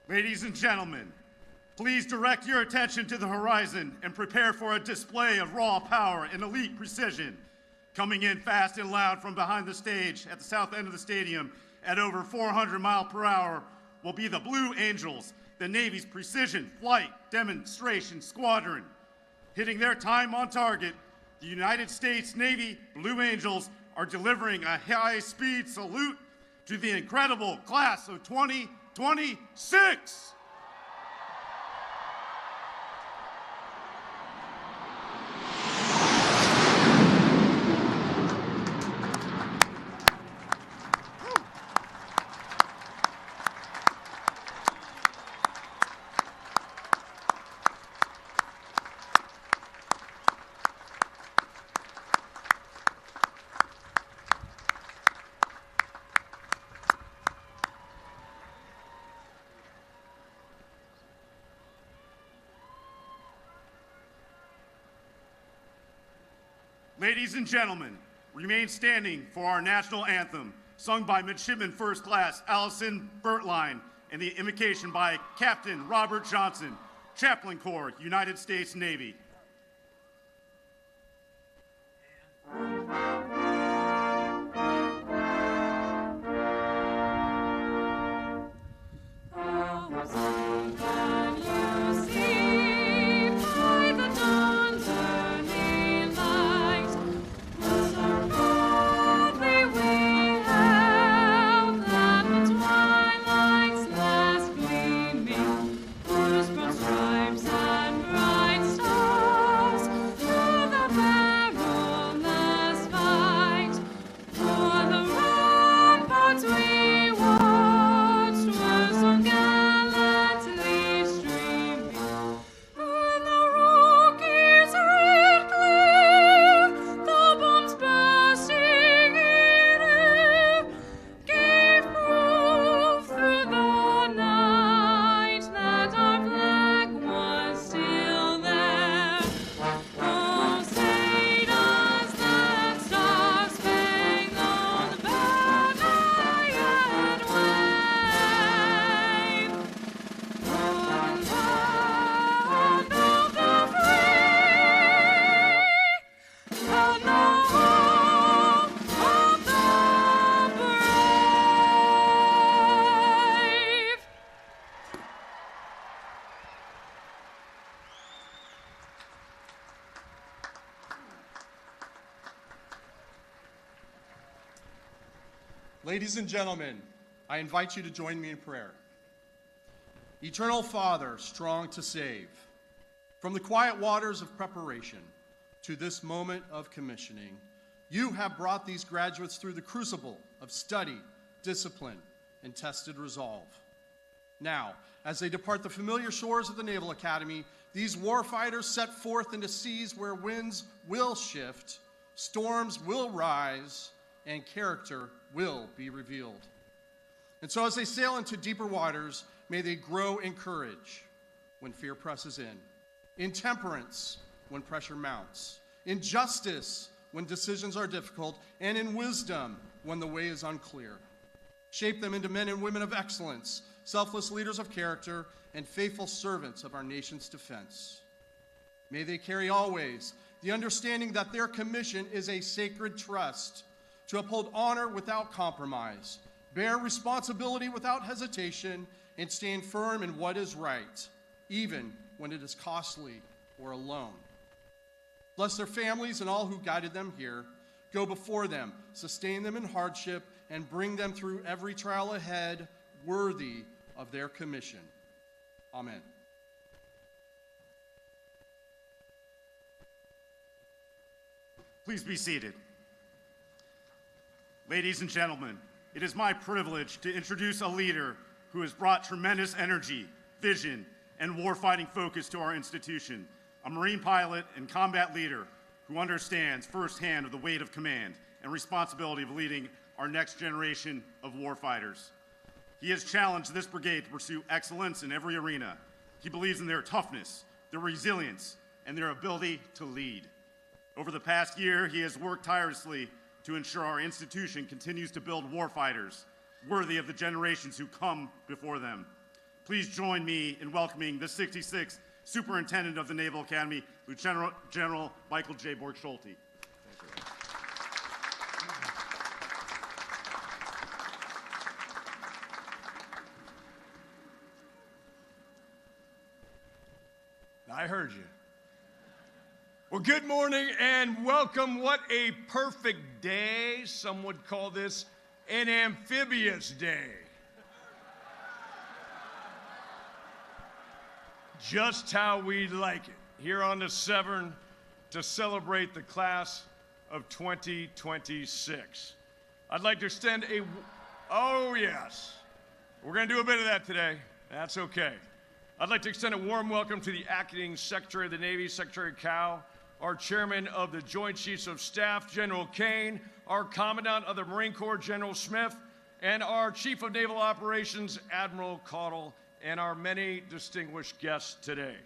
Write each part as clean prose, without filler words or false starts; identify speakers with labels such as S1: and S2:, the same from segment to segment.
S1: Ladies and gentlemen, please direct your attention to the horizon and prepare for a display of raw power and elite precision. Coming in fast and loud from behind the stage at the south end of the stadium at over 400 miles per hour will be the Blue Angels, the Navy's Precision Flight Demonstration Squadron. Hitting their time on target, the United States Navy Blue Angels are delivering a high-speed salute to the incredible class of 2026. Ladies and gentlemen, remain standing for our national anthem, sung by Midshipman First Class Allison Bertline, and the invocation by Captain Robert Johnson, Chaplain Corps, United States Navy.
S2: Ladies and gentlemen, I invite you to join me in prayer. Eternal Father, strong to save, from the quiet waters of preparation to this moment of commissioning, you have brought these graduates through the crucible of study, discipline, and tested resolve. Now, as they depart the familiar shores of the Naval Academy, these warfighters set forth into seas where winds will shift, storms will rise, and character will be revealed. And so as they sail into deeper waters, may they grow in courage when fear presses in temperance when pressure mounts, in justice when decisions are difficult, and in wisdom when the way is unclear. Shape them into men and women of excellence, selfless leaders of character, and faithful servants of our nation's defense. May they carry always the understanding that their commission is a sacred trust, to uphold honor without compromise, bear responsibility without hesitation, and stand firm in what is right, even when it is costly or alone. Bless their families and all who guided them here. Go before them, sustain them in hardship, and bring them through every trial ahead, worthy of their commission. Amen.
S1: Please be seated. Ladies and gentlemen, it is my privilege to introduce a leader who has brought tremendous energy, vision, and warfighting focus to our institution, a Marine pilot and combat leader who understands firsthand of the weight of command and responsibility of leading our next generation of warfighters. He has challenged this brigade to pursue excellence in every arena. He believes in their toughness, their resilience, and their ability to lead. Over the past year, he has worked tirelessly to ensure our institution continues to build warfighters worthy of the generations who come before them. please join me in welcoming the 66th Superintendent of the Naval Academy, Lieutenant General Michael J. Borg-Schulte.
S3: I heard you. Well, good morning and welcome. What a perfect day. Some would call this an amphibious day. Just how we like it here on the Severn to celebrate the class of 2026. I'd like to extend oh yes, we're going to do a bit of that today. That's okay. I'd like to extend a warm welcome to the Acting Secretary of the Navy, Secretary Cow, our Chairman of the Joint Chiefs of Staff, General Caine, our Commandant of the Marine Corps, General Smith, and our Chief of Naval Operations, Admiral Caudle, and our many distinguished guests today.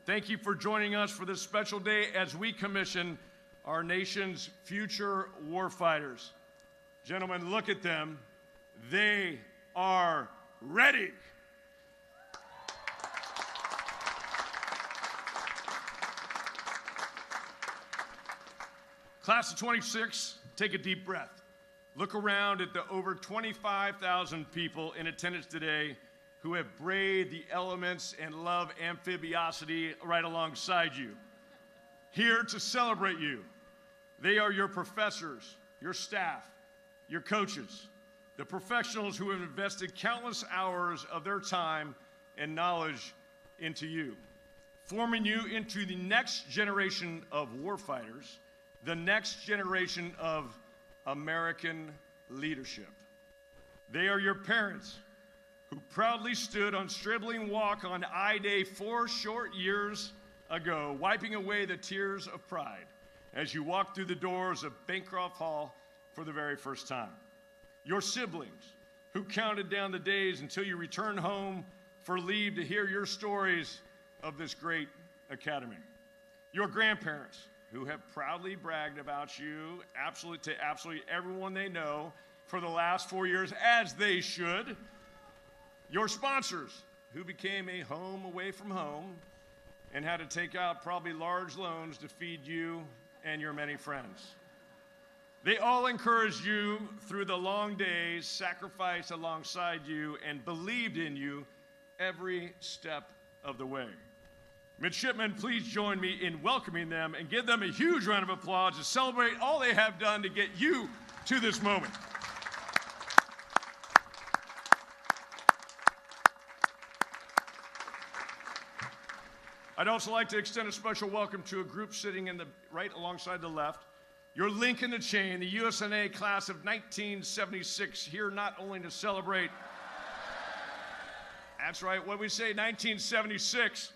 S3: Thank you for joining us for this special day as we commission our nation's future warfighters. Gentlemen, look at them. They are ready. Class of 26, take a deep breath. Look around at the over 25,000 people in attendance today who have braved the elements and love amphibiosity right alongside you. Here to celebrate you. They are your professors, your staff, your coaches, the professionals who have invested countless hours of their time and knowledge into you, forming you into the next generation of warfighters, the next generation of American leadership. They are your parents who proudly stood on Stribling Walk on I-Day 4 short years ago, wiping away the tears of pride as you walked through the doors of Bancroft Hall for the very first time. Your siblings who counted down the days until you return home for leave to hear your stories of this great academy. Your grandparents who have proudly bragged about you to absolutely everyone they know for the last 4 years, as they should. Your sponsors, who became a home away from home and had to take out probably large loans to feed you and your many friends. They all encouraged you through the long days, sacrificed alongside you, and believed in you every step of the way. Midshipmen, please join me in welcoming them and give them a huge round of applause to celebrate all they have done to get you to this moment. I'd also like to extend a special welcome to a group sitting in the right alongside the left. Your link in the chain, the USNA class of 1976, here not only to celebrate, that's right, what we say, 1976.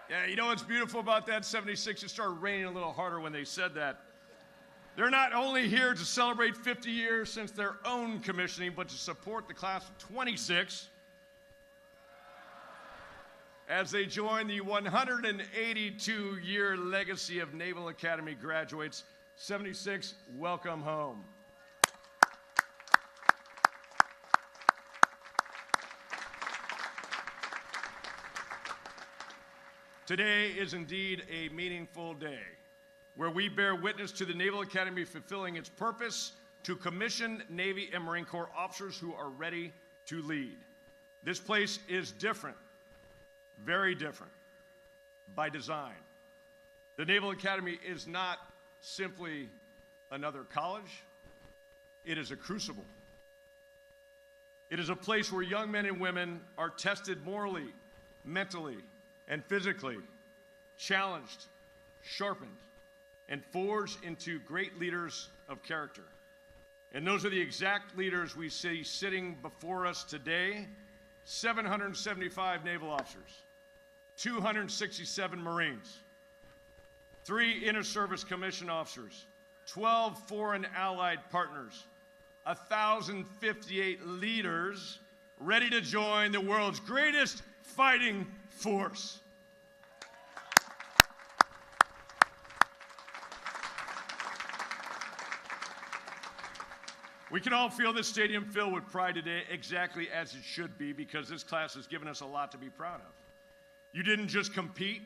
S3: Yeah, you know what's beautiful about that, 76? It started raining a little harder when they said that. They're not only here to celebrate 50 years since their own commissioning, but to support the class of 26 as they join the 182-year legacy of Naval Academy graduates. 76, welcome home. Today is indeed a meaningful day where we bear witness to the Naval Academy fulfilling its purpose to commission Navy and Marine Corps officers who are ready to lead. This place is different, very different, by design. The Naval Academy is not simply another college, it is a crucible. It is a place where young men and women are tested morally, mentally, and physically, challenged, sharpened, and forged into great leaders of character. And those are the exact leaders we see sitting before us today: 775 naval officers, 267 Marines, 3 inter-service commissioned officers, 12 foreign allied partners, 1,058 leaders ready to join the world's greatest fighting force. We can all feel this stadium filled with pride today, exactly as it should be, because this class has given us a lot to be proud of. You didn't just compete,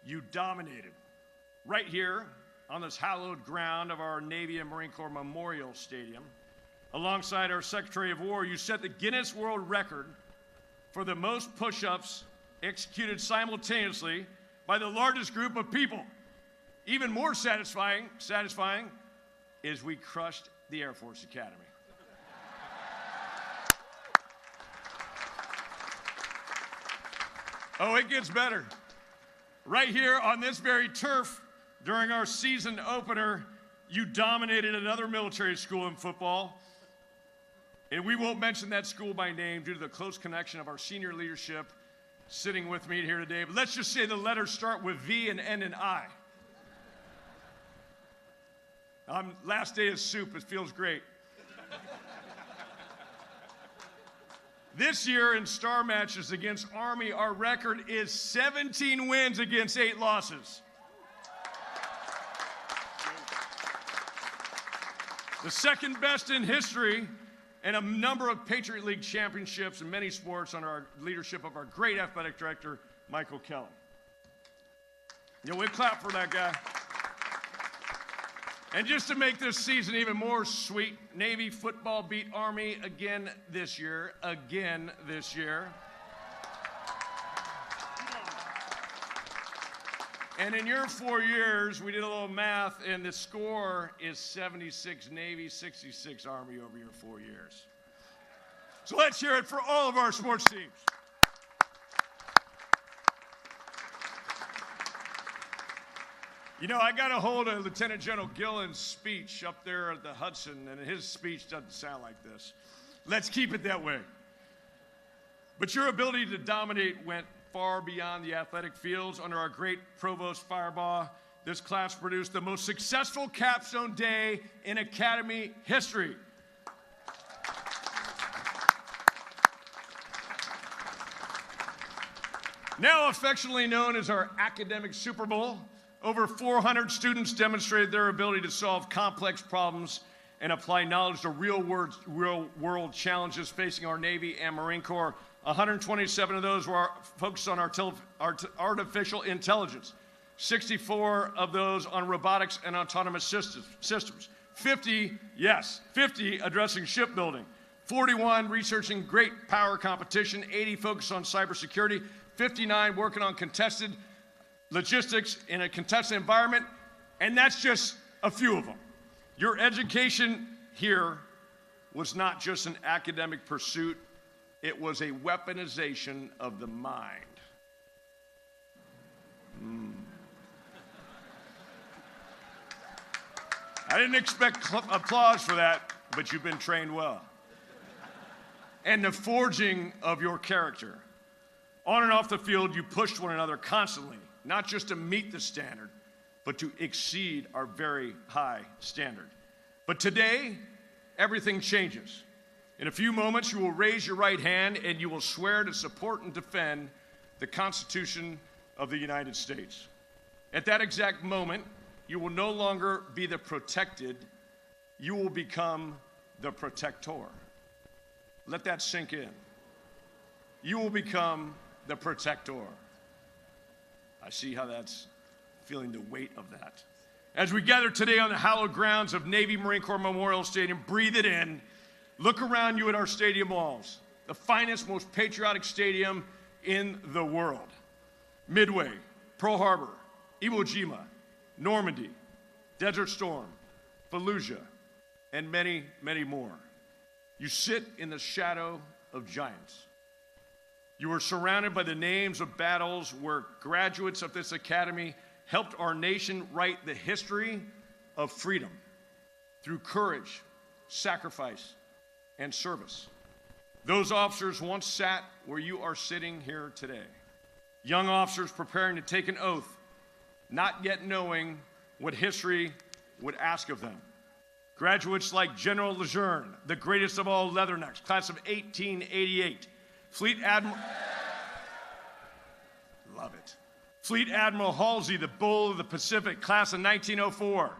S3: you dominated. Right here on this hallowed ground of our Navy and Marine Corps Memorial Stadium, alongside our Secretary of War, you set the Guinness World Record for the most push-ups executed simultaneously by the largest group of people. Even more satisfying is we crushed the Air Force Academy. Oh, it gets better. Right here on this very turf, during our season opener, you dominated another military school in football. And we won't mention that school by name due to the close connection of our senior leadership sitting with me here today. But let's just say the letters start with V and end in I. Last day of soup, it feels great. This year in star matches against Army, our record is 17 wins against 8 losses. The second best in history, and a number of Patriot League championships in many sports under our leadership of our great athletic director, Michael Kelly. You know, we clap for that guy. And just to make this season even more sweet, Navy football beat Army again this year. And in your 4 years, we did a little math, and the score is 76 Navy, 66 Army over your 4 years. So let's hear it for all of our sports teams. You know, I got a hold of Lieutenant General Gillen's speech up there at the Hudson, and his speech doesn't sound like this. Let's keep it that way. But your ability to dominate went far beyond the athletic fields. Under our great Provost Firebaugh, this class produced the most successful capstone day in Academy history. Now affectionately known as our academic Super Bowl, over 400 students demonstrated their ability to solve complex problems and apply knowledge to real-world challenges facing our Navy and Marine Corps. 127 of those were focused on artificial intelligence. 64 of those on robotics and autonomous systems. 50 addressing shipbuilding. 41 researching great power competition. 80 focused on cybersecurity. 59 working on contested logistics in a contested environment, and that's just a few of them. Your education here was not just an academic pursuit, it was a weaponization of the mind. I didn't expect applause for that, but you've been trained well. And the forging of your character. On and off the field, you pushed one another constantly, not just to meet the standard, but to exceed our very high standard. But today, everything changes. In a few moments, you will raise your right hand and you will swear to support and defend the Constitution of the United States. At that exact moment, you will no longer be the protected, you will become the protector. Let that sink in. You will become the protector. I see how that's feeling the weight of that. As we gather today on the hallowed grounds of Navy Marine Corps Memorial Stadium, breathe it in. Look around you at our stadium walls, the finest, most patriotic stadium in the world. Midway, Pearl Harbor, Iwo Jima, Normandy, Desert Storm, Fallujah, and many, many more. You sit in the shadow of giants. You are surrounded by the names of battles where graduates of this academy helped our nation write the history of freedom through courage, sacrifice, and service. Those officers once sat where you are sitting here today. Young officers preparing to take an oath, not yet knowing what history would ask of them. Graduates like General Lejeune, the greatest of all leathernecks, class of 1888. Fleet Admiral, love it. Fleet Admiral Halsey, the Bull of the Pacific, class of 1904.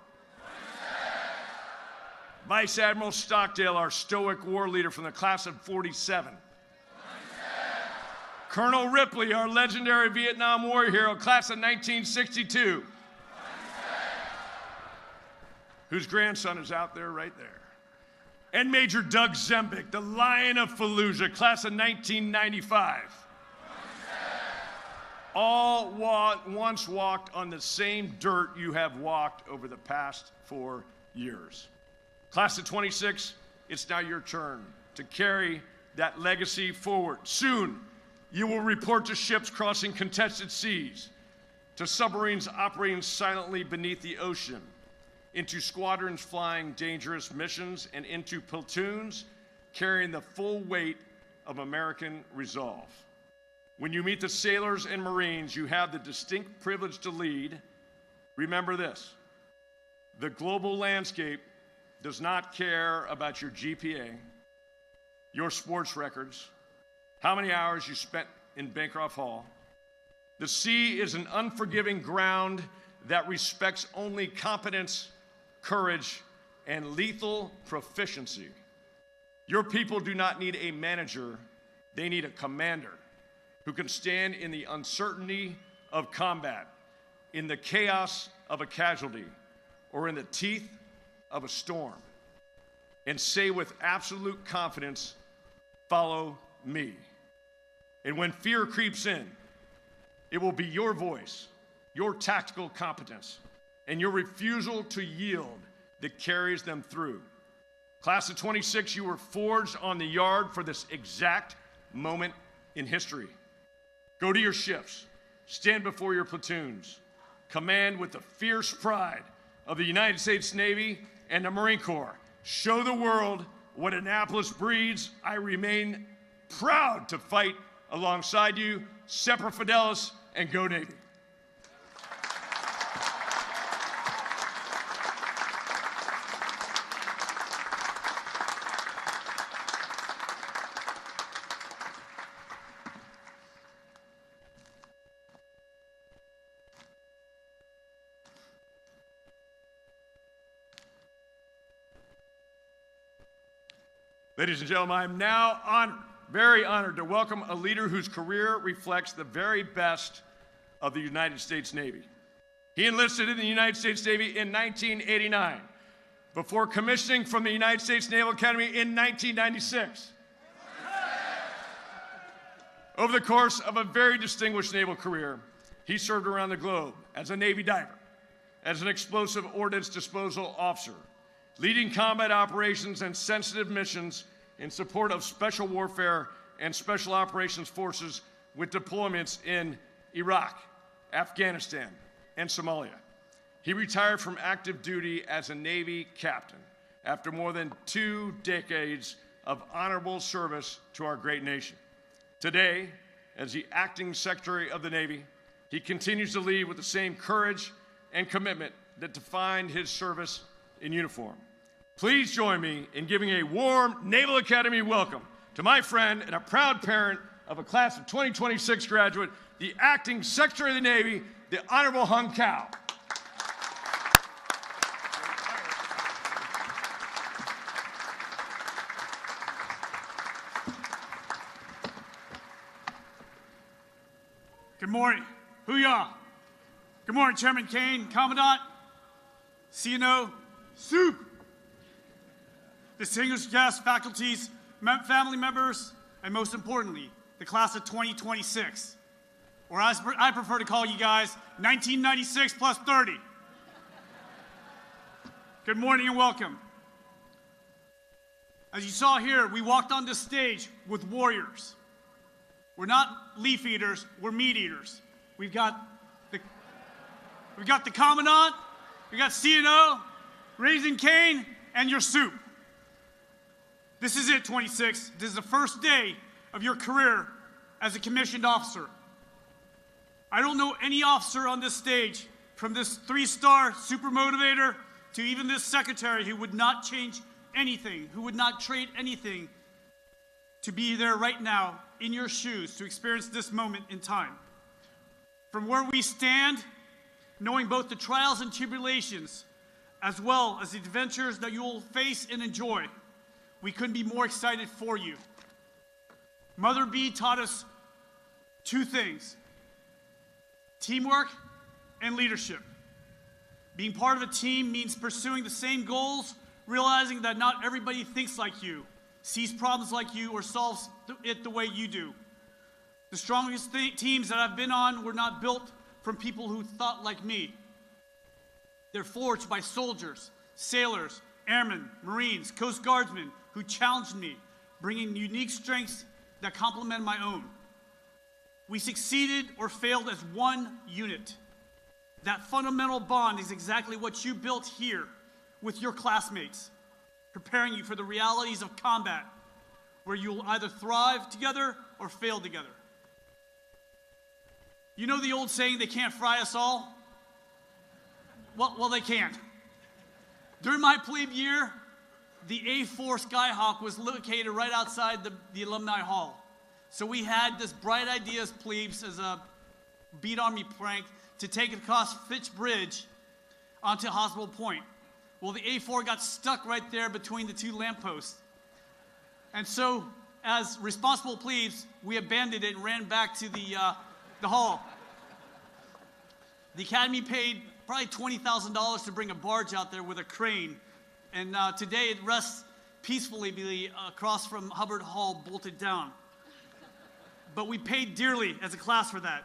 S3: Vice Admiral Stockdale, our stoic war leader from the class of 47. Colonel Ripley, our legendary Vietnam War hero, class of 1962. Whose grandson is out there right there. And Major Doug Zembick, the Lion of Fallujah, class of 1995. All once walked on the same dirt you have walked over the past 4 years. Class of 26, it's now your turn to carry that legacy forward. Soon, you will report to ships crossing contested seas, to submarines operating silently beneath the ocean, into squadrons flying dangerous missions, and into platoons carrying the full weight of American resolve. When you meet the sailors and Marines you have the distinct privilege to lead, remember this: the global landscape does not care about your GPA, your sports records, how many hours you spent in Bancroft Hall. The sea is an unforgiving ground that respects only competence, courage, and lethal proficiency. Your people do not need a manager, they need a commander who can stand in the uncertainty of combat, in the chaos of a casualty, or in the teeth of a storm, and say with absolute confidence, "Follow me." And when fear creeps in, it will be your voice, your tactical competence, and your refusal to yield that carries them through. Class of 26, you were forged on the yard for this exact moment in history. Go to your ships, stand before your platoons, command with the fierce pride of the United States Navy and the Marine Corps. Show the world what Annapolis breeds. I remain proud to fight alongside you. Semper Fidelis, and go Navy. Ladies and gentlemen, I'm now honored, very honored, to welcome a leader whose career reflects the very best of the United States Navy. He enlisted in the United States Navy in 1989, before commissioning from the United States Naval Academy in 1996. Over the course of a very distinguished naval career, he served around the globe as a Navy diver, as an explosive ordnance disposal officer, leading combat operations and sensitive missions in support of special warfare and special operations forces with deployments in Iraq, Afghanistan, and Somalia. He retired from active duty as a Navy captain after more than 2 decades of honorable service to our great nation. Today, as the acting Secretary of the Navy, he continues to lead with the same courage and commitment that defined his service in uniform. Please join me in giving a warm Naval Academy welcome to my friend and a proud parent of a class of 2026 graduate, the acting Secretary of the Navy, the Honorable Hung Cao.
S4: Good morning. Hoo-yah. Good morning, Chairman Caine, Commandant, CNO, Soup, distinguished guests, faculties, family members, and most importantly, the class of 2026, or as I prefer to call you guys, 1996 plus 30. Good morning and welcome. As you saw here, we walked on this stage with warriors. We're not leaf eaters, we're meat eaters. We've got the Commandant, we got CNO, Raising Cane, and your soup. This is it, 26. This is the first day of your career as a commissioned officer. I don't know any officer on this stage, from this 3-star super motivator to even this secretary, who would not change anything, who would not trade anything to be there right now in your shoes to experience this moment in time. From where we stand, knowing both the trials and tribulations as well as the adventures that you will face and enjoy. We couldn't be more excited for you. Mother B taught us two things: teamwork and leadership. Being part of a team means pursuing the same goals, realizing that not everybody thinks like you, sees problems like you, or solves it the way you do. The strongest teams that I've been on were not built from people who thought like me. They're forged by soldiers, sailors, airmen, Marines, Coast Guardsmen who challenged me, bringing unique strengths that complement my own. We succeeded or failed as one unit. That fundamental bond is exactly what you built here with your classmates, preparing you for the realities of combat, where you'll either thrive together or fail together. You know the old saying, they can't fry us all? Well, they can. During my plebe year, the A4 Skyhawk was located right outside the Alumni Hall. So we had this bright idea as plebes, as a beat army prank, to take it across Fitch Bridge onto Hospital Point. Well, the A4 got stuck right there between the two lampposts. And so, as responsible plebes, we abandoned it and ran back to the hall. The Academy paid probably $20,000 to bring a barge out there with a crane. And today it rests peacefully across from Hubbard Hall, bolted down. But we paid dearly as a class for that.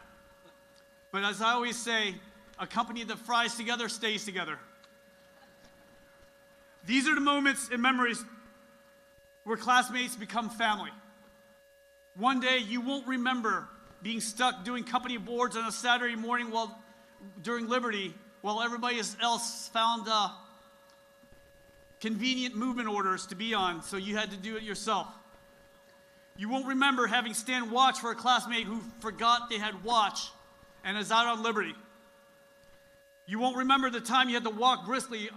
S4: But as I always say, a company that fries together stays together. These are the moments and memories where classmates become family. One day you won't remember being stuck doing company boards on a Saturday morning during Liberty while everybody else found convenient movement orders to be on, so you had to do it yourself. You won't remember having stand watch for a classmate who forgot they had watch and is out on Liberty. You won't remember the time you had to walk briskly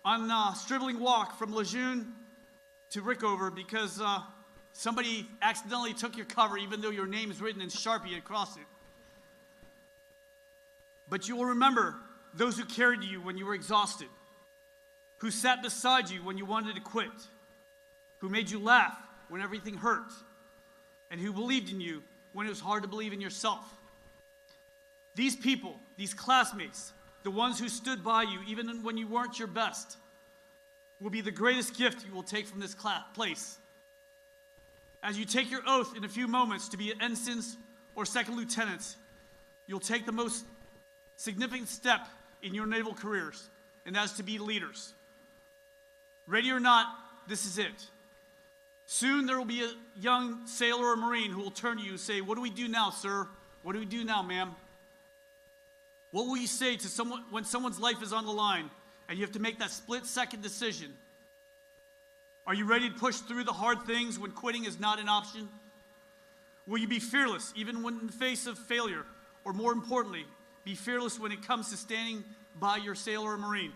S4: on Stribling Walk from Lejeune to Rickover because somebody accidentally took your cover even though your name is written in Sharpie across it. But you will remember those who carried you when you were exhausted, who sat beside you when you wanted to quit, who made you laugh when everything hurt, and who believed in you when it was hard to believe in yourself. These people, these classmates, the ones who stood by you even when you weren't your best, will be the greatest gift you will take from this place. As you take your oath in a few moments to be ensigns or second lieutenants, you'll take the most significant step in your naval careers, and that is to be leaders. Ready or not, this is it. Soon there will be a young sailor or Marine who will turn to you and say, "What do we do now, sir? What do we do now, ma'am?" What will you say to someone when someone's life is on the line and you have to make that split-second decision? Are you ready to push through the hard things when quitting is not an option? Will you be fearless even when in the face of failure? Or more importantly, be fearless when it comes to standing by your sailor or Marine?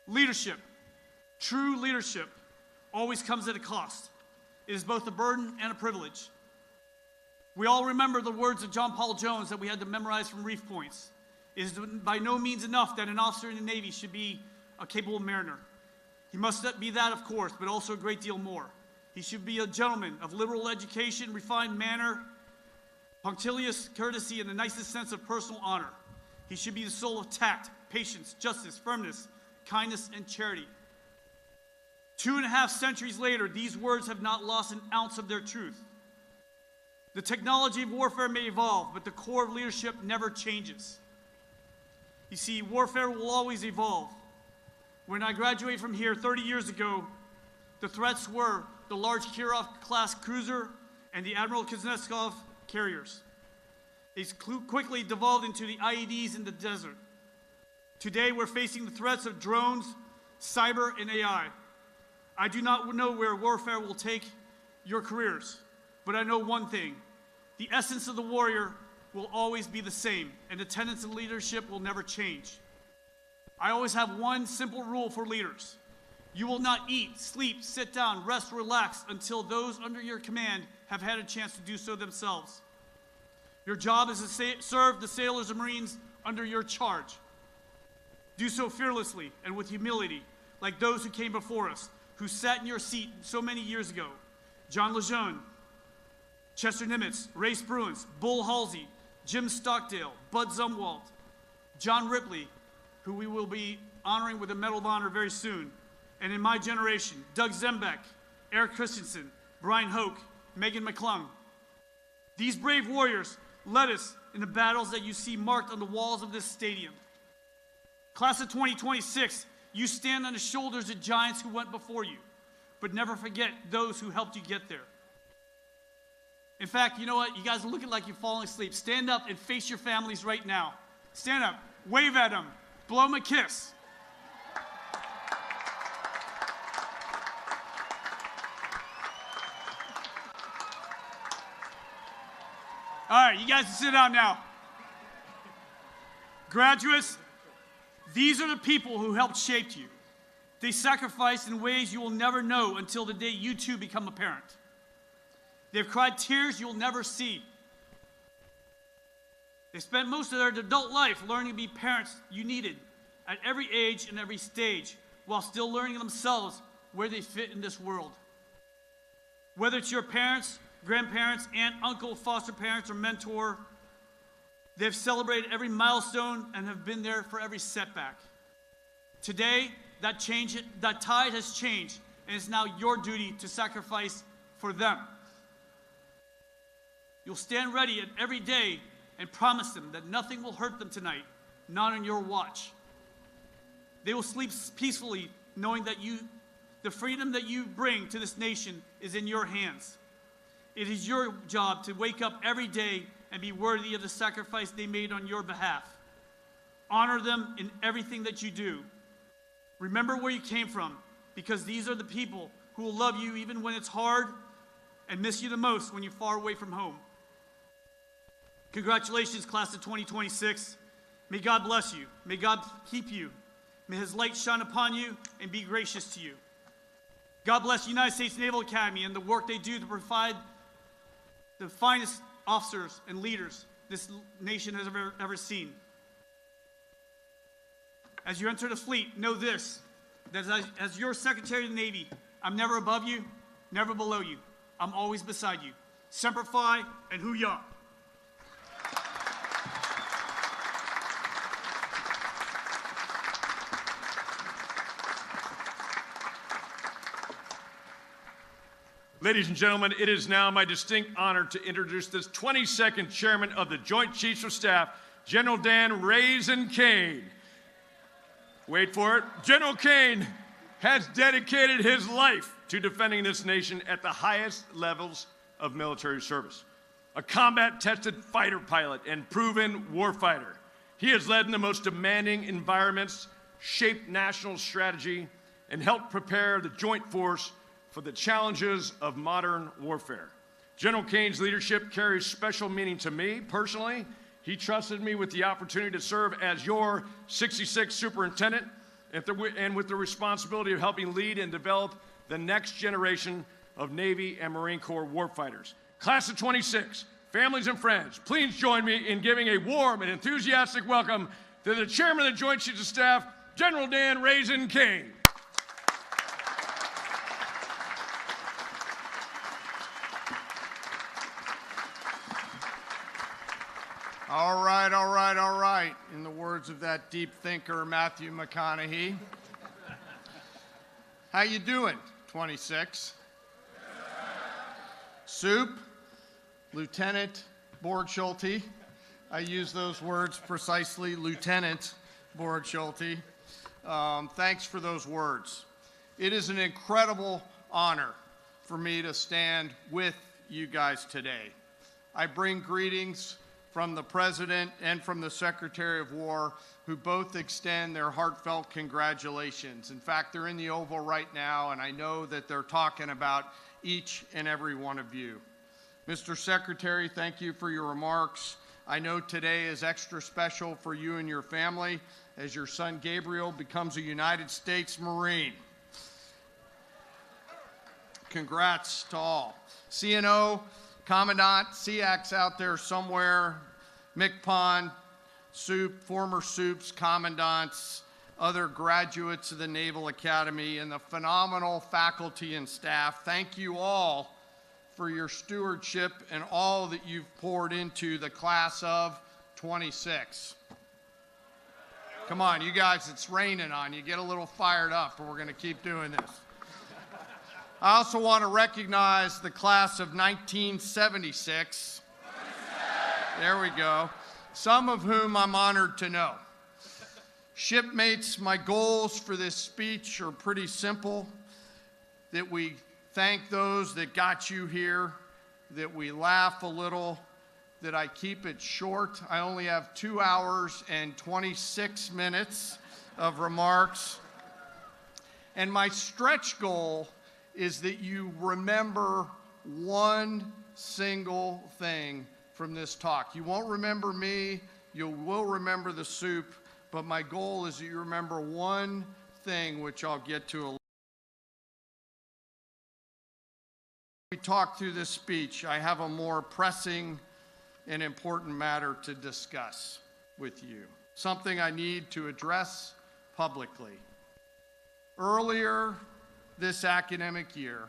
S4: Leadership, true leadership, always comes at a cost. It is both a burden and a privilege. We all remember the words of John Paul Jones that we had to memorize from reef points. It is by no means enough that an officer in the Navy should be a capable mariner. He must be that, of course, but also a great deal more. He should be a gentleman of liberal education, refined manner, punctilious courtesy, and the nicest sense of personal honor. He should be the soul of tact, patience, justice, firmness, kindness, and charity. 2.5 centuries later, these words have not lost an ounce of their truth. The technology of warfare may evolve, but the core of leadership never changes. You see, warfare will always evolve. When I graduated from here 30 years ago, the threats were the large Kirov-class cruiser and the Admiral Kuznetsov carriers. It's quickly devolved into the IEDs in the desert. Today, we're facing the threats of drones, cyber, and AI. I do not know where warfare will take your careers, but I know one thing. The essence of the warrior will always be the same, and the tenets of leadership will never change. I always have one simple rule for leaders. You will not eat, sleep, sit down, rest, relax until those under your command have had a chance to do so themselves. Your job is to serve the sailors and Marines under your charge. Do so fearlessly and with humility, like those who came before us, who sat in your seat so many years ago. John Lejeune, Chester Nimitz, Ray Spruance, Bull Halsey, Jim Stockdale, Bud Zumwalt, John Ripley, who we will be honoring with a Medal of Honor very soon, and in my generation, Doug Zembeck, Eric Christensen, Brian Hoke, Megan McClung. These brave warriors led us in the battles that you see marked on the walls of this stadium. Class of 2026, you stand on the shoulders of giants who went before you, but never forget those who helped you get there. In fact, you know what? You guys are looking like you're falling asleep. Stand up and face your families right now. Stand up, wave at them, blow them a kiss. All right, you guys can sit down now. Graduates, these are the people who helped shape you. They sacrificed in ways you will never know until the day you too become a parent. They've cried tears you'll never see. They spent most of their adult life learning to be parents you needed at every age and every stage, while still learning themselves where they fit in this world. Whether it's your parents, grandparents, aunt, uncle, foster parents, or mentor, they've celebrated every milestone and have been there for every setback. Today, that tide has changed, and it's now your duty to sacrifice for them. You'll stand ready at every day and promise them that nothing will hurt them tonight, not on your watch. They will sleep peacefully knowing that the freedom that you bring to this nation is in your hands. It is your job to wake up every day and be worthy of the sacrifice they made on your behalf. Honor them in everything that you do. Remember where you came from, because these are the people who will love you even when it's hard and miss you the most when you're far away from home. Congratulations, class of 2026. May God bless you. May God keep you. May his light shine upon you and be gracious to you. God bless the United States Naval Academy and the work they do to provide the finest officers and leaders this nation has ever seen. As you enter the fleet, know this, that as your Secretary of the Navy, I'm never above you, never below you. I'm always beside you. Semper Fi and Hoo-yah.
S3: Ladies and gentlemen, it is now my distinct honor to introduce this 22nd Chairman of the Joint Chiefs of Staff, General Dan Caine. Wait for it. General Caine has dedicated his life to defending this nation at the highest levels of military service. A combat-tested fighter pilot and proven warfighter, he has led in the most demanding environments, shaped national strategy, and helped prepare the joint force for the challenges of modern warfare. General Caine's leadership carries special meaning to me personally. He trusted me with the opportunity to serve as your 66th Superintendent and with the responsibility of helping lead and develop the next generation of Navy and Marine Corps warfighters. Class of 26, families and friends, please join me in giving a warm and enthusiastic welcome to the Chairman of the Joint Chiefs of Staff, General Dan Caine.
S2: All right, all right, all right. In the words of that deep thinker, Matthew McConaughey. How you doing, 26? Soup, Lieutenant Borg-Schulte. I use those words precisely, Lieutenant Borg-Schulte. Thanks for those words. It is an incredible honor for me to stand with you guys today. I bring greetings from the President and from the Secretary of War, who both extend their heartfelt congratulations. In fact, they're in the Oval right now, and I know that they're talking about each and every one of you. Mr. Secretary, thank you for your remarks. I know today is extra special for you and your family as your son Gabriel becomes a United States Marine. Congrats to all. CNO, Commandant, SEAC's out there somewhere, McPond, Soup, former Soups, Commandants, other graduates of the Naval Academy, and the phenomenal faculty and staff. Thank you all for your stewardship and all that you've poured into the class of 26. Come on, you guys, it's raining on you. Get a little fired up, or we're going to keep doing this. I also want to recognize the class of 1976. There we go. Some of whom I'm honored to know. Shipmates, my goals for this speech are pretty simple. That we thank those that got you here, that we laugh a little, that I keep it short. I only have 2 hours and 26 minutes of remarks. And my stretch goal is that you remember one single thing from this talk. You won't remember me, you will remember the soup, but my goal is that you remember one thing, which I'll get to a little. We talk through this speech. I have a more pressing and important matter to discuss with you, something I need to address publicly. Earlier this academic year,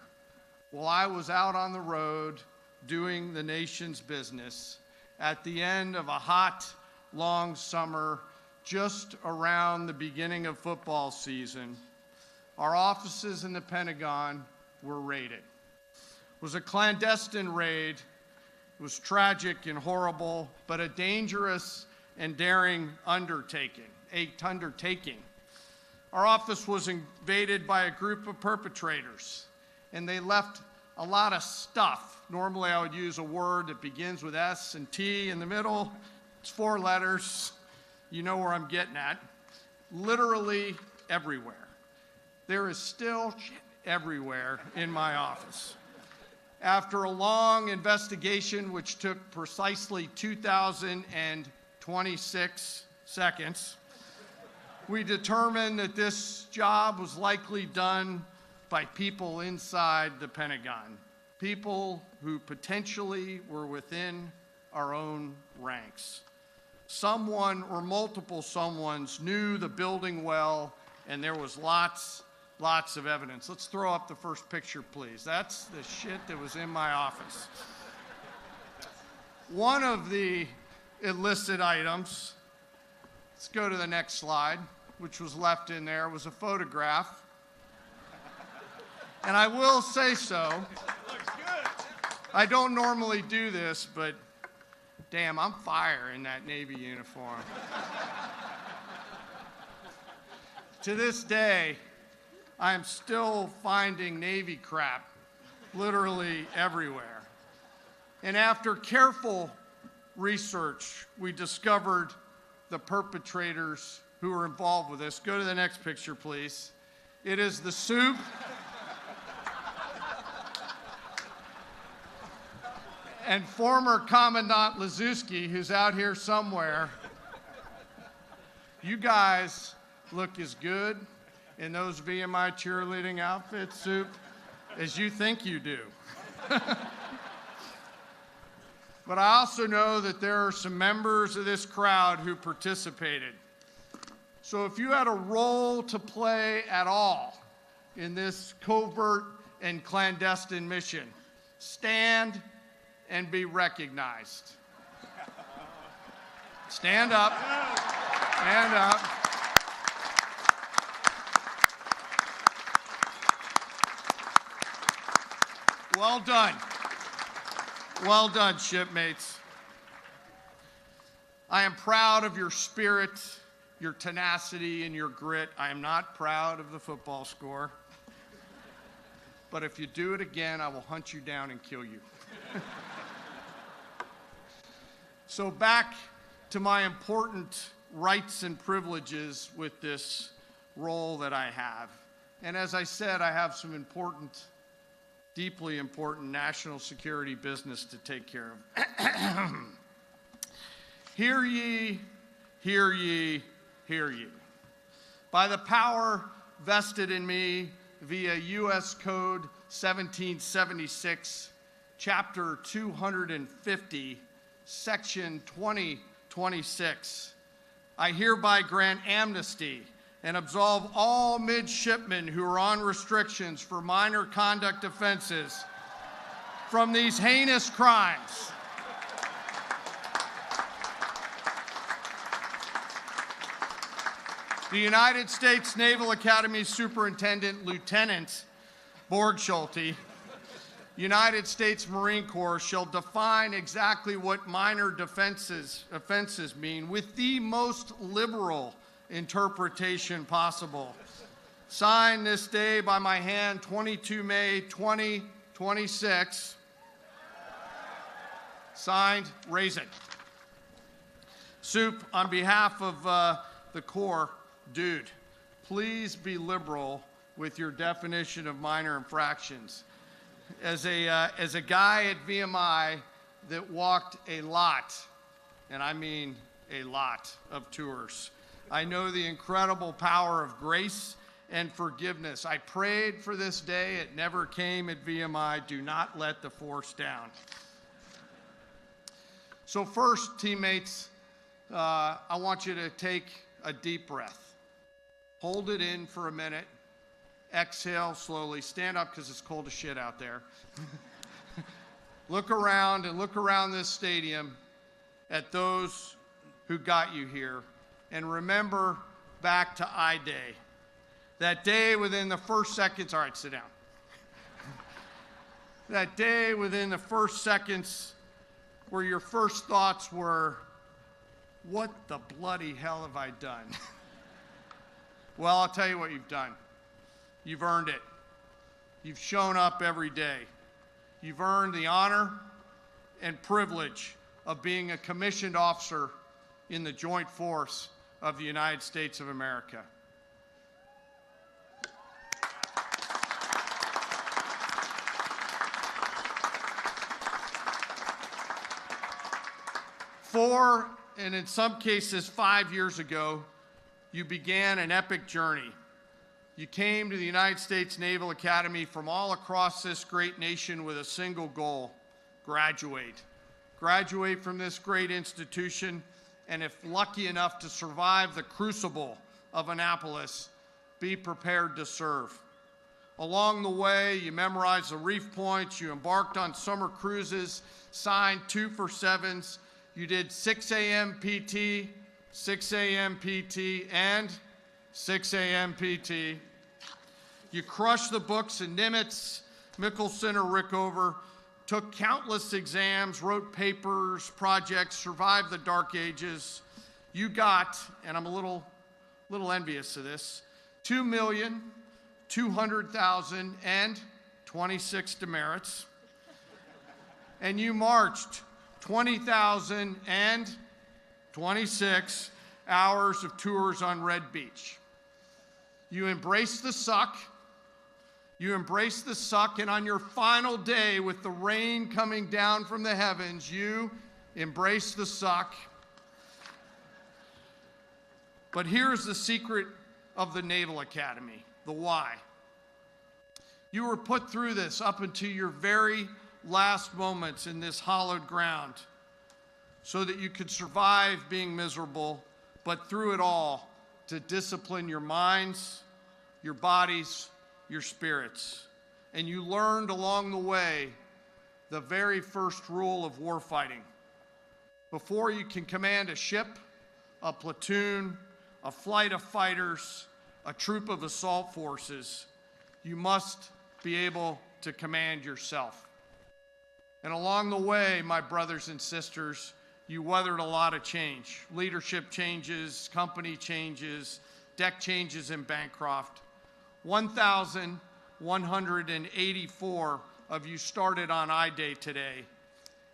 S2: while I was out on the road doing the nation's business, at the end of a hot, long summer, just around the beginning of football season, our offices in the Pentagon were raided. It was a clandestine raid. It was tragic and horrible, but a dangerous and daring undertaking. Our office was invaded by a group of perpetrators, and they left a lot of stuff. Normally, I would use a word that begins with S and T in the middle. It's 4 letters. You know where I'm getting at. Literally everywhere. There is still shit everywhere in my office. After a long investigation, which took precisely 2,026 seconds, we determined that this job was likely done by people inside the Pentagon, people who potentially were within our own ranks. Someone or multiple someones knew the building well, and there was lots of evidence. Let's throw up the first picture, please. That's the shit that was in my office. One of the illicit items, let's go to the next slide, which was left in there, was a photograph. And I will say so. I don't normally do this, but damn, I'm fire in that Navy uniform. To this day, I am still finding Navy crap literally everywhere. And after careful research, we discovered the perpetrators who were involved with this. Go to the next picture, please. It is the soup. And former Commandant Lazewski, who's out here somewhere. You guys look as good in those VMI cheerleading outfits, Soup, as you think you do. But I also know that there are some members of this crowd who participated. So if you had a role to play at all in this covert and clandestine mission, stand and be recognized. Stand up. Stand up. Well done. Well done, shipmates. I am proud of your spirit, your tenacity, and your grit. I am not proud of the football score. But if you do it again, I will hunt you down and kill you. So back to my important rights and privileges with this role that I have. And as I said, I have some important, deeply important national security business to take care of. Hear ye, hear ye, hear ye. By the power vested in me via U.S. Code 1776, Chapter 250, Section 2026, I hereby grant amnesty and absolve all midshipmen who are on restrictions for minor conduct offenses from these heinous crimes. The United States Naval Academy Superintendent Lieutenant Borgschulte, United States Marine Corps, shall define exactly what minor offenses mean with the most liberal interpretation possible. Signed this day by my hand, 22 May 2026. Signed, raise it. Soup, on behalf of the Corps, dude, please be liberal with your definition of minor infractions. As a guy at VMI that walked a lot, and I mean a lot, of tours, I know the incredible power of grace and forgiveness. I prayed for this day. It never came at VMI. Do not let the force down. So first, teammates, I want you to take a deep breath. Hold it in for a minute. Exhale slowly. Stand up because it's cold as shit out there. Look around and look around this stadium at those who got you here. And remember back to I-Day. That day within the first seconds, all right, sit down. That day within the first seconds where your first thoughts were, what the bloody hell have I done? Well, I'll tell you what you've done. You've earned it. You've shown up every day. You've earned the honor and privilege of being a commissioned officer in the Joint Force of the United States of America. Four, and in some cases 5 years ago, you began an epic journey. You came to the United States Naval Academy from all across this great nation with a single goal: graduate. Graduate from this great institution, and if lucky enough to survive the crucible of Annapolis, be prepared to serve. Along the way, you memorized the reef points, you embarked on summer cruises, signed 2 for 7s, you did 6 a.m. PT, 6 a.m. PT, and 6 a.m. PT. You crushed the books in Nimitz, Mickelson, or Rickover, took countless exams, wrote papers, projects, survived the dark ages. You got, and I'm a little envious of this, 2,200,026 demerits. And you marched 20,026 hours of tours on Red Beach. You embraced the suck. You embraced the suck, and on your final day, with the rain coming down from the heavens, you embraced the suck. But here's the secret of the Naval Academy, the why. You were put through this up until your very last moments in this hallowed ground so that you could survive being miserable, but through it all, to discipline your minds, your bodies, your spirits. And you learned along the way the very first rule of warfighting. Before you can command a ship, a platoon, a flight of fighters, a troop of assault forces, you must be able to command yourself. And along the way, my brothers and sisters, you weathered a lot of change. Leadership changes, company changes, deck changes in Bancroft. 1,184 of you started on I-Day today.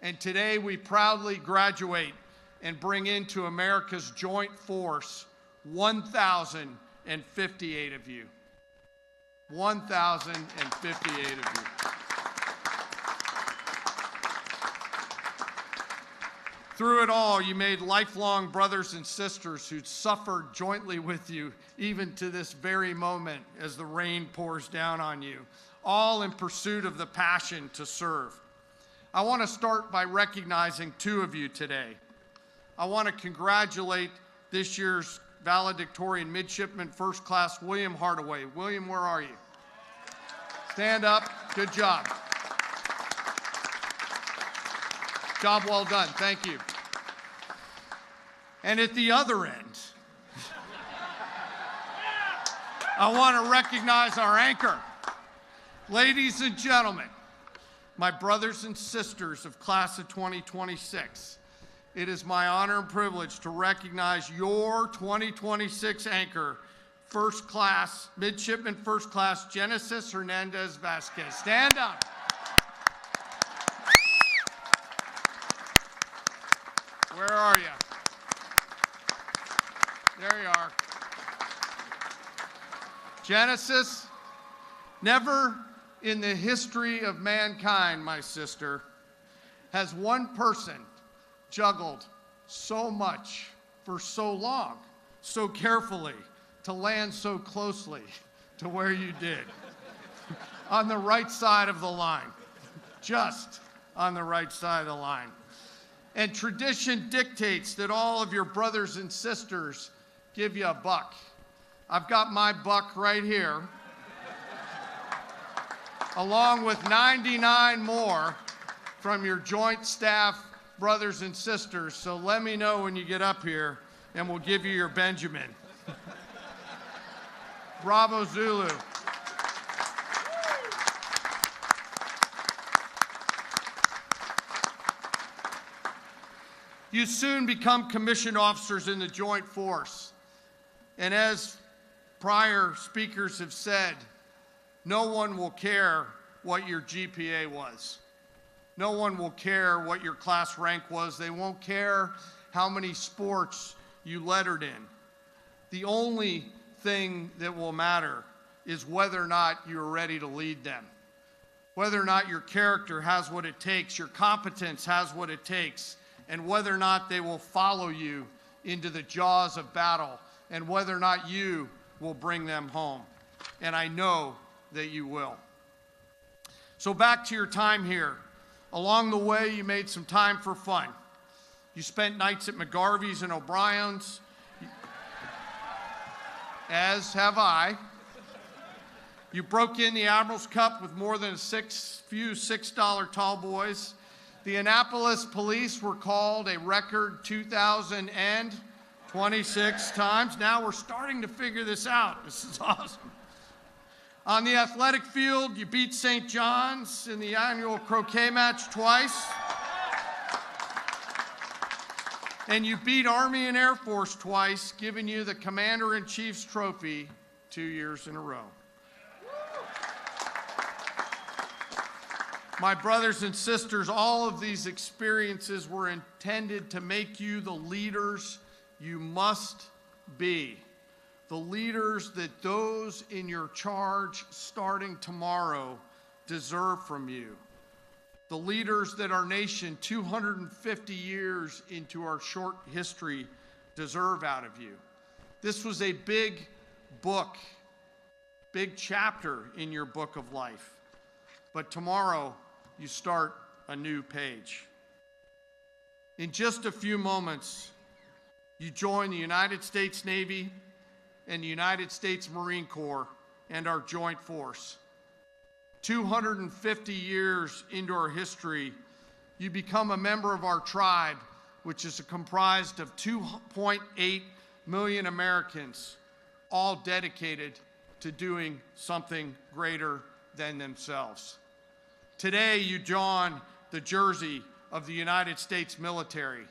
S2: And today we proudly graduate and bring into America's joint force 1,058 of you. 1,058 of you. Through it all, you made lifelong brothers and sisters who suffered jointly with you, even to this very moment as the rain pours down on you, all in pursuit of the passion to serve. I want to start by recognizing 2 of you today. I want to congratulate this year's valedictorian midshipman first class William Hardaway. William, where are you? Stand up. Good job. Job well done. Thank you. And at the other end, I want to recognize our anchor. Ladies and gentlemen, my brothers and sisters of class of 2026, it is my honor and privilege to recognize your 2026 anchor, first class, midshipman first class, Genesis Hernandez Vasquez. Stand up. Where are you? There you are. Genesis, never in the history of mankind, my sister, has one person juggled so much for so long, so carefully, to land so closely to where you did. On the right side of the line. Just on the right side of the line. And tradition dictates that all of your brothers and sisters give you a buck. I've got my buck right here, along with 99 more from your joint staff brothers and sisters. So let me know when you get up here, and we'll give you your Benjamin. Bravo, Zulu. You soon become commissioned officers in the Joint Force. And as prior speakers have said, no one will care what your GPA was. No one will care what your class rank was. They won't care how many sports you lettered in. The only thing that will matter is whether or not you're ready to lead them. Whether or not your character has what it takes, your competence has what it takes, and whether or not they will follow you into the jaws of battle, and whether or not you will bring them home. And I know that you will. So back to your time here. Along the way, you made some time for fun. You spent nights at McGarvey's and O'Brien's, as have I. You broke in the Admiral's Cup with more than few $6 tall boys. The Annapolis police were called a record 2,026 times. Now we're starting to figure this out. This is awesome. On the athletic field, you beat St. John's in the annual croquet match twice. And you beat Army and Air Force twice, giving you the Commander-in-Chief's trophy 2 years in a row. My brothers and sisters, all of these experiences were intended to make you the leaders you must be. The leaders that those in your charge starting tomorrow deserve from you. The leaders that our nation, 250 years into our short history, deserve out of you. This was a big book, big chapter in your book of life. But tomorrow, you start a new page. In just a few moments, you join the United States Navy and the United States Marine Corps and our joint force. 250 years into our history, you become a member of our tribe, which is comprised of 2.8 million Americans, all dedicated to doing something greater than themselves. Today, you don the jersey of the United States military,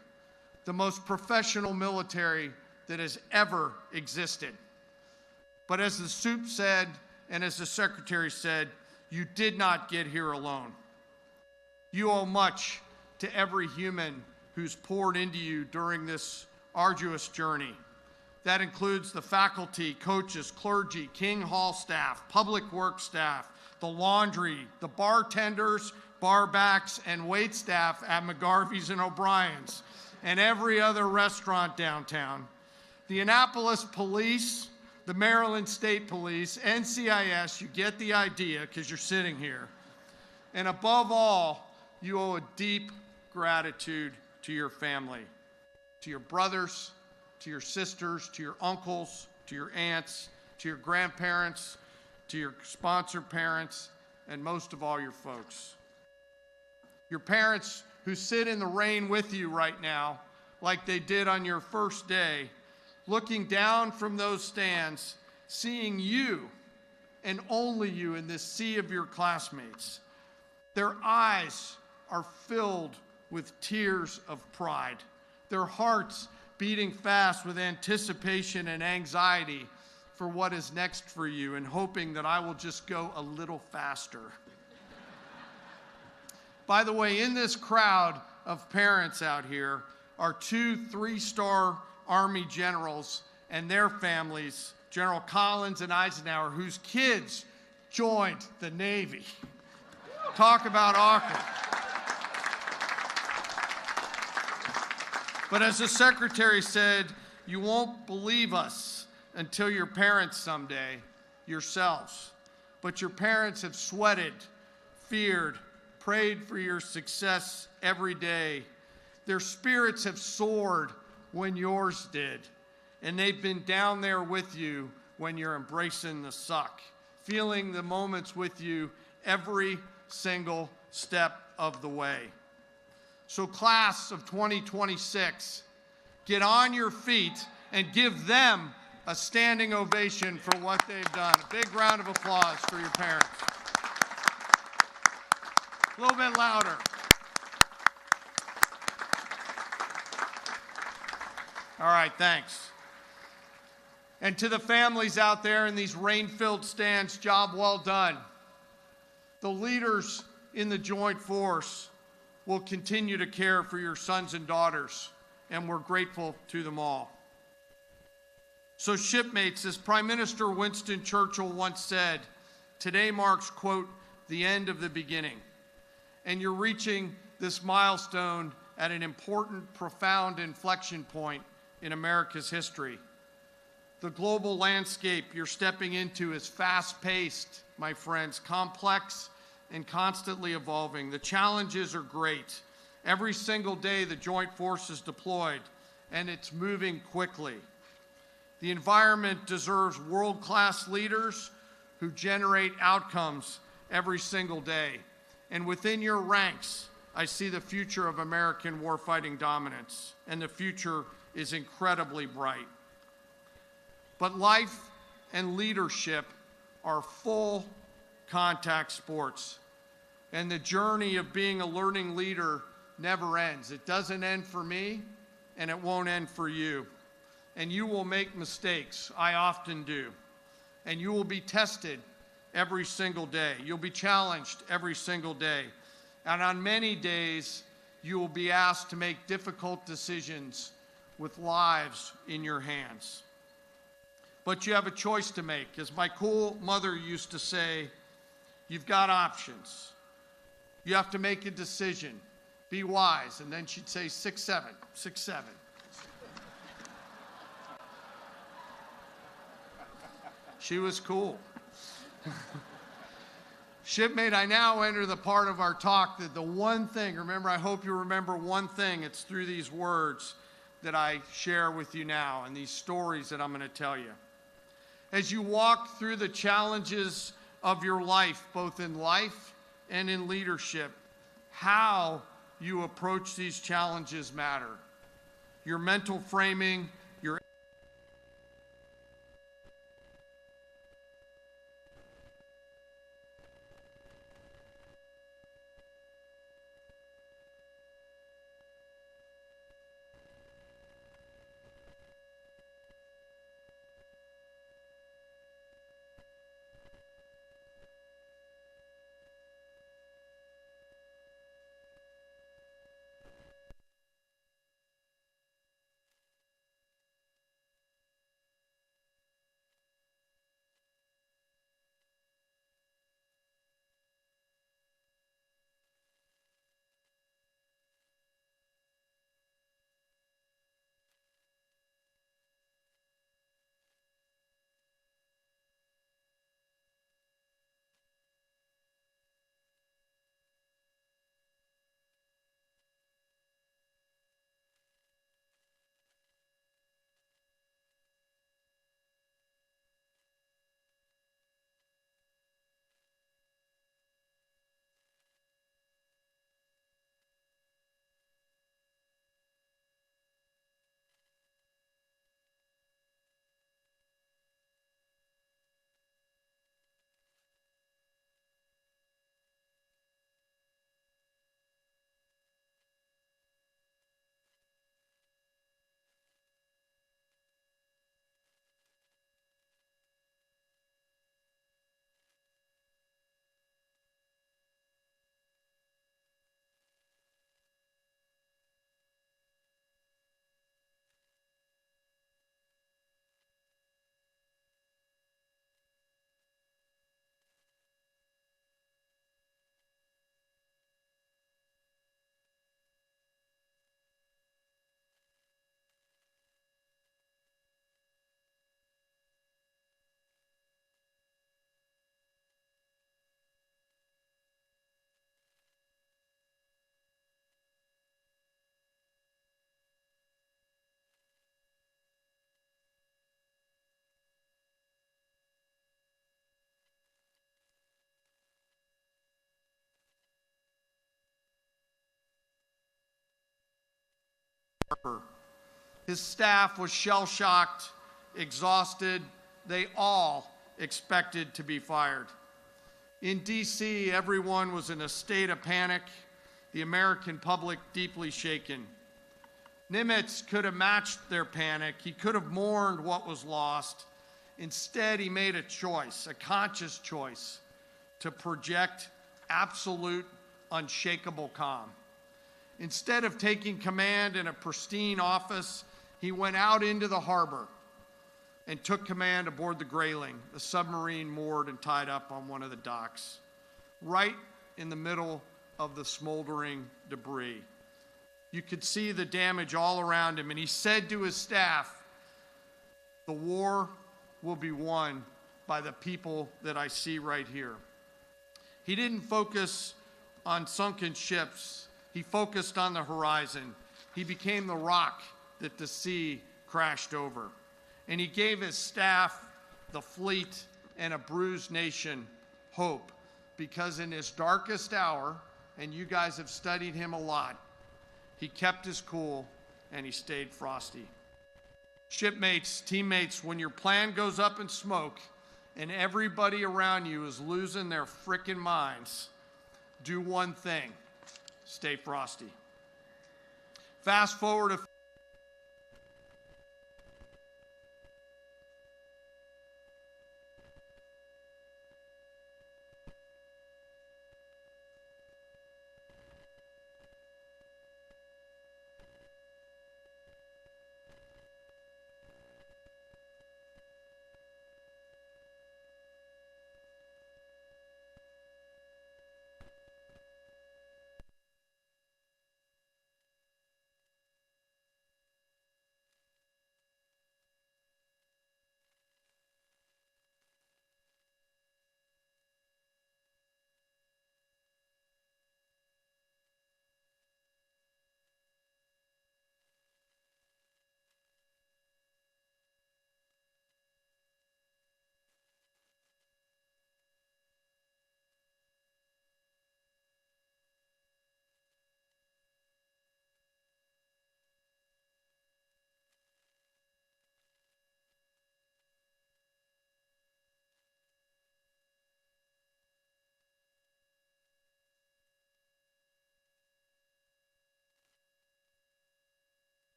S2: the most professional military that has ever existed. But as the Soup said, and as the Secretary said, you did not get here alone. You owe much to every human who's poured into you during this arduous journey. That includes the faculty, coaches, clergy, King Hall staff, public works staff, the laundry, the bartenders, barbacks, and wait staff at McGarvey's and O'Brien's, and every other restaurant downtown. The Annapolis Police, the Maryland State Police, NCIS, you get the idea because you're sitting here. And above all, you owe a deep gratitude to your family, to your brothers, to your sisters, to your uncles, to your aunts, to your grandparents, to your sponsor parents, and most of all, your folks. Your parents who sit in the rain with you right now, like they did on your first day, looking down from those stands, seeing you and only you in this sea of your classmates. Their eyes are filled with tears of pride, their hearts beating fast with anticipation and anxiety for what is next for you, and hoping that I will just go a little faster. By the way, in this crowd of parents out here are 2 3-star Army generals and their families, General Collins and Eisenhower, whose kids joined the Navy. Talk about awkward. But as the secretary said, you won't believe us until your parents someday, yourselves. But your parents have sweated, feared, prayed for your success every day. Their spirits have soared when yours did. And they've been down there with you when you're embracing the suck, feeling the moments with you every single step of the way. So class of 2026, get on your feet and give them a standing ovation for what they've done. A big round of applause for your parents. A little bit louder. All right, thanks. And to the families out there in these rain-filled stands, job well done. The leaders in the Joint Force will continue to care for your sons and daughters, and we're grateful to them all. So shipmates, as Prime Minister Winston Churchill once said, today marks, quote, the end of the beginning. And you're reaching this milestone at an important, profound inflection point in America's history. The global landscape you're stepping into is fast-paced, my friends, complex and constantly evolving. The challenges are great. Every single day the Joint Force is deployed, and it's moving quickly. The environment deserves world-class leaders who generate outcomes every single day. And within your ranks, I see the future of American warfighting dominance, and the future is incredibly bright. But life and leadership are full contact sports, and the journey of being a learning leader never ends. It doesn't end for me, and it won't end for you. And you will make mistakes. I often do. And you will be tested every single day. You'll be challenged every single day. And on many days, you will be asked to make difficult decisions with lives in your hands. But you have a choice to make. As my cool mother used to say, you've got options. You have to make a decision. Be wise. And then she'd say 6-7, 6-7. She was cool. Shipmate, I now enter the part of our talk that the one thing, remember, I hope you remember one thing, it's through these words that I share with you now and these stories that I'm going to tell you. As you walk through the challenges of your life, both in life and in leadership, how you approach these challenges matter. Your mental framing, your harbor. His staff was shell-shocked, exhausted. They all expected to be fired. In D.C., everyone was in a state of panic, the American public deeply shaken. Nimitz could have matched their panic. He could have mourned what was lost. Instead, he made a choice, a conscious choice, to project absolute, unshakable calm. Instead of taking command in a pristine office, he went out into the harbor and took command aboard the Grayling, a submarine moored and tied up on one of the docks, right in the middle of the smoldering debris. You could see the damage all around him, and he said to his staff, "The war will be won by the people that I see right here." He didn't focus on sunken ships. He focused on the horizon. He became the rock that the sea crashed over. And he gave his staff, the fleet, and a bruised nation hope, because in his darkest hour, and you guys have studied him a lot, he kept his cool and he stayed frosty. Shipmates, teammates, when your plan goes up in smoke and everybody around you is losing their frickin' minds, do one thing: stay frosty. Fast forward a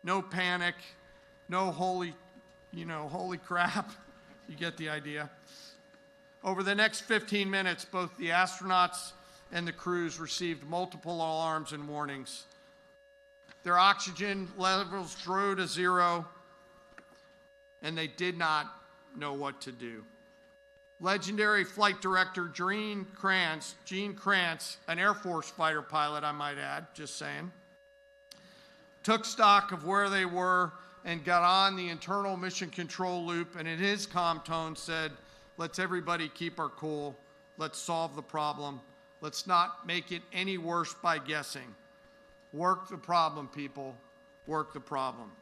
S2: no panic, no holy crap. You get the idea. Over the next 15 minutes, both the astronauts and the crews received multiple alarms and warnings. Their oxygen levels drew to zero, and they did not know what to do. Legendary flight director Gene Kranz, an Air Force fighter pilot, I might add, just saying, took stock of where they were and got on the internal mission control loop, and in his calm tone said, "Let's everybody keep our cool. Let's solve the problem. Let's not make it any worse by guessing. Work the problem, people. Work the problem."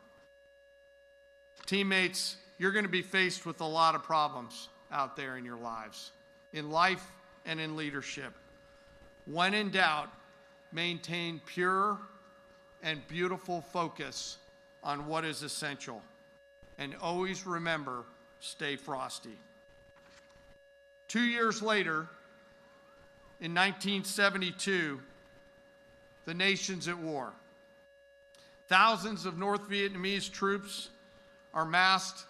S2: Teammates, you're going to be faced with a lot of problems out there in your lives, in life and in leadership. When in doubt, maintain pure and beautiful focus on what is essential. And always remember, stay frosty. 2 years later, in 1972, the nation's at war. Thousands of North Vietnamese troops are massed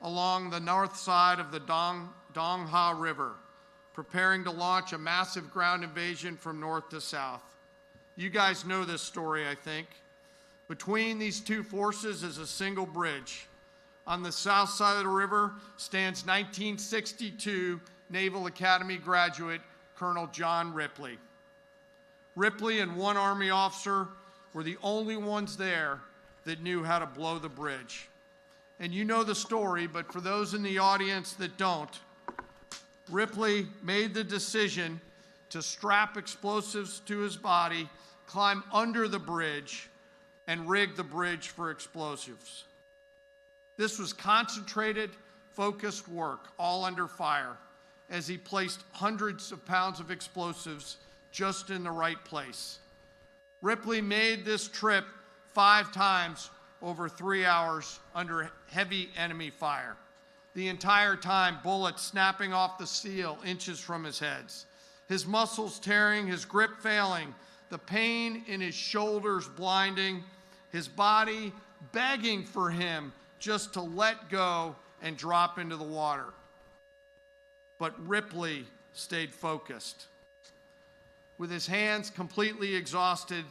S2: along the north side of the Dong Ha River, preparing to launch a massive ground invasion from north to south. You guys know this story, I think. Between these two forces is a single bridge. On the south side of the river stands 1962 Naval Academy graduate Colonel John Ripley. Ripley and one Army officer were the only ones there that knew how to blow the bridge. And you know the story, but for those in the audience that don't, Ripley made the decision to strap explosives to his body, climb under the bridge, and rigged the bridge for explosives. This was concentrated, focused work, all under fire, as he placed hundreds of pounds of explosives just in the right place. Ripley made this trip 5 times over 3 hours under heavy enemy fire. The entire time, bullets snapping off the steel inches from his head. His muscles tearing, his grip failing, the pain in his shoulders blinding, his body begging for him just to let go and drop into the water. But Ripley stayed focused. With his hands completely exhausted,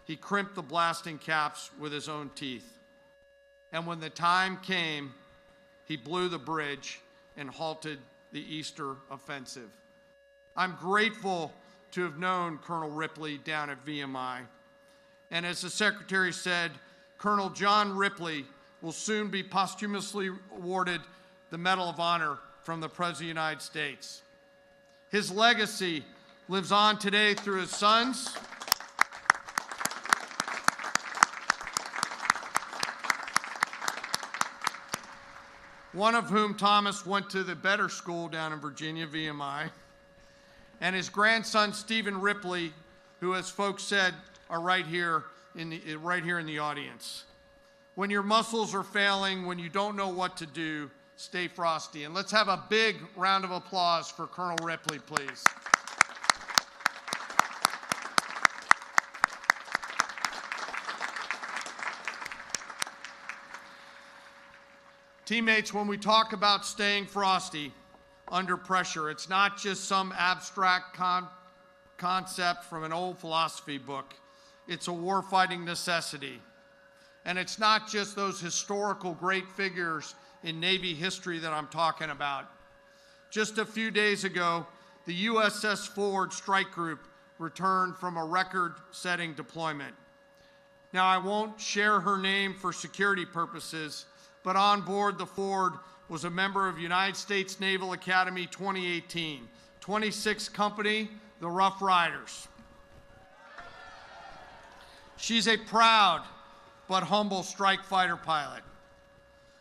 S2: he crimped the blasting caps with his own teeth. And when the time came, he blew the bridge and halted the Easter offensive. I'm grateful to have known Colonel Ripley down at VMI. And as the Secretary said, Colonel John Ripley will soon be posthumously awarded the Medal of Honor from the President of the United States. His legacy lives on today through his sons, one of whom, Thomas, went to the better school down in Virginia, VMI, and his grandson, Stephen Ripley, who, as folks said, are right here in the audience. When your muscles are failing, when you don't know what to do, stay frosty. And let's have a big round of applause for Colonel Ripley, please. Teammates, when we talk about staying frosty under pressure, it's not just some abstract concept from an old philosophy book. It's a warfighting necessity. And it's not just those historical great figures in Navy history that I'm talking about. Just a few days ago, the USS Ford Strike Group returned from a record-setting deployment. Now, I won't share her name for security purposes, but on board the Ford was a member of United States Naval Academy 2018, 26th Company, the Rough Riders. She's a proud but humble strike fighter pilot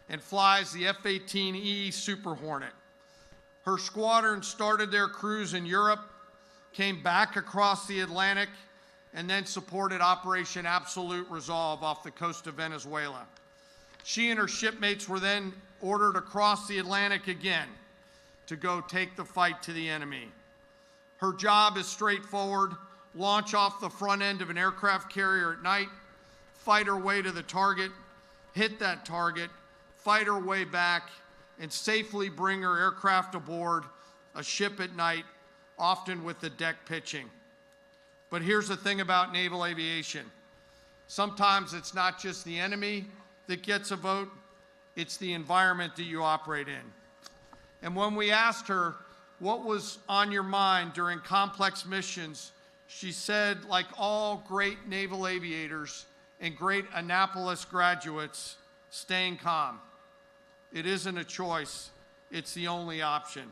S2: and flies the F-18E Super Hornet. Her squadron started their cruise in Europe, came back across the Atlantic, and then supported Operation Absolute Resolve off the coast of Venezuela. She and her shipmates were then ordered across the Atlantic again to go take the fight to the enemy. Her job is straightforward: launch off the front end of an aircraft carrier at night, fight her way to the target, hit that target, fight her way back, and safely bring her aircraft aboard a ship at night, often with the deck pitching. But here's the thing about naval aviation. Sometimes it's not just the enemy that gets a vote, it's the environment that you operate in. And when we asked her what was on your mind during complex missions, she said, like all great naval aviators and great Annapolis graduates, staying calm. It isn't a choice, it's the only option.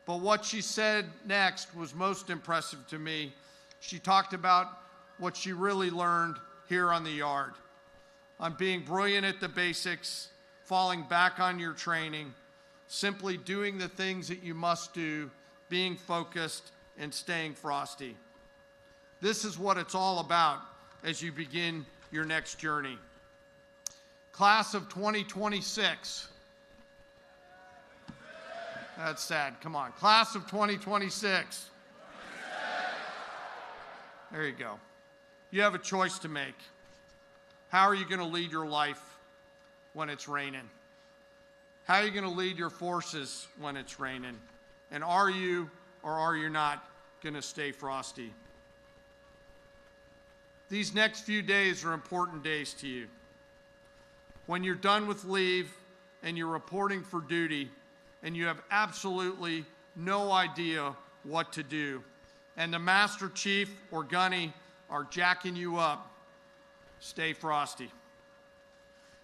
S2: But what she said next was most impressive to me. She talked about what she really learned here on the yard, on being brilliant at the basics, falling back on your training, simply doing the things that you must do, being focused, and staying frosty. This is what it's all about as you begin your next journey. Class of 2026. That's sad. Come on. Class of 2026. There you go. You have a choice to make. How are you going to lead your life when it's raining? How are you going to lead your forces when it's raining? And are you or are you not going to stay frosty? These next few days are important days to you. When you're done with leave and you're reporting for duty and you have absolutely no idea what to do, and the Master Chief or Gunny are jacking you up, stay frosty.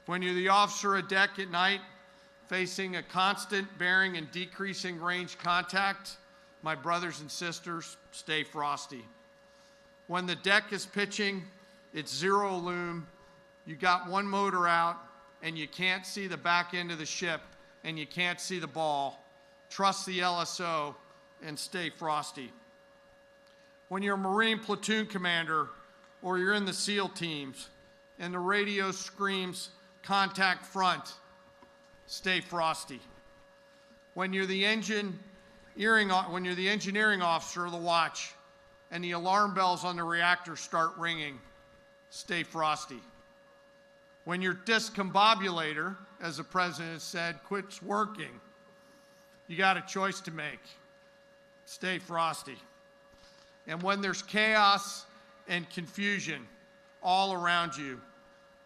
S2: When you're the officer at deck at night, facing a constant bearing and decreasing range contact, my brothers and sisters, stay frosty. When the deck is pitching It's zero loom. You got one motor out, and you can't see the back end of the ship, and you can't see the ball. Trust the LSO and stay frosty. When you're a Marine platoon commander or you're in the SEAL teams and the radio screams contact front, stay frosty. When you're the engineering officer of the watch and the alarm bells on the reactor start ringing, stay frosty. When your discombobulator, as the president said, quits working, you got a choice to make. Stay frosty. And when there's chaos and confusion all around you,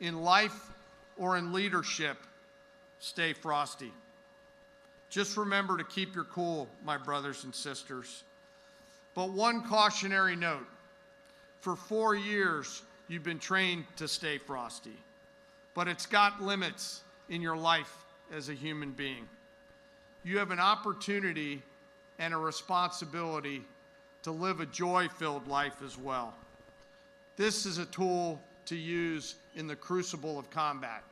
S2: in life or in leadership, stay frosty. Just remember to keep your cool, my brothers and sisters. But one cautionary note. For 4 years, you've been trained to stay frosty. But it's got limits in your life as a human being. You have an opportunity and a responsibility to live a joy-filled life as well. This is a tool to use in the crucible of combat.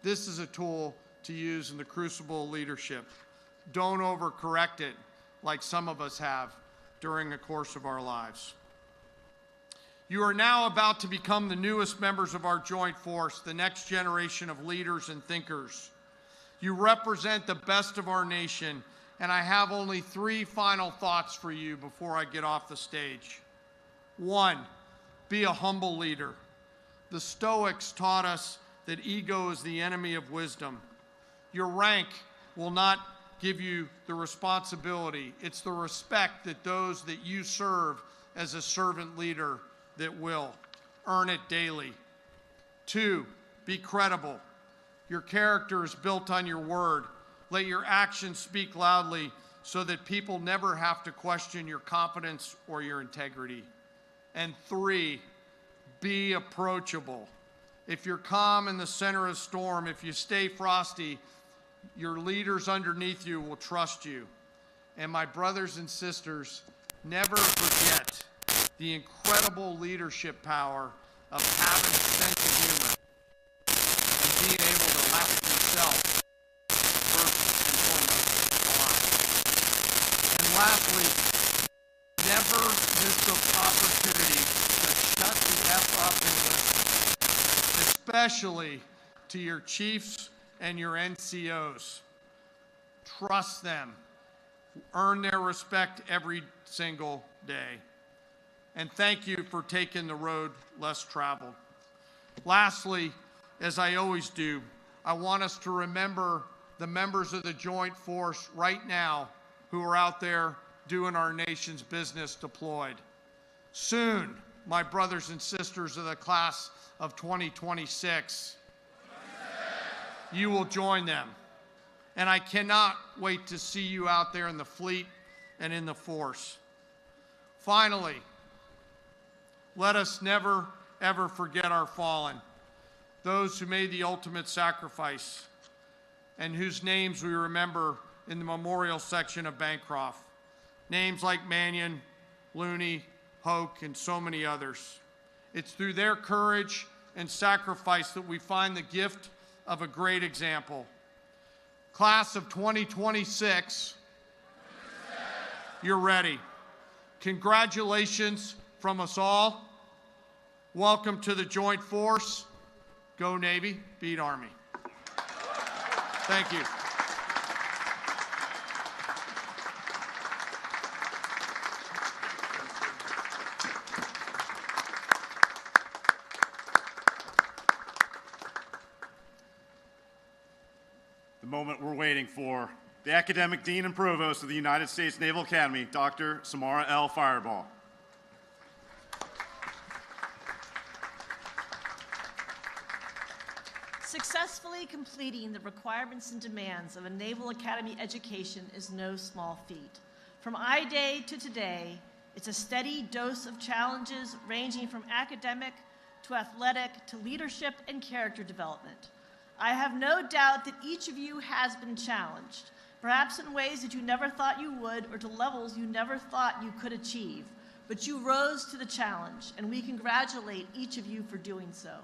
S2: This is a tool to use in the crucible of leadership. Don't overcorrect it like some of us have during the course of our lives. You are now about to become the newest members of our joint force, the next generation of leaders and thinkers. You represent the best of our nation, and I have only 3 final thoughts for you before I get off the stage. 1, be a humble leader. The Stoics taught us that ego is the enemy of wisdom. Your rank will not give you the responsibility. It's the respect that those that you serve as a servant leader that will. Earn it daily. 2, be credible. Your character is built on your word. Let your actions speak loudly so that people never have to question your competence or your integrity. And 3, be approachable. If you're calm in the center of the storm, if you stay frosty, your leaders underneath you will trust you. And my brothers and sisters, never forget the incredible leadership power of having a sense of humor and being able to laugh at yourself first and foremost alive. And lastly, never miss the opportunity to shut the F up and listen, especially to your chiefs and your NCOs. Trust them. Earn their respect every single day. And thank you for taking the road less traveled. Lastly, as I always do, I want us to remember the members of the Joint Force right now who are out there doing our nation's business deployed. Soon, my brothers and sisters of the class of 2026, you will join them. And I cannot wait to see you out there in the fleet and in the force. Finally, let us never, ever forget our fallen, those who made the ultimate sacrifice and whose names we remember in the memorial section of Bancroft. Names like Mannion, Looney, Hoke, and so many others. It's through their courage and sacrifice that we find the gift of a great example. Class of 2026, you're ready. Congratulations from us all. Welcome to the Joint Force. Go Navy, beat Army. Thank you.
S1: The moment we're waiting for, the Academic Dean and Provost of the United States Naval Academy, Dr. Samara L. Fireball.
S5: Successfully completing the requirements and demands of a Naval Academy education is no small feat. From I-Day to today, it's a steady dose of challenges ranging from academic to athletic to leadership and character development. I have no doubt that each of you has been challenged, perhaps in ways that you never thought you would or to levels you never thought you could achieve. but you rose to the challenge, and we congratulate each of you for doing so.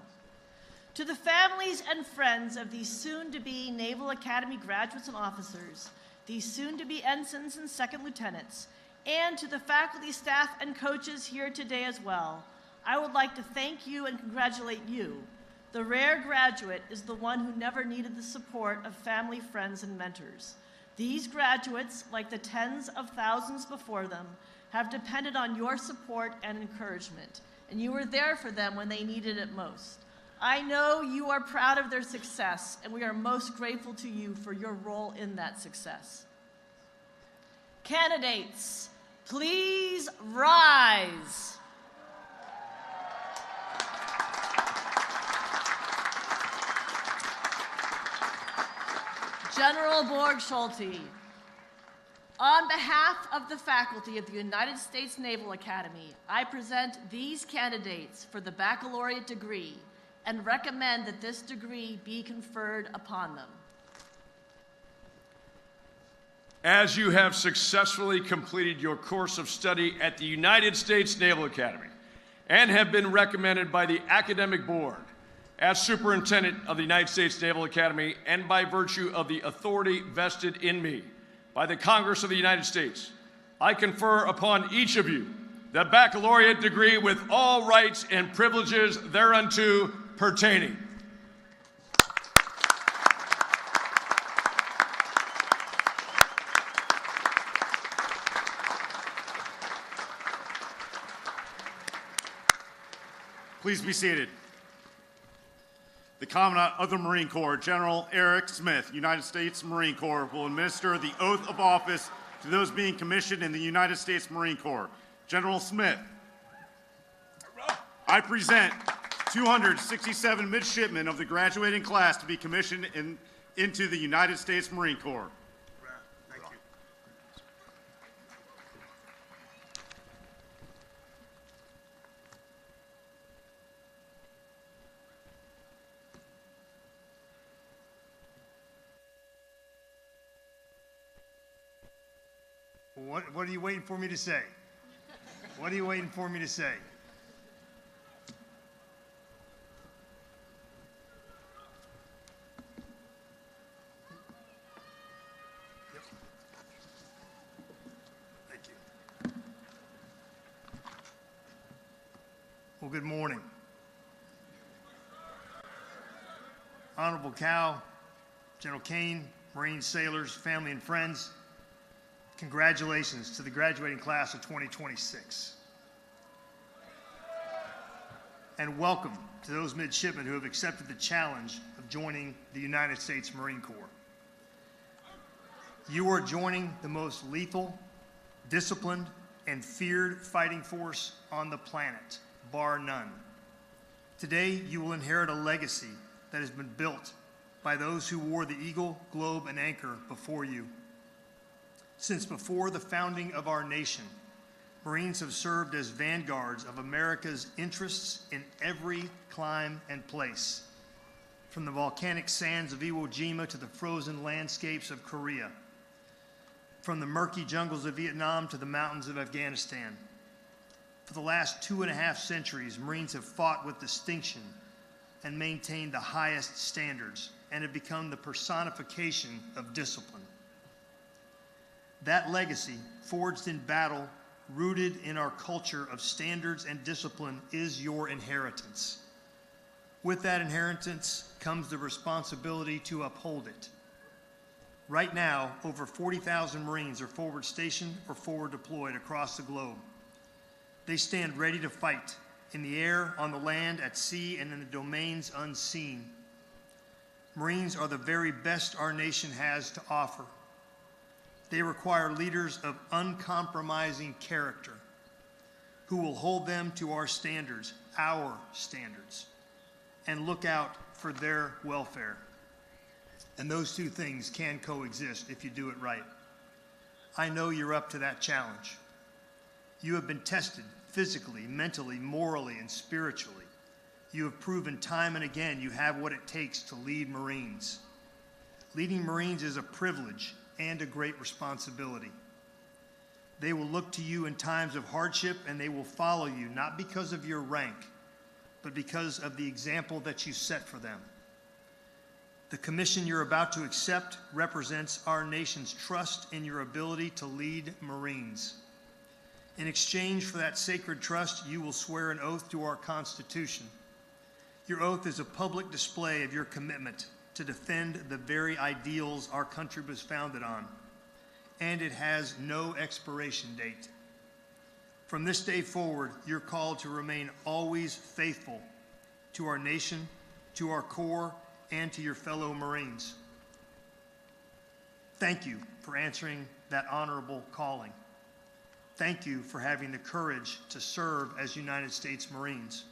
S5: To the families and friends of these soon-to-be Naval Academy graduates and officers, these soon-to-be ensigns and second lieutenants, and to the faculty, staff, and coaches here today as well, I would like to thank you and congratulate you. The rare graduate is the one who never needed the support of family, friends, and mentors. These graduates, like the tens of thousands before them, have depended on your support and encouragement, and you were there for them when they needed it most. I know you are proud of their success, and we are most grateful to you for your role in that success. Candidates, please rise. General Borg-Schulte, on behalf of the faculty of the United States Naval Academy, I present these candidates for the baccalaureate degree and recommend that this degree be conferred upon them.
S3: As you have successfully completed your course of study at the United States Naval Academy and have been recommended by the Academic Board as Superintendent of the United States Naval Academy and by virtue of the authority vested in me by the Congress of the United States, I confer upon each of you the baccalaureate degree with all rights and privileges thereunto pertaining.
S1: Please be seated. The Commandant of the Marine Corps, General Eric Smith, United States Marine Corps, will administer the oath of office to those being commissioned in the United States Marine Corps. General Smith, I present 267 midshipmen of the graduating class to be commissioned into the United States Marine Corps.
S6: Thank you. What are you waiting for me to say? What are you waiting for me to say? Yep. Thank you. Well, good morning. Honorable Cal, General Caine, Marine sailors, family, and friends, congratulations to the graduating class of 2026. And welcome to those midshipmen who have accepted the challenge of joining the United States Marine Corps. You are joining the most lethal, disciplined, and feared fighting force on the planet, bar none. Today, you will inherit a legacy that has been built by those who wore the eagle, globe, and anchor before you. Since before the founding of our nation, Marines have served as vanguards of America's interests in every clime and place, from the volcanic sands of Iwo Jima to the frozen landscapes of Korea, from the murky jungles of Vietnam to the mountains of Afghanistan. For the last 2.5 centuries, Marines have fought with distinction and maintained the highest standards and have become the personification of discipline. That legacy, forged in battle, rooted in our culture of standards and discipline, is your inheritance. With that inheritance comes the responsibility to uphold it. Right now, over 40,000 Marines are forward stationed or forward deployed across the globe. They stand ready to fight in the air, on the land, at sea, and in the domains unseen. Marines are the very best our nation has to offer. They require leaders of uncompromising character who will hold them to our standards, and look out for their welfare. And those two things can coexist if you do it right. I know you're up to that challenge. You have been tested physically, mentally, morally, and spiritually. You have proven time and again you have what it takes to lead Marines. Leading Marines is a privilege and a great responsibility. They will look to you in times of hardship, and they will follow you, not because of your rank, but because of the example that you set for them. The commission you're about to accept represents our nation's trust in your ability to lead Marines. In exchange for that sacred trust, you will swear an oath to our Constitution. Your oath is a public display of your commitment to defend the very ideals our country was founded on, and it has no expiration date. From this day forward, you're called to remain always faithful to our nation, to our Corps, and to your fellow Marines. Thank you for answering that honorable calling. Thank you for having the courage to serve as United States Marines.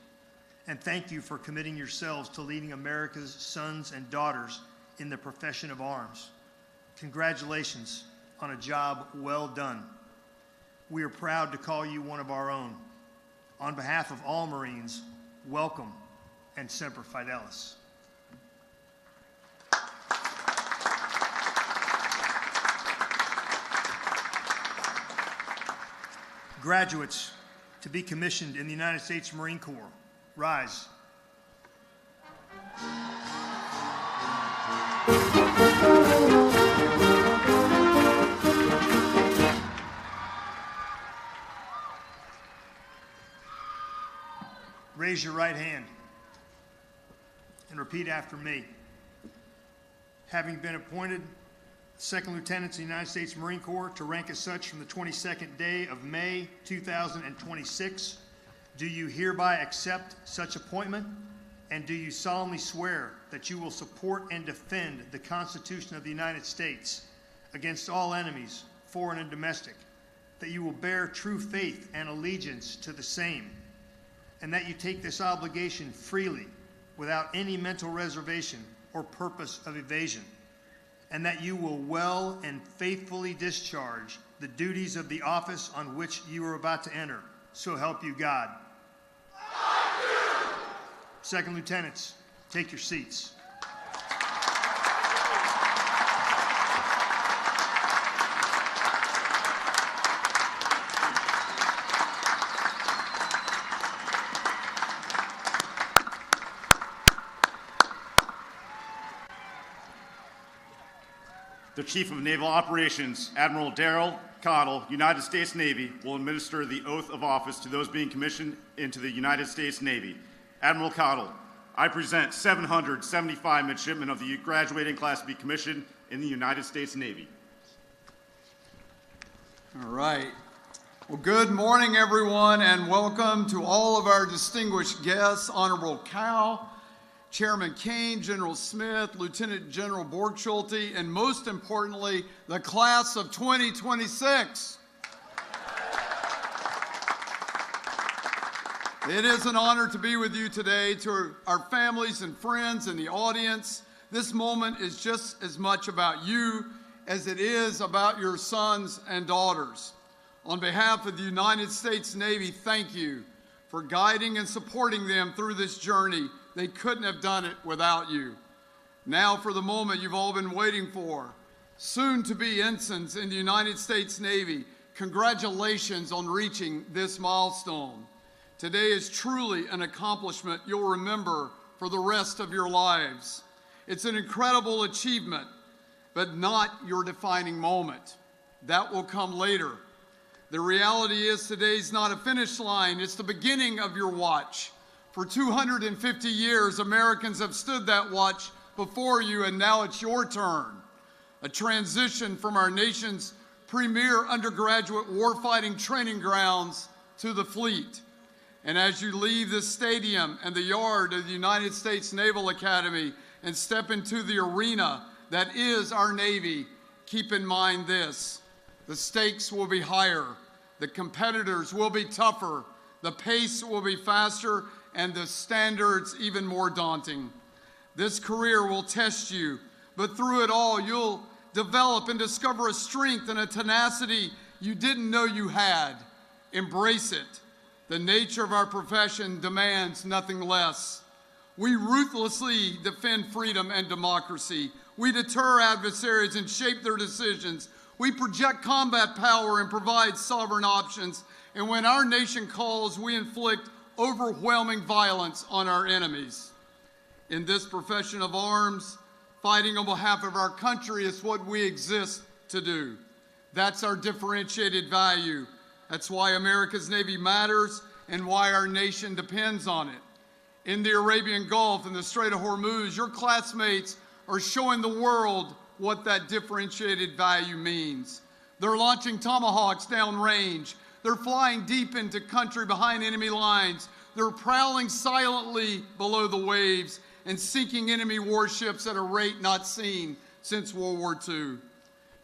S6: And thank you for committing yourselves to leading America's sons and daughters in the profession of arms. Congratulations on a job well done. We are proud to call you one of our own. On behalf of all Marines, welcome and Semper Fidelis. Graduates to be commissioned in the United States Marine Corps, rise. Raise your right hand and repeat after me. Having been appointed Second Lieutenant to the United States Marine Corps to rank as such from the 22nd day of May 2026, do you hereby accept such appointment, and do you solemnly swear that you will support and defend the Constitution of the United States against all enemies, foreign and domestic, that you will bear true faith and allegiance to the same, and that you take this obligation freely without any mental reservation or purpose of evasion, and that you will well and faithfully discharge the duties of the office on which you are about to enter. So help you God. Second Lieutenants, take your seats.
S1: The Chief of Naval Operations, Admiral Darrell Cottle, United States Navy, will administer the oath of office to those being commissioned into the United States Navy. Admiral Cottle, I present 775 midshipmen of the graduating class to be commissioned in the United States Navy.
S7: All right. Well, good morning, everyone, and welcome to all of our distinguished guests, Honorable Cow, Chairman Caine, General Smith, Lieutenant General Borgschulte, and most importantly, the class of 2026. It is an honor to be with you today. To our families and friends in the audience, this moment is just as much about you as it is about your sons and daughters. On behalf of the United States Navy, thank you for guiding and supporting them through this journey. They couldn't have done it without you. Now for the moment you've all been waiting for. Soon to be ensigns in the United States Navy, congratulations on reaching this milestone. Today is truly an accomplishment you'll remember for the rest of your lives. It's an incredible achievement, but not your defining moment. That will come later. The reality is today's not a finish line, it's the beginning of your watch. For 250 years, Americans have stood that watch before you, and now it's your turn. A transition from our nation's premier undergraduate warfighting training grounds to the fleet. And as you leave this stadium and the yard of the United States Naval Academy and step into the arena that is our Navy, keep in mind this: the stakes will be higher, the competitors will be tougher, the pace will be faster, and the standards even more daunting. This career will test you, but through it all, you'll develop and discover a strength and a tenacity you didn't know you had. Embrace it. The nature of our profession demands nothing less. We ruthlessly defend freedom and democracy. We deter adversaries and shape their decisions. We project combat power and provide sovereign options. And when our nation calls, we inflict overwhelming violence on our enemies. In this profession of arms, fighting on behalf of our country is what we exist to do. That's our differentiated value. That's why America's Navy matters and why our nation depends on it. In the Arabian Gulf and the Strait of Hormuz, your classmates are showing the world what that differentiated value means. They're launching tomahawks downrange. They're flying deep into country behind enemy lines. They're prowling silently below the waves and sinking enemy warships at a rate not seen since World War II.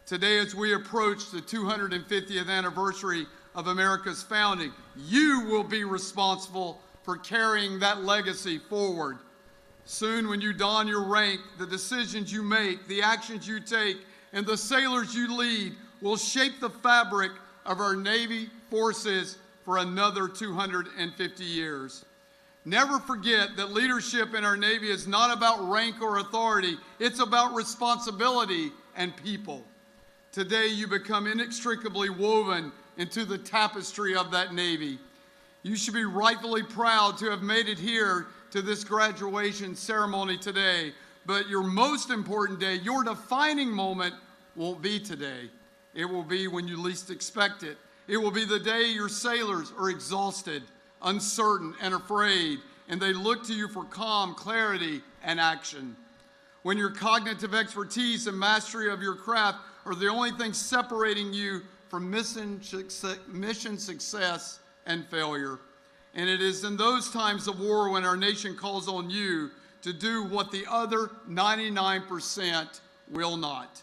S7: Today, as we approach the 250th anniversary of America's founding, you will be responsible for carrying that legacy forward. Soon, when you don your rank, the decisions you make, the actions you take, and the sailors you lead will shape the fabric of our Navy forces for another 250 years. Never forget that leadership in our Navy is not about rank or authority. It's about responsibility and people. Today, you become inextricably woven into the tapestry of that Navy. You should be rightfully proud to have made it here to this graduation ceremony today. But your most important day, your defining moment, won't be today. It will be when you least expect it. It will be the day your sailors are exhausted, uncertain, and afraid, and they look to you for calm, clarity, and action. When your cognitive expertise and mastery of your craft are the only thing separating you from mission success and failure. And it is in those times of war when our nation calls on you to do what the other 99% will not.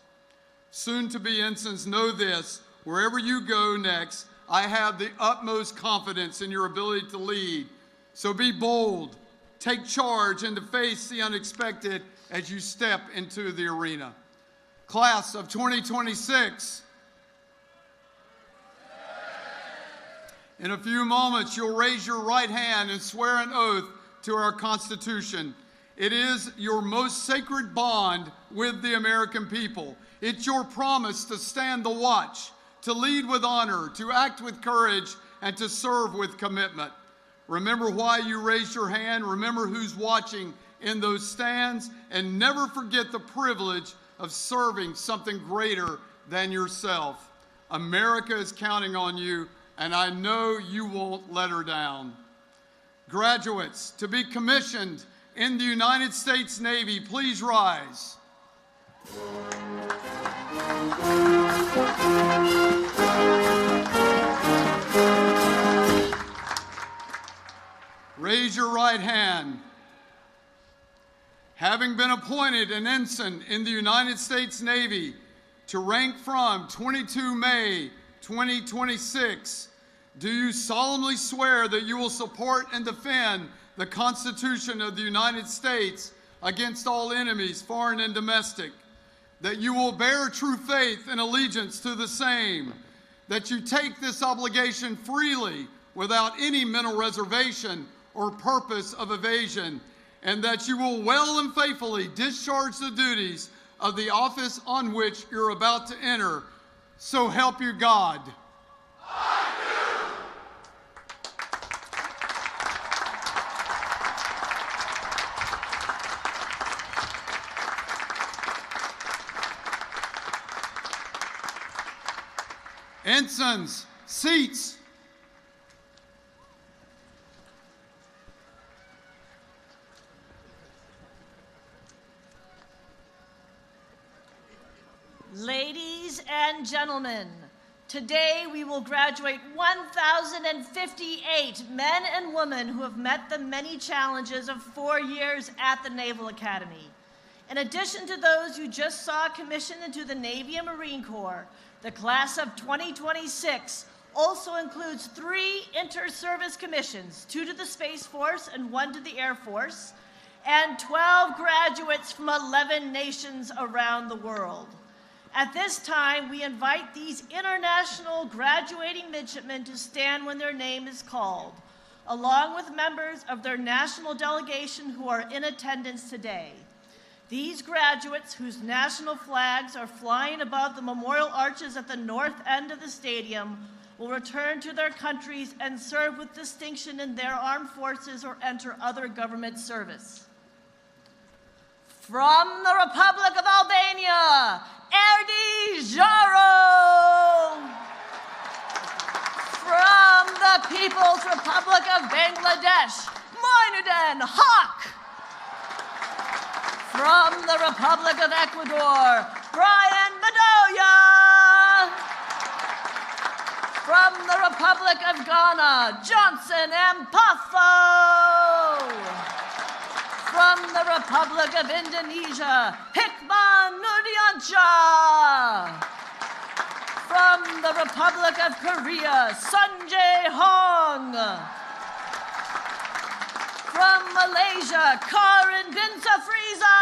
S7: Soon-to-be ensigns, know this: wherever you go next, I have the utmost confidence in your ability to lead. So be bold, take charge, and to face the unexpected as you step into the arena. Class of 2026. In a few moments, you'll raise your right hand and swear an oath to our Constitution. It is your most sacred bond with the American people. It's your promise to stand the watch, to lead with honor, to act with courage, and to serve with commitment. Remember why you raised your hand, remember who's watching in those stands, and never forget the privilege of serving something greater than yourself. America is counting on you, and I know you won't let her down. Graduates, to be commissioned in the United States Navy, please rise. Raise your right hand. Having been appointed an ensign in the United States Navy to rank from 22 May 2026, do you solemnly swear that you will support and defend the Constitution of the United States against all enemies, foreign and domestic, that you will bear true faith and allegiance to the same, that you take this obligation freely without any mental reservation or purpose of evasion, and that you will well and faithfully discharge the duties of the office on which you're about to enter? So help you God. I do. Ensigns, seats.
S5: Ladies and gentlemen, today we will graduate 1,058 men and women who have met the many challenges of 4 years at the Naval Academy. In addition to those you just saw commissioned into the Navy and Marine Corps, the class of 2026 also includes 3 inter-service commissions, 2 to the Space Force and 1 to the Air Force, and 12 graduates from 11 nations around the world. At this time, we invite these international graduating midshipmen to stand when their name is called, along with members of their national delegation who are in attendance today. These graduates, whose national flags are flying above the memorial arches at the north end of the stadium, will return to their countries and serve with distinction in their armed forces or enter other government service. From the Republic of Albania, Erdi Jaro. From the People's Republic of Bangladesh, Moinuddin Haq. From the Republic of Ecuador, Brian Bedoya. From the Republic of Ghana, Johnson Mpafo. From the Republic of Indonesia, Hikman Nurdiansyah. From the Republic of Korea, Sunjae Hong. From Malaysia, Karin bin Safriza.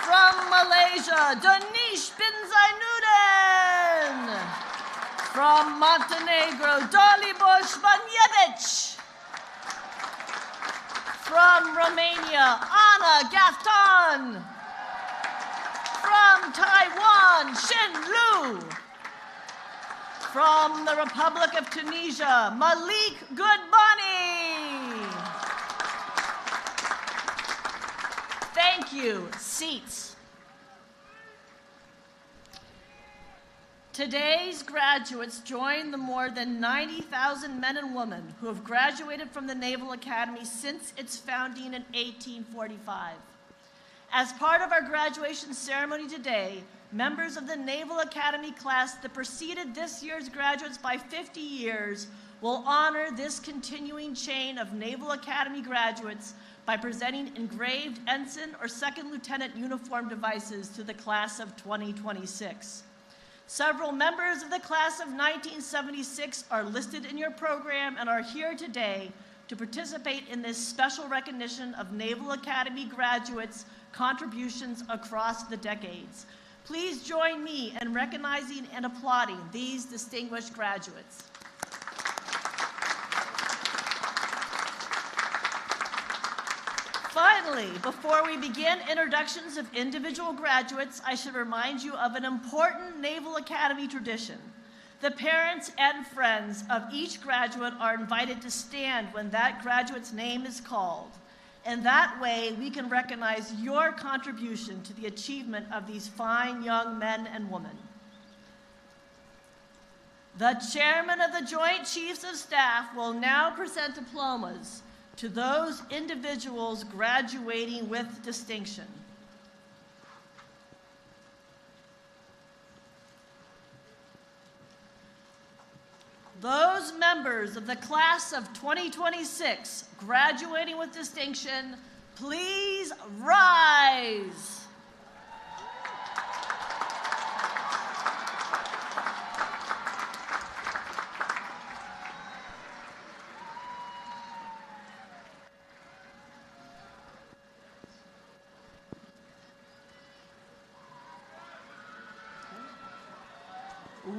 S5: From Malaysia, Danish bin Zainuddin. From Montenegro, Dalibor Banjevic. From Romania, Anna Gaston. From Taiwan, Xin Lu. From the Republic of Tunisia, Malik Goodbani. Thank you. Seats. Today's graduates join the more than 90,000 men and women who have graduated from the Naval Academy since its founding in 1845. As part of our graduation ceremony today, members of the Naval Academy class that preceded this year's graduates by 50 years will honor this continuing chain of Naval Academy graduates by presenting engraved ensign or second lieutenant uniform devices to the class of 2026. Several members of the class of 1976 are listed in your program and are here today to participate in this special recognition of Naval Academy graduates' contributions across the decades. Please join me in recognizing and applauding these distinguished graduates. Finally, before we begin introductions of individual graduates, I should remind you of an important Naval Academy tradition. The parents and friends of each graduate are invited to stand when that graduate's name is called. In that way, we can recognize your contribution to the achievement of these fine young men and women. The chairman of the Joint Chiefs of Staff will now present diplomas to those individuals graduating with distinction. Those members of the class of 2026 graduating with distinction, please rise.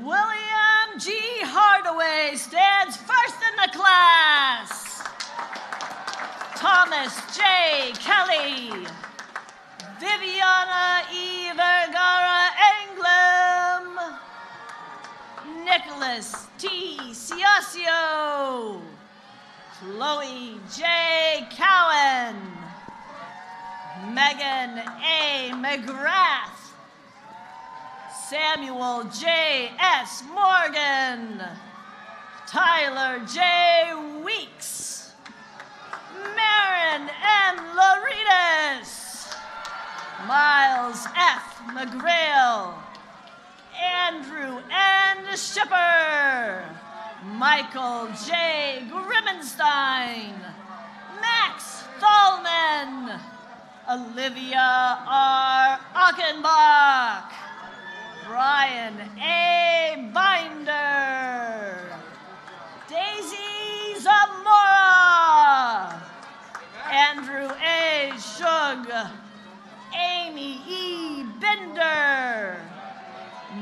S5: William G. Hardaway stands first in the class. Thomas J. Kelly. Viviana E. Vergara Anglem. Nicholas T. Ciascio. Chloe J. Cowan. Megan A. McGrath. Samuel J. S. Morgan. Tyler J. Weeks. Marin M. Loritas. Miles F. McGrail. Andrew N. Shipper. Michael J. Grimmenstein. Max Thalman. Olivia R. Achenbach. Brian A. Binder. Daisy Zamora. Andrew A. Shug. Amy E. Bender.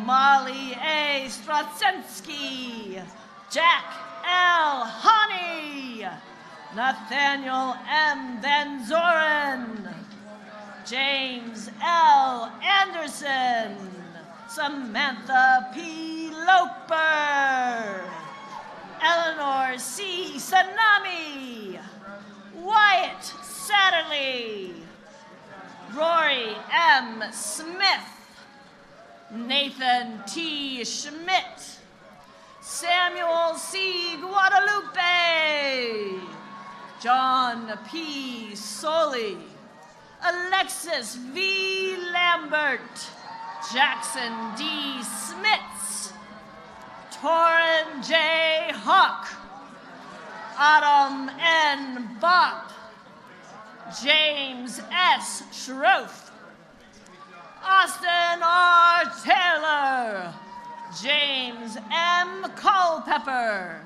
S5: Molly A. Straczynski. Jack L. Honey. Nathaniel M. Van Zoren, James L. Anderson, Samantha P. Loper, Eleanor C. Sanami, Wyatt Satterley, Rory M. Smith, Nathan T. Schmidt, Samuel C. Guadalupe, John P. Soley, Alexis V. Lambert, Jackson D. Smits, Torrin J. Hawk, Autumn N. Bopp, James S. Schroff, Austin R. Taylor, James M. Culpepper,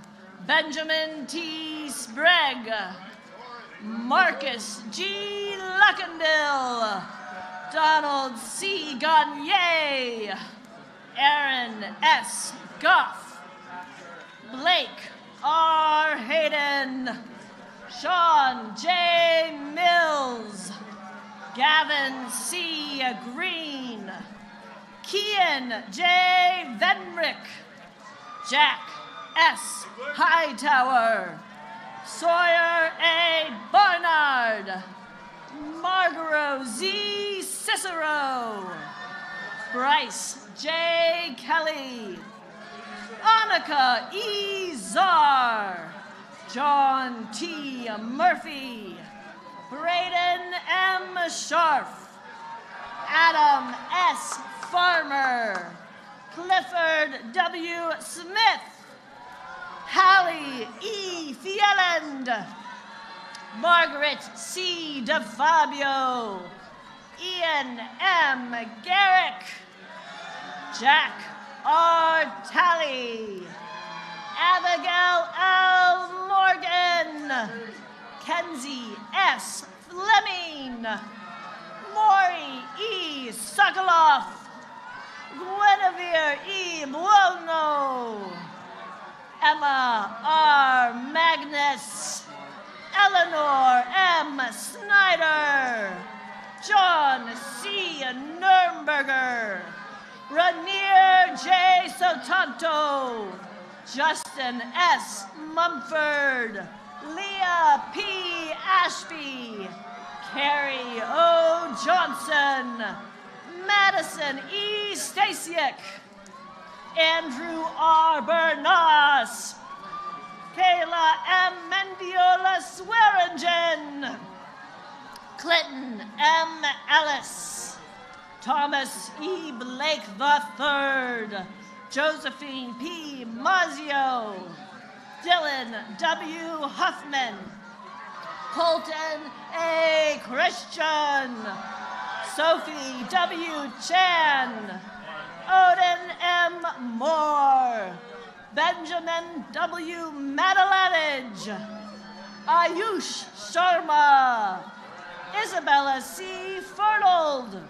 S5: Benjamin T. Sprague, Marcus G. Luckendale, Donald C. Gagne, Aaron S. Goff, Blake R. Hayden, Sean J. Mills, Gavin C. Green, Kian J. Venrick, Jack S. Hightower, Sawyer A. Barnard, Margaro Z. Cicero, Bryce J. Kelly, Annika E. Czar, John T. Murphy, Braden M. Scharf, Adam S. Farmer, Clifford W. Smith, Hallie E. Fieland, Margaret C. DeFabio, Ian M. Garrick, Jack R. Talley, Abigail L. Morgan, Kenzie S. Fleming, Maury E. Sokoloff, Guinevere E. Buono, Emma R. Magnus, Eleanor M. Snyder, John C. Nurnberger, Rainier J. Sotanto, Justin S. Mumford, Leah P. Ashby, Carrie O. Johnson, Madison E. Stasiak, Andrew R. Bernas, Kayla M. Mendiola Swearingen, Clinton M. Ellis, Thomas E. Blake III, Josephine P. Mazio, Dylan W. Huffman, Colton A. Christian, Sophie W. Chan, Odin M. Moore, Benjamin W. Madalanage, Ayush Sharma, Isabella C. Fernold,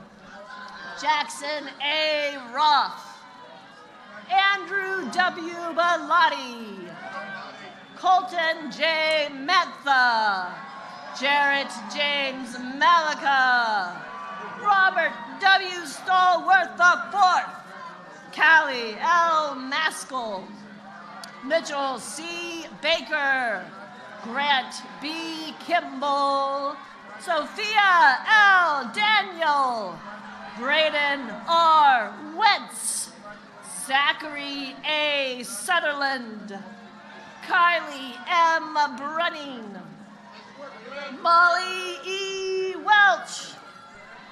S5: Jackson A. Roth, Andrew W. Bellotti, Colton J. Metha, Jarrett James Malika, Robert W. Stallworth IV, Callie L. Maskell, Mitchell C. Baker, Grant B. Kimball, Sophia L. Daniel, Braden R. Wentz, Zachary A. Sutherland, Kylie M. Brunning, Molly E. Welch,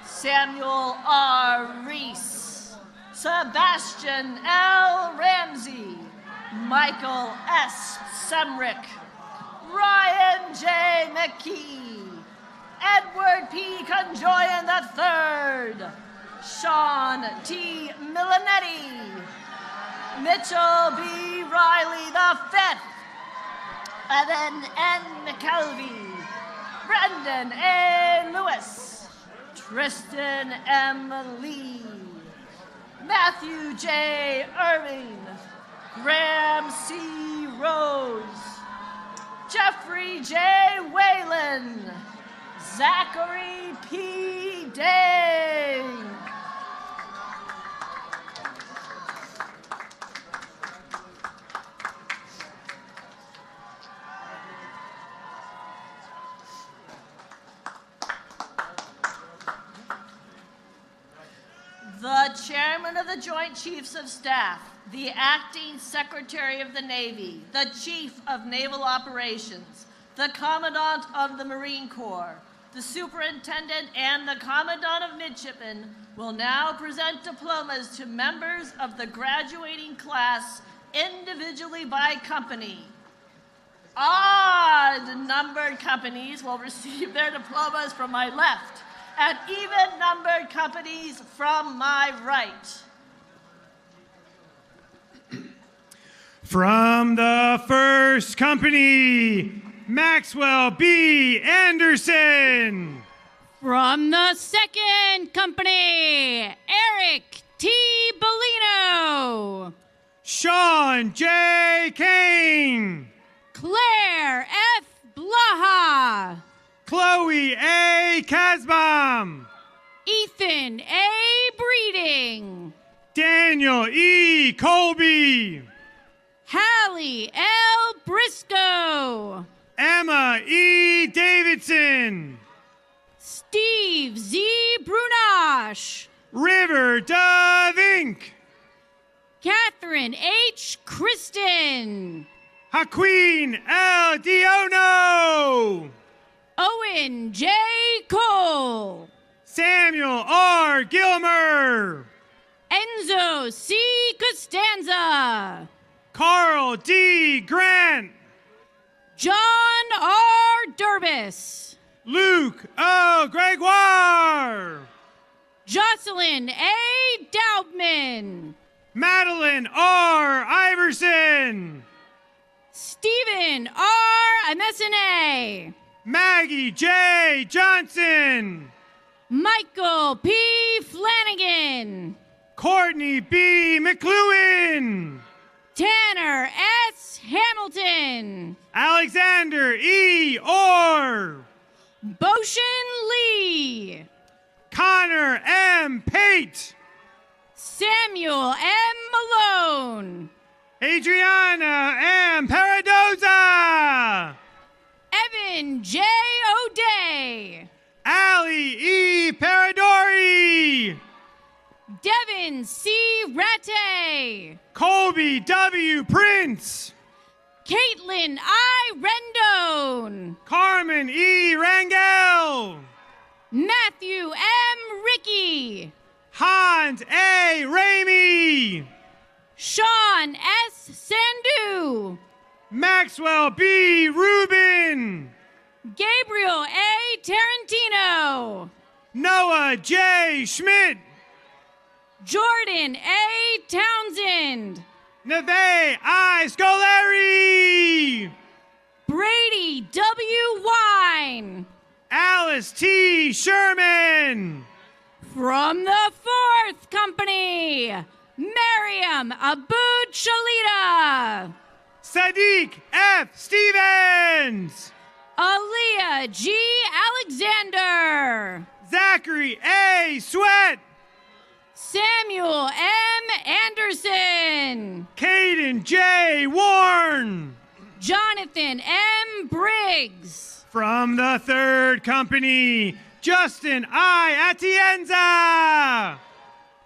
S5: Samuel R. Reese, Sebastian L. Ramsey, Michael S. Semrick, Ryan J. McKee, Edward P. Conjoyan III, Sean T. Milanetti, Mitchell B. Riley V, Evan N. McKelvey, Brendan A. Lewis, Tristan M. Lee, Matthew J. Irving, Graham C. Rose, Jeffrey J. Whalen, Zachary P. Day. The Chairman of the Joint Chiefs of Staff, the Acting Secretary of the Navy, the Chief of Naval Operations, the Commandant of the Marine Corps, the Superintendent, and the Commandant of Midshipmen will now present diplomas to members of the graduating class individually by company. Odd-numbered companies will receive their diplomas from my left, and even-numbered companies from my right.
S8: From the first company, Maxwell B. Anderson.
S9: From the second company, Eric T. Bellino.
S8: Sean J. Caine.
S9: Claire F. Blaha.
S8: Chloe A. Kasbam.
S9: Ethan A. Breeding.
S8: Daniel E. Colby.
S9: Hallie L. Briscoe.
S8: Emma E. Davidson.
S9: Steve Z. Brunash.
S8: River Dove Inc.
S9: Catherine H. Kristen.
S8: Haquin L. Diono.
S9: Owen J. Cole.
S8: Samuel R. Gilmer.
S9: Enzo C. Costanza.
S8: Carl D. Grant.
S9: John R. Durbis.
S8: Luke O. Gregoire.
S9: Jocelyn A. Doubtman.
S8: Madeline R. Iverson.
S9: Stephen R. Amesine.
S8: Maggie J. Johnson.
S9: Michael P. Flanagan.
S8: Courtney B. McLuhan.
S9: Tanner S. Hamilton.
S8: Alexander E. Orr.
S9: Boshin Lee.
S8: Connor M. Pate.
S9: Samuel M. Malone.
S8: Adriana M. Paradoza.
S9: Evan J. O'Day.
S8: Allie E. Paradori.
S9: Devin C. Ratte.
S8: Colby W. Prince.
S9: Caitlin I. Rendon.
S8: Carmen E. Rangel.
S9: Matthew M. Ricky.
S8: Hans A. Ramey.
S9: Sean S. Sandu.
S8: Maxwell B. Rubin.
S9: Gabriel A. Tarantino.
S8: Noah J. Schmidt.
S9: Jordan A. Townsend.
S8: Neve I. Scoleri.
S9: Brady W. Wine.
S8: Alice T. Sherman.
S9: From the fourth company, Miriam Aboud Shalita.
S8: Sadiq F. Stevens.
S9: Aaliyah G. Alexander.
S8: Zachary A. Sweat.
S9: Samuel M. Anderson.
S8: Caden J. Warren.
S9: Jonathan M. Briggs.
S8: From the third company, Justin I. Atienza.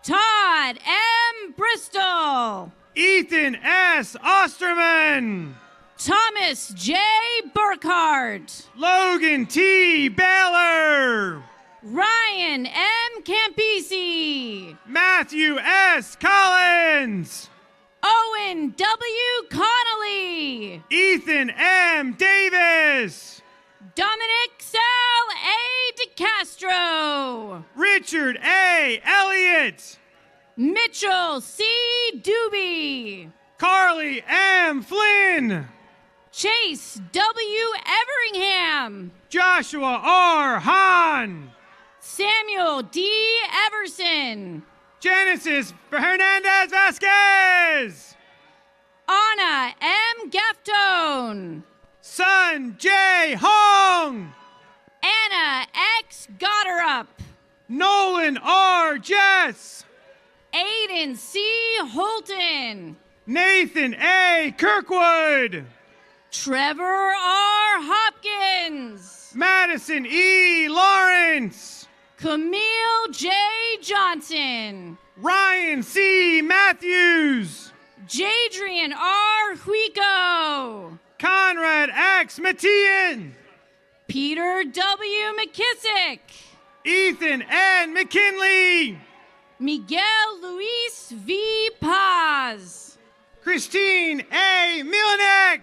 S9: Todd M. Bristol.
S8: Ethan S. Osterman.
S9: Thomas J. Burkhart.
S8: Logan T. Baylor.
S9: Ryan M. Campisi.
S8: Matthew S. Collins.
S9: Owen W. Connolly.
S8: Ethan M. Davis.
S9: Dominic Sal A. DeCastro.
S8: Richard A. Elliott.
S9: Mitchell C. Doobie.
S8: Carly M. Flynn.
S9: Chase W. Everingham.
S8: Joshua R. Hahn.
S9: Samuel D. Everson.
S8: Genesis Hernandez Vasquez.
S9: Anna M. Gaftone.
S8: Sun J. Hong.
S9: Anna X. Gotterup.
S8: Nolan R. Jess.
S9: Aiden C. Holton.
S8: Nathan A. Kirkwood.
S9: Trevor R. Hopkins.
S8: Madison E. Lawrence.
S9: Camille J. Johnson.
S8: Ryan C. Matthews.
S9: Jadrian R. Huico.
S8: Conrad X. Matian.
S9: Peter W. McKissick.
S8: Ethan N. McKinley.
S9: Miguel Luis V. Paz.
S8: Christine A. Milanek.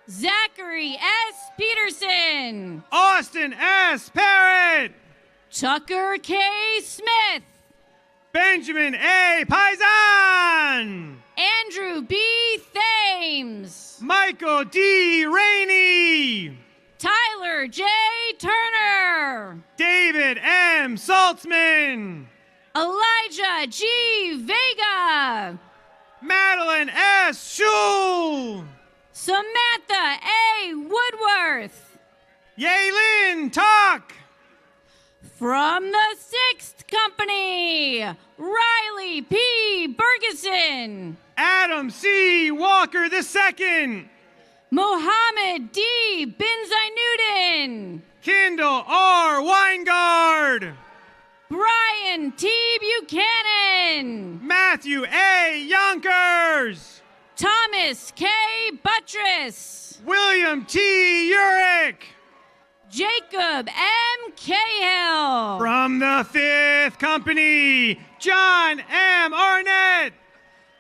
S9: Zachary S. Peterson.
S8: Austin S. Parrott.
S9: Tucker K. Smith.
S8: Benjamin A. Paisan.
S9: Andrew B. Thames.
S8: Michael D. Rainey.
S9: Tyler J. Turner.
S8: David M. Saltzman.
S9: Elijah G. Vega.
S8: Madeline S. Schul.
S9: Samantha A. Woodworth.
S8: Yaylin Talk.
S9: From the 6th Company, Riley P. Bergeson.
S8: Adam C. Walker II.
S9: Mohammed D. Binzai Newton.
S8: Kendall R. Weingard.
S9: Brian T. Buchanan.
S8: Matthew A. Yonkers.
S9: Thomas K. Buttress.
S8: William T. Urick.
S9: Jacob M. Cahill.
S8: From the 5th Company, John M. Arnett.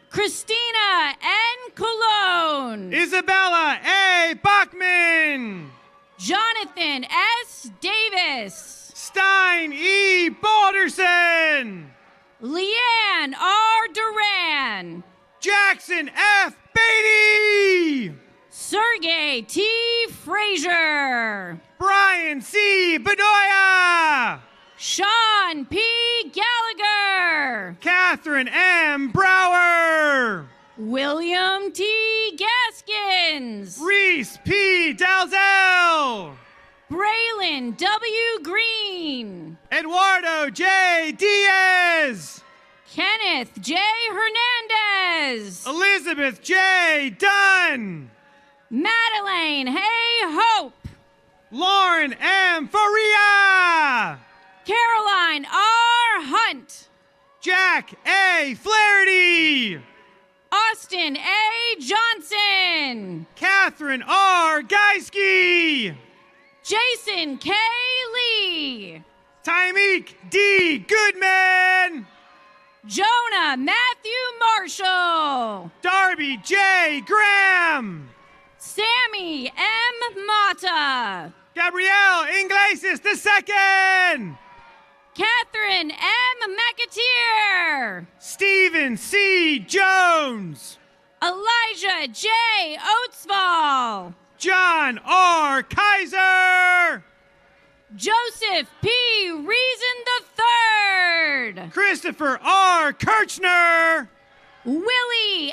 S9: Christina N. Cologne.
S8: Isabella A. Bachman.
S9: Jonathan S. Davis.
S8: Stein E. Balderson.
S9: Leanne R. Duran.
S8: Jackson F. Beatty.
S9: Sergey T. Frazier.
S8: Brian C. Bedoya.
S9: Sean P. Gallagher.
S8: Catherine M. Brower.
S9: William T. Gaskins.
S8: Reese P. Dalzell.
S9: Braylon W. Green.
S8: Eduardo J. Diaz.
S9: Kenneth J. Hernandez.
S8: Elizabeth J. Dunn.
S9: Madeleine Hay Hope.
S8: Lauren M. Faria.
S9: Caroline R. Hunt.
S8: Jack A. Flaherty.
S9: Austin A. Johnson.
S8: Catherine R. Geiske.
S9: Jason K. Lee.
S8: Tymeek D. Goodman.
S9: Jonah Matthew Marshall.
S8: Darby J. Graham.
S9: Sammy M. Mata.
S8: Gabrielle Iglesias II.
S9: Catherine M. McAteer.
S8: Stephen C. Jones.
S9: Elijah J. Oatsvall.
S8: John R. Kaiser.
S9: Joseph P. Reason III.
S8: Christopher R. Kirchner.
S9: Willie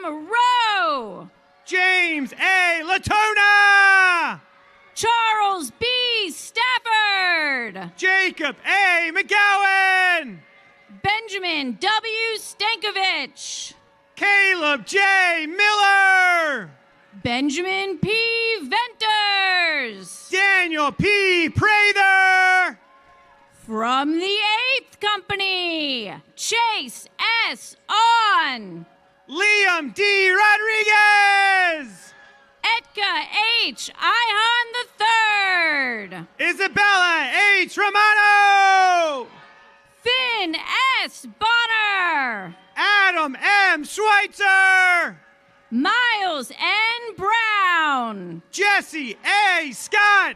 S9: M. Rowe.
S8: James A. Latona.
S9: Charles B. Stafford.
S8: Jacob A. McGowan.
S9: Benjamin W. Stankovich.
S8: Caleb J. Miller.
S9: Benjamin P. Venters.
S8: Daniel P. Prather.
S9: From the 8th Company, Chase S. On.
S8: Liam D. Rodriguez.
S9: Etka H. Ihan III.
S8: Isabella H. Romano.
S9: Finn S. Bonner.
S8: Adam M. Schweitzer.
S9: Miles N. Brown.
S8: Jesse A. Scott.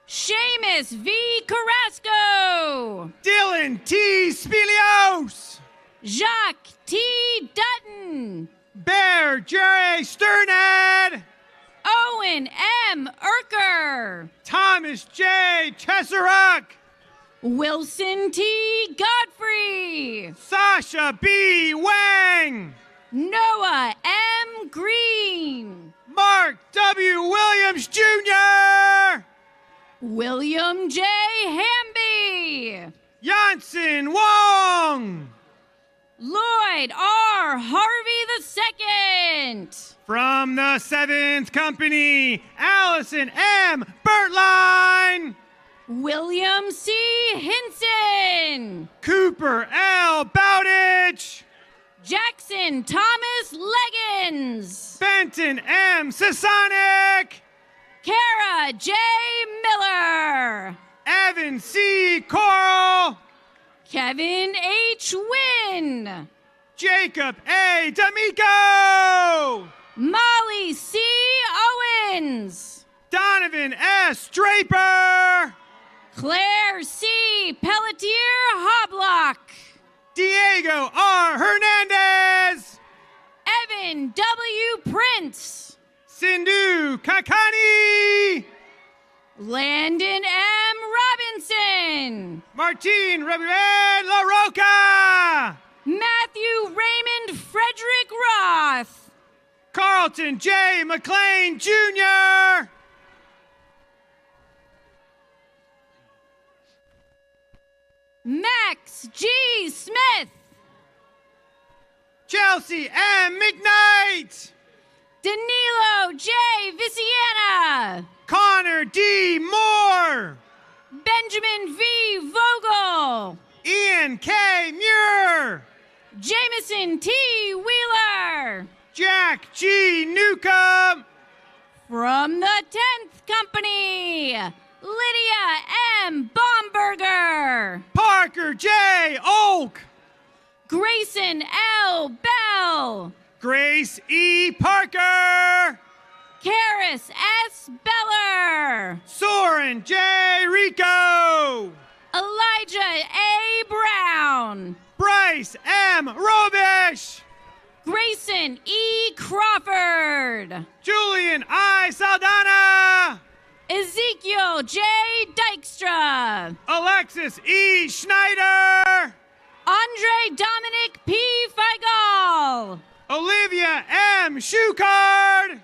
S9: Seamus V. Carrasco.
S8: Dylan T. Spilios.
S9: Jacques T. Dutton.
S8: Bear J. Sternad.
S9: Owen M. Urker.
S8: Thomas J. Chesaruck.
S9: Wilson T. Godfrey.
S8: Sasha B. Wang.
S9: Noah M. Green.
S8: Mark W. Williams, Jr.
S9: William J. Hamby.
S8: Jansen Wong.
S9: Lloyd R. Harvey II.
S8: From the 7th Company, Allison M. Bertline.
S9: William C. Hinson.
S8: Cooper L. Bowditch.
S9: Jackson Thomas Leggins.
S8: Benton M. Sasonic.
S9: Kara J. Miller.
S8: Evan C. Coral.
S9: Kevin H. Wynn.
S8: Jacob A. D'Amico.
S9: Molly C. Owens.
S8: Donovan S. Draper.
S9: Claire C. Pelletier Hoblock.
S8: Diego R. Hernandez.
S9: Evan W. Prince.
S8: Sindhu Kakani.
S9: Landon M. Robinson.
S8: Martine Rabired La Roca.
S9: Matthew Raymond Frederick Roth.
S8: Carlton J. McLean, Jr.
S9: Max G. Smith.
S8: Chelsea M. McKnight.
S9: Danilo J. Viciana.
S8: Connor D. Moore.
S9: Benjamin V. Vogel.
S8: Ian K. Muir.
S9: Jameson T. Wheeler.
S8: Jack G. Newcomb.
S9: From the 10th Company, Lydia M. Baumberger.
S8: Parker J. Oak.
S9: Grayson L. Bell.
S8: Grace E. Parker.
S9: Karis S. Beller.
S8: Soren J. Rico.
S9: Elijah A. Brown.
S8: Bryce M. Robish.
S9: Grayson E. Crawford.
S8: Julian I. Saldana.
S9: Ezekiel J. Dykstra.
S8: Alexis E. Schneider.
S9: Andre Dominic P. Feigal.
S8: Olivia M. Schuchard.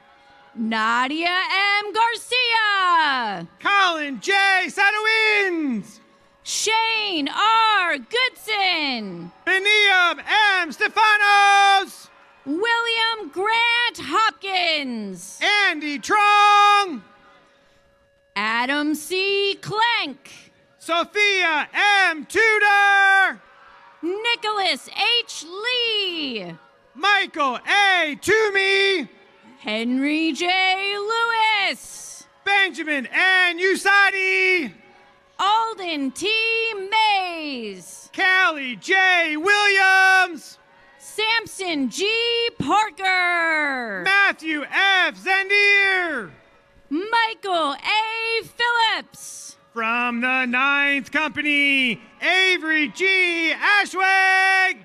S9: Nadia M. Garcia.
S8: Colin J. Sadowins.
S9: Shane R. Goodson.
S8: Beniam M. Stefanos.
S9: William Grant Hopkins.
S8: Andy Trong.
S9: Adam C. Clank.
S8: Sophia M. Tudor.
S9: Nicholas H. Lee.
S8: Michael A. Toomey.
S9: Henry J. Lewis.
S8: Benjamin N. Usadi.
S9: Alden T. Mays.
S8: Callie J. Williams.
S9: Samson G. Parker.
S8: Matthew F. Zendier.
S9: Michael A. Phillips.
S8: From the 9th Company, Avery G. Ashwag.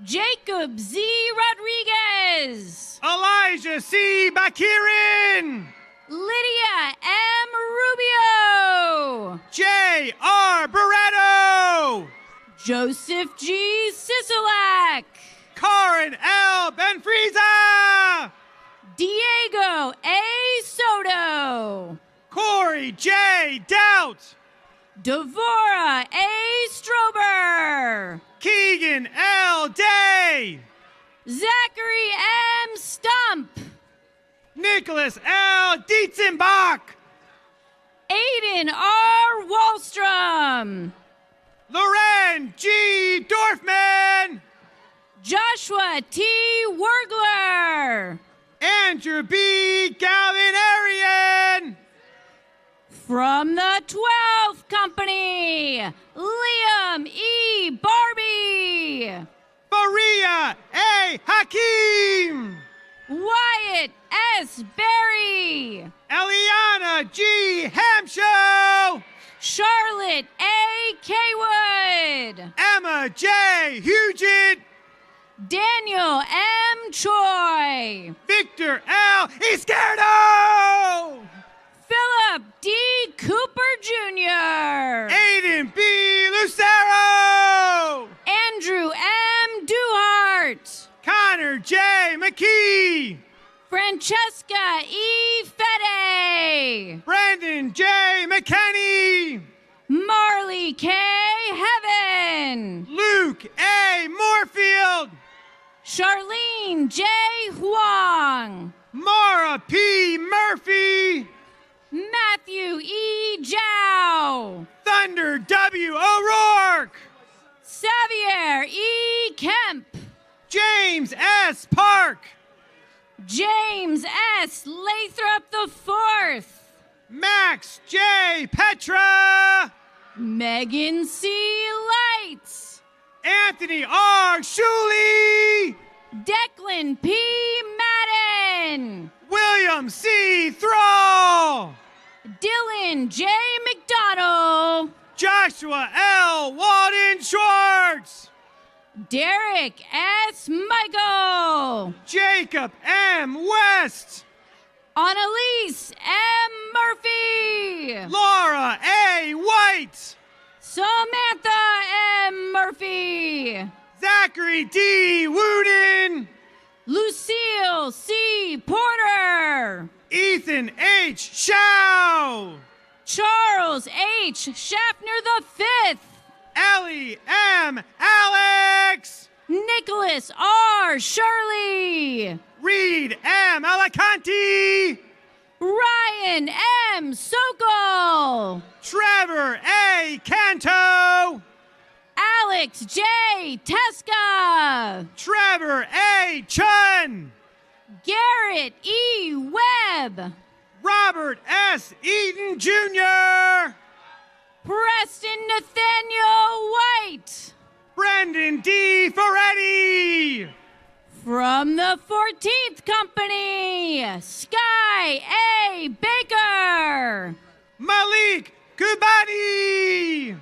S9: Jacob Z. Rodriguez.
S8: Elijah C. Bakirin.
S9: Lydia M. Rubio.
S8: J. R. Barretto.
S9: Joseph G. Sisolak.
S8: Karin L. Benfriza.
S9: Diego A. Soto.
S8: Corey J. Doubt.
S9: Devora A. Strober.
S8: Keegan L. Day.
S9: Zachary M. Stump.
S8: Nicholas L. Dietzenbach.
S9: Aiden R. Wallstrom.
S8: Loren G. Dorfman.
S9: Joshua T. Wergler.
S8: Andrew B. Galvinarian.
S9: From the 12th Company, Liam E. Barbie.
S8: Faria A. Hakeem.
S9: Wyatt S. Berry.
S8: Eliana G. Hampshow.
S9: Charlotte A. Kaywood.
S8: Emma J. Hugit.
S9: Daniel M. Choi.
S8: Victor L. Izquierdo.
S9: Philip D. Cooper Jr.
S8: Aiden B. Lucero.
S9: Andrew M. Duhart.
S8: Connor J. McKee.
S9: Francesca E. Fede.
S8: Brandon J. McKenney.
S9: Marley K. Heaven.
S8: Luke A. Moorfield.
S9: Charlene J. Huang.
S8: Mara P. Murphy.
S9: Matthew E. Zhao.
S8: Thunder W. O'Rourke.
S9: Xavier E. Kemp.
S8: James S. Park.
S9: James S. Lathrop IV.
S8: Max J. Petra.
S9: Megan C. Lights.
S8: Anthony R. Shuley.
S9: Declan P. Madden.
S8: William C. Thrall.
S9: Dylan J. McDonald.
S8: Joshua L. Walden Schwartz.
S9: Derek S. Michael.
S8: Jacob M. West.
S9: Annalise M. Murphy.
S8: Laura A. White.
S9: Samantha M. Murphy.
S8: Zachary D. Wooden.
S9: Lucille C. Porter.
S8: Ethan H. Shao.
S9: Charles H. Schaffner V.
S8: Ellie M. Alex.
S9: Nicholas R. Shirley.
S8: Reed M. Alicante.
S9: Ryan M. Sokol.
S8: Trevor A. Canto.
S9: Alex J. Teska.
S8: Trevor A. Chun.
S9: Garrett E. Webb.
S8: Robert S. Eaton Jr.
S9: Preston Nathaniel White.
S8: Brendan D. Ferretti.
S9: From the 14th Company, Sky A. Baker.
S8: Malik Kubani.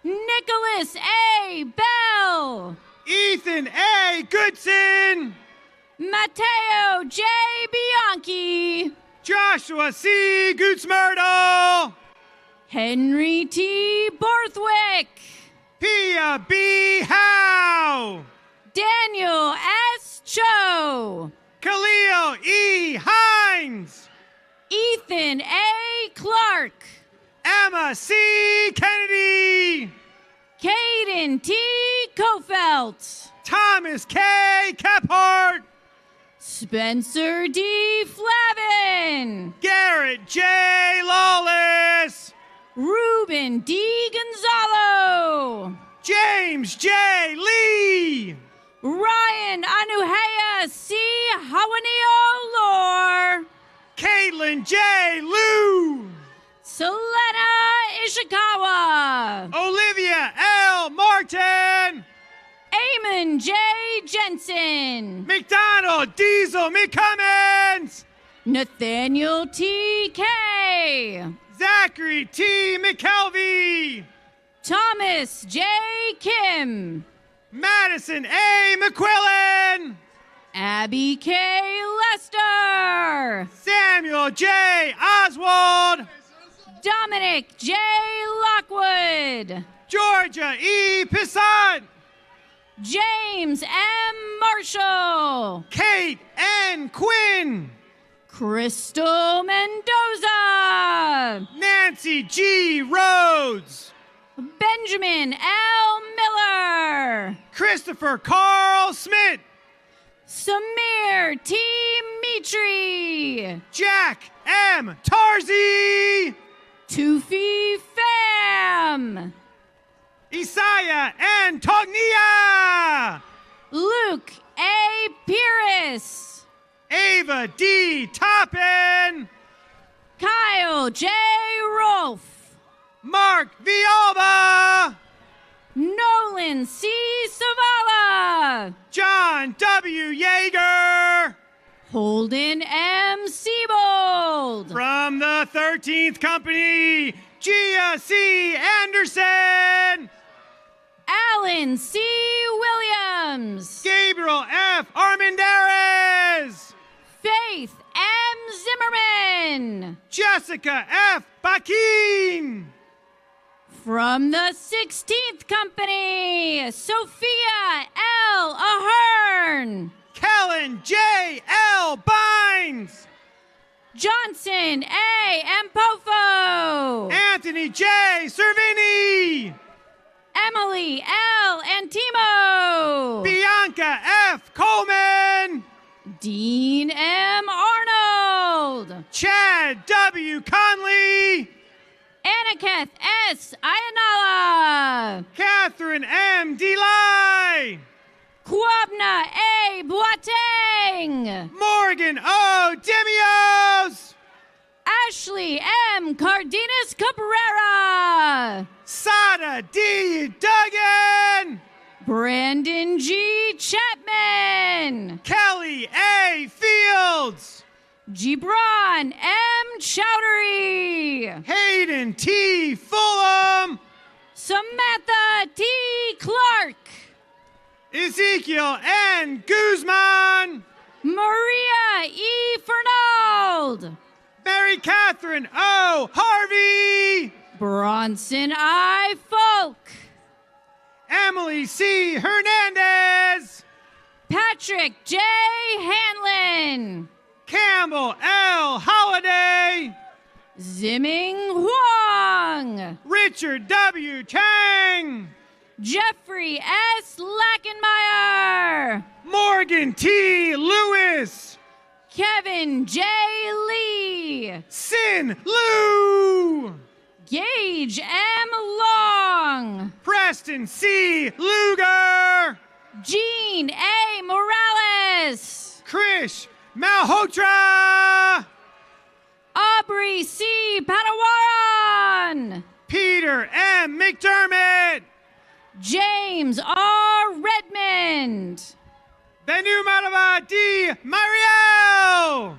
S9: Nicholas A. Bell.
S8: Ethan A. Goodson.
S9: Matteo J. Bianchi.
S8: Joshua C. Gootsmyrtle.
S9: Henry T. Borthwick.
S8: Pia B. Howe.
S9: Daniel S. Cho.
S8: Khalil E. Hines.
S9: Ethan A. Clark.
S8: Emma C. Kennedy.
S9: Caden T. Kofelt.
S8: Thomas K. Kephart.
S9: Spencer D. Flavin.
S8: Garrett J. Lawless.
S9: Ruben D. Gonzalo.
S8: James J. Lee.
S9: Ryan Anuhea C. Hawanio Lore.
S8: Caitlin J. Liu.
S9: Selena Ishikawa.
S8: Olivia L. Martin.
S9: Eamon J. Jensen.
S8: McDonald Diesel McCummins.
S9: Nathaniel T. K.
S8: Zachary T. McKelvey.
S9: Thomas J. Kim.
S8: Madison A. McQuillan.
S9: Abby K. Lester.
S8: Samuel J. Oswald.
S9: Dominic J. Lockwood.
S8: Georgia E. Pissant.
S9: James M. Marshall.
S8: Kate N. Quinn.
S9: Crystal Mendoza.
S8: Nancy G. Rhodes.
S9: Benjamin L. Miller.
S8: Christopher Carl Smith.
S9: Samir T. Mitri.
S8: Jack M. Tarzi.
S9: Tufi Fam.
S8: Isaiah N. Tognia.
S9: Luke A. Pierce.
S8: Ava D. Toppin.
S9: Kyle J. Rolfe.
S8: Mark Vialba.
S9: Nolan C. Savala.
S8: John W. Yeager.
S9: Holden M. Siebold.
S8: From the 13th Company, Gia C. Anderson.
S9: Alan C. Williams.
S8: Gabriel F. Armendariz.
S9: Faith M. Zimmerman.
S8: Jessica F. Bakin.
S9: From the 16th Company, Sophia L. Ahern.
S8: Kellen J. L. Bine. Hines.
S9: Johnson A. Ampofo.
S8: Anthony J. Cervini.
S9: Emily L. Antimo.
S8: Bianca F. Coleman.
S9: Dean M. Arnold.
S8: Chad W. Conley.
S9: Aniketh S. Ayanala.
S8: Catherine M. Delay.
S9: Kwabna A. Boateng.
S8: Morgan O. Demios.
S9: Ashley M. Cardenas Cabrera.
S8: Sada D. Duggan.
S9: Brandon G. Chapman.
S8: Kelly A. Fields.
S9: Gibran M. Chowdhury.
S8: Hayden T. Fulham.
S9: Samantha T. Clark.
S8: Ezekiel N. Guzman.
S9: Maria E. Fernald.
S8: Mary Catherine O. Harvey.
S9: Bronson I. Folk.
S8: Emily C. Hernandez.
S9: Patrick J. Hanlon.
S8: Campbell L. Holiday.
S9: Zimming Huang.
S8: Richard W. Chang.
S9: Jeffrey S. Lackenmeyer.
S8: Morgan T. Lewis.
S9: Kevin J. Lee.
S8: Sin Lou.
S9: Gage M. Long.
S8: Preston C. Luger.
S9: Jean A. Morales.
S8: Krish Malhotra.
S9: Aubrey C. Padawaran.
S8: Peter M. McDermott.
S9: James R. Redmond.
S8: Benu Madava D. Mariel.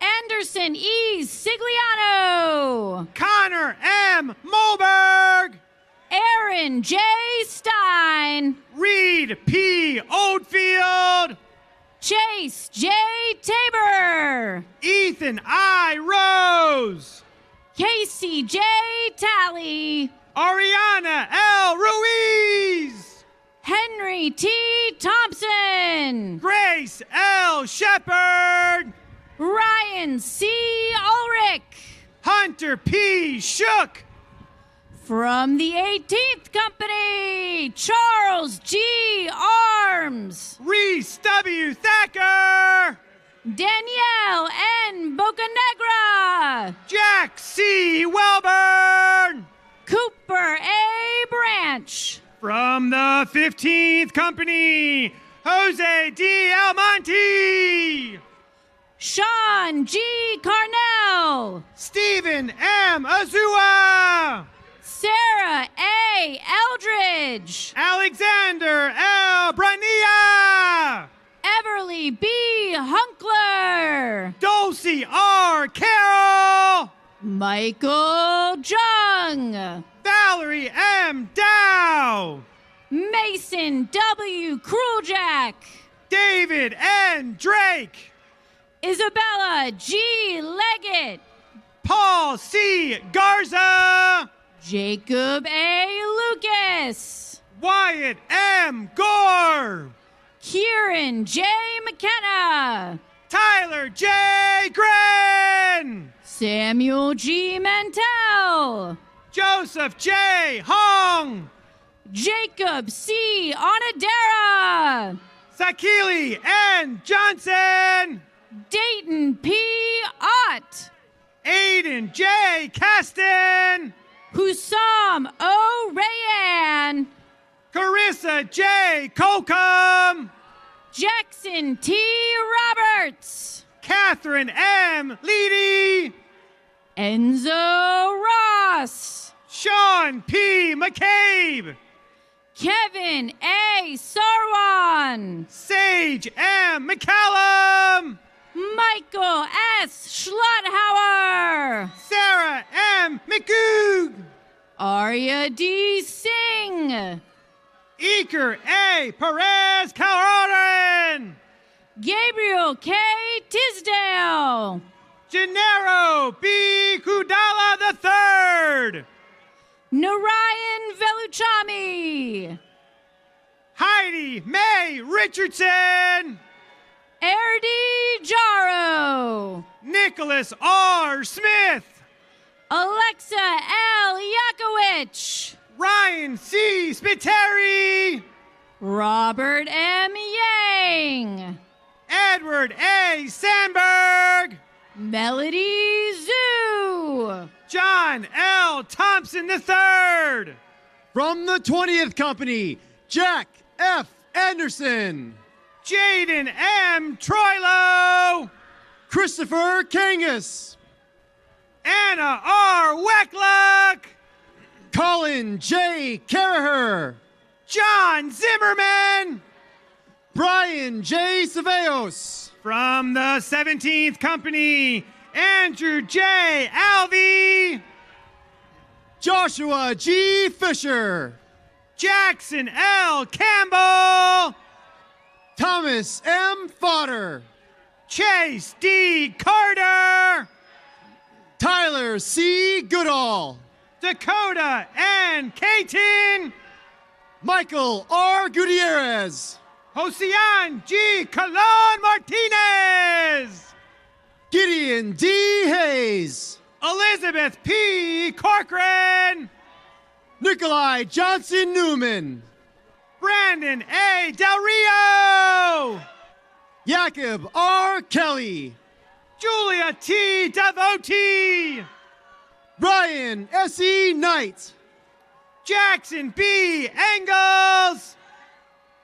S9: Anderson E. Sigliano.
S8: Connor M. Molberg.
S9: Aaron J. Stein.
S8: Reed P. Oldfield.
S9: Chase J. Tabor.
S8: Ethan I. Rose.
S9: Casey J. Talley.
S8: Ariana L. Ruiz.
S9: Henry T. Thompson.
S8: Grace L. Shepard.
S9: Ryan C. Ulrich.
S8: Hunter P. Shook.
S9: From the 18th Company, Charles G. Arms.
S8: Reese W. Thacker.
S9: Danielle N. Bocanegra.
S8: Jack C. Welburn.
S9: Cooper A. Branch.
S8: From the 15th Company, Jose D. Almonte.
S9: Sean G. Carnell.
S8: Stephen M. Azua.
S9: Sarah A. Eldridge.
S8: Alexander L. Brania.
S9: Everly B. Hunkler.
S8: Dulcie R. Carroll.
S9: Michael Jung.
S8: Valerie M. Dow.
S9: Mason W. Crueljack.
S8: David N. Drake.
S9: Isabella G. Leggett.
S8: Paul C. Garza.
S9: Jacob A. Lucas.
S8: Wyatt M. Gore.
S9: Kieran J. McKenna.
S8: Tyler J. Gren.
S9: Samuel G. Mantell.
S8: Joseph J. Hong.
S9: Jacob C. Onadera.
S8: Sakili N. Johnson.
S9: Dayton P. Ott.
S8: Aiden J. Caston.
S9: Hussam O. Rayan.
S8: Carissa J. Colcom.
S9: Jackson T. Roberts.
S8: Catherine M. Leedy.
S9: Enzo Ross.
S8: Sean P. McCabe.
S9: Kevin A. Sarwan.
S8: Sage M. McCallum.
S9: Michael S. Schlotthauer.
S8: Sarah M. McGoog.
S9: Arya D. Singh.
S8: Eker A. Perez Calhoun.
S9: Gabriel K. Tisdale.
S8: Gennaro B. Kudala III.
S9: Narayan Veluchami.
S8: Heidi May Richardson.
S9: Erdi Jaro.
S8: Nicholas R. Smith.
S9: Alexa L. Yakowicz.
S8: Ryan C. Spiteri.
S9: Robert M. Yang.
S8: Edward A. Sandberg.
S9: Melody Zhu.
S8: John L. Thompson III.
S10: From the 20th Company, Jack F. Anderson.
S8: Jaden M. Troilo.
S10: Christopher Kangas.
S8: Anna R. Weckluck.
S10: Colin J. Caraher.
S8: John Zimmerman.
S10: Brian J. Cevallos.
S8: From the 17th Company, Andrew J. Alvey.
S10: Joshua G. Fisher.
S8: Jackson L. Campbell.
S10: Thomas M. Fodder.
S8: Chase D. Carter.
S10: Tyler C. Goodall.
S8: Dakota N. Caton.
S10: Michael R. Gutierrez.
S8: Josian G. Colon Martinez.
S10: Gideon D. Hayes.
S8: Elizabeth P. Corcoran.
S10: Nikolai Johnson Newman.
S8: Brandon A. Del Rio.
S10: Jacob R. Kelly.
S8: Julia T. Devotee.
S10: Ryan S.E. Knight.
S8: Jackson B. Engels.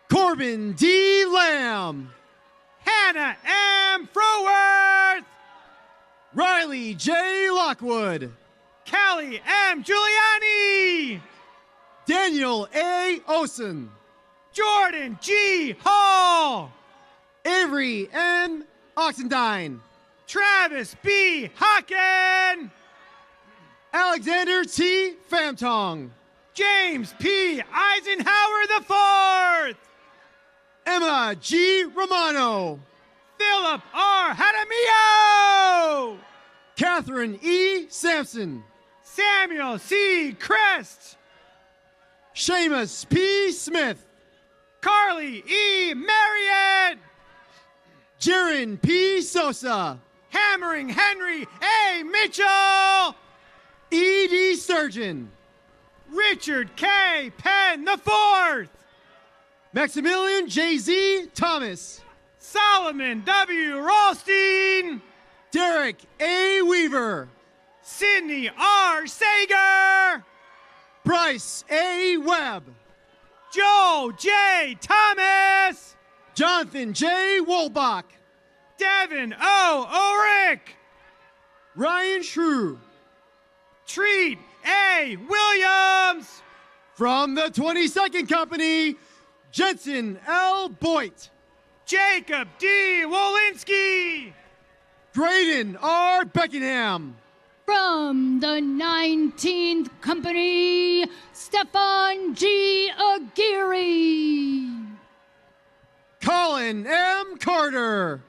S10: Corbin D. Lamb.
S8: Hannah M. Froworth.
S10: Riley J. Lockwood.
S8: Callie M. Giuliani.
S10: Daniel A. Osen.
S8: Jordan G. Hall.
S10: Avery M. Oxendine.
S8: Travis B. Hocken.
S10: Alexander T. Famtong.
S8: James P. Eisenhower IV.
S10: Emma G. Romano.
S8: Philip R. Hadamio.
S10: Catherine E. Sampson.
S8: Samuel C. Crest.
S10: Seamus P. Smith.
S8: Carly E. Marriott.
S10: Jaron P. Sosa.
S8: Hammering Henry A. Mitchell.
S10: E.D. Sturgeon.
S8: Richard K. Penn IV.
S10: Maximilian J.Z. Thomas.
S8: Solomon W. Rothstein.
S10: Derek A. Weaver.
S8: Sydney R. Sager.
S10: Bryce A. Webb.
S8: Joe J. Thomas.
S10: Jonathan J. Wolbach.
S8: Devin O. Ulrich.
S10: Ryan Shrew.
S8: Treat A. Williams.
S10: From the 22nd Company, Jensen L. Boyd.
S8: Jacob D. Wolinski.
S10: Graydon R. Beckenham.
S9: From the 19th Company, Stefan G. Aguirre.
S10: Colin M. Carter.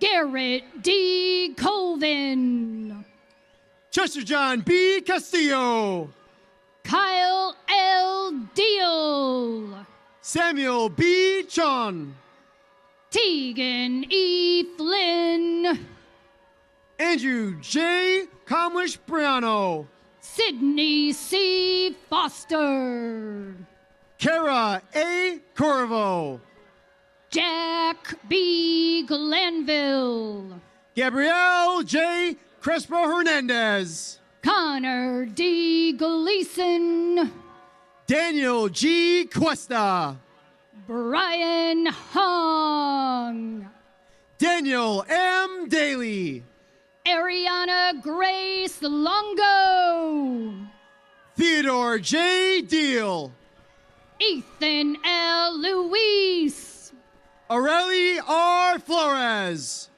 S9: Garrett D. Colvin.
S10: Chester John B. Castillo.
S9: Kyle L. Deal.
S10: Samuel B. Chon.
S9: Tegan E. Flynn.
S10: Andrew J. Comlish Briano.
S9: Sydney C. Foster.
S10: Kara A. Corvo.
S9: Jack B. Glanville.
S10: Gabrielle J. Crespo Hernandez.
S9: Connor D. Gleason.
S10: Daniel G. Cuesta.
S9: Brian Hong.
S10: Daniel M. Daly.
S9: Ariana Grace Longo.
S10: Theodore J. Deal.
S9: Ethan L. Luis.
S10: Aurelie R. Flores.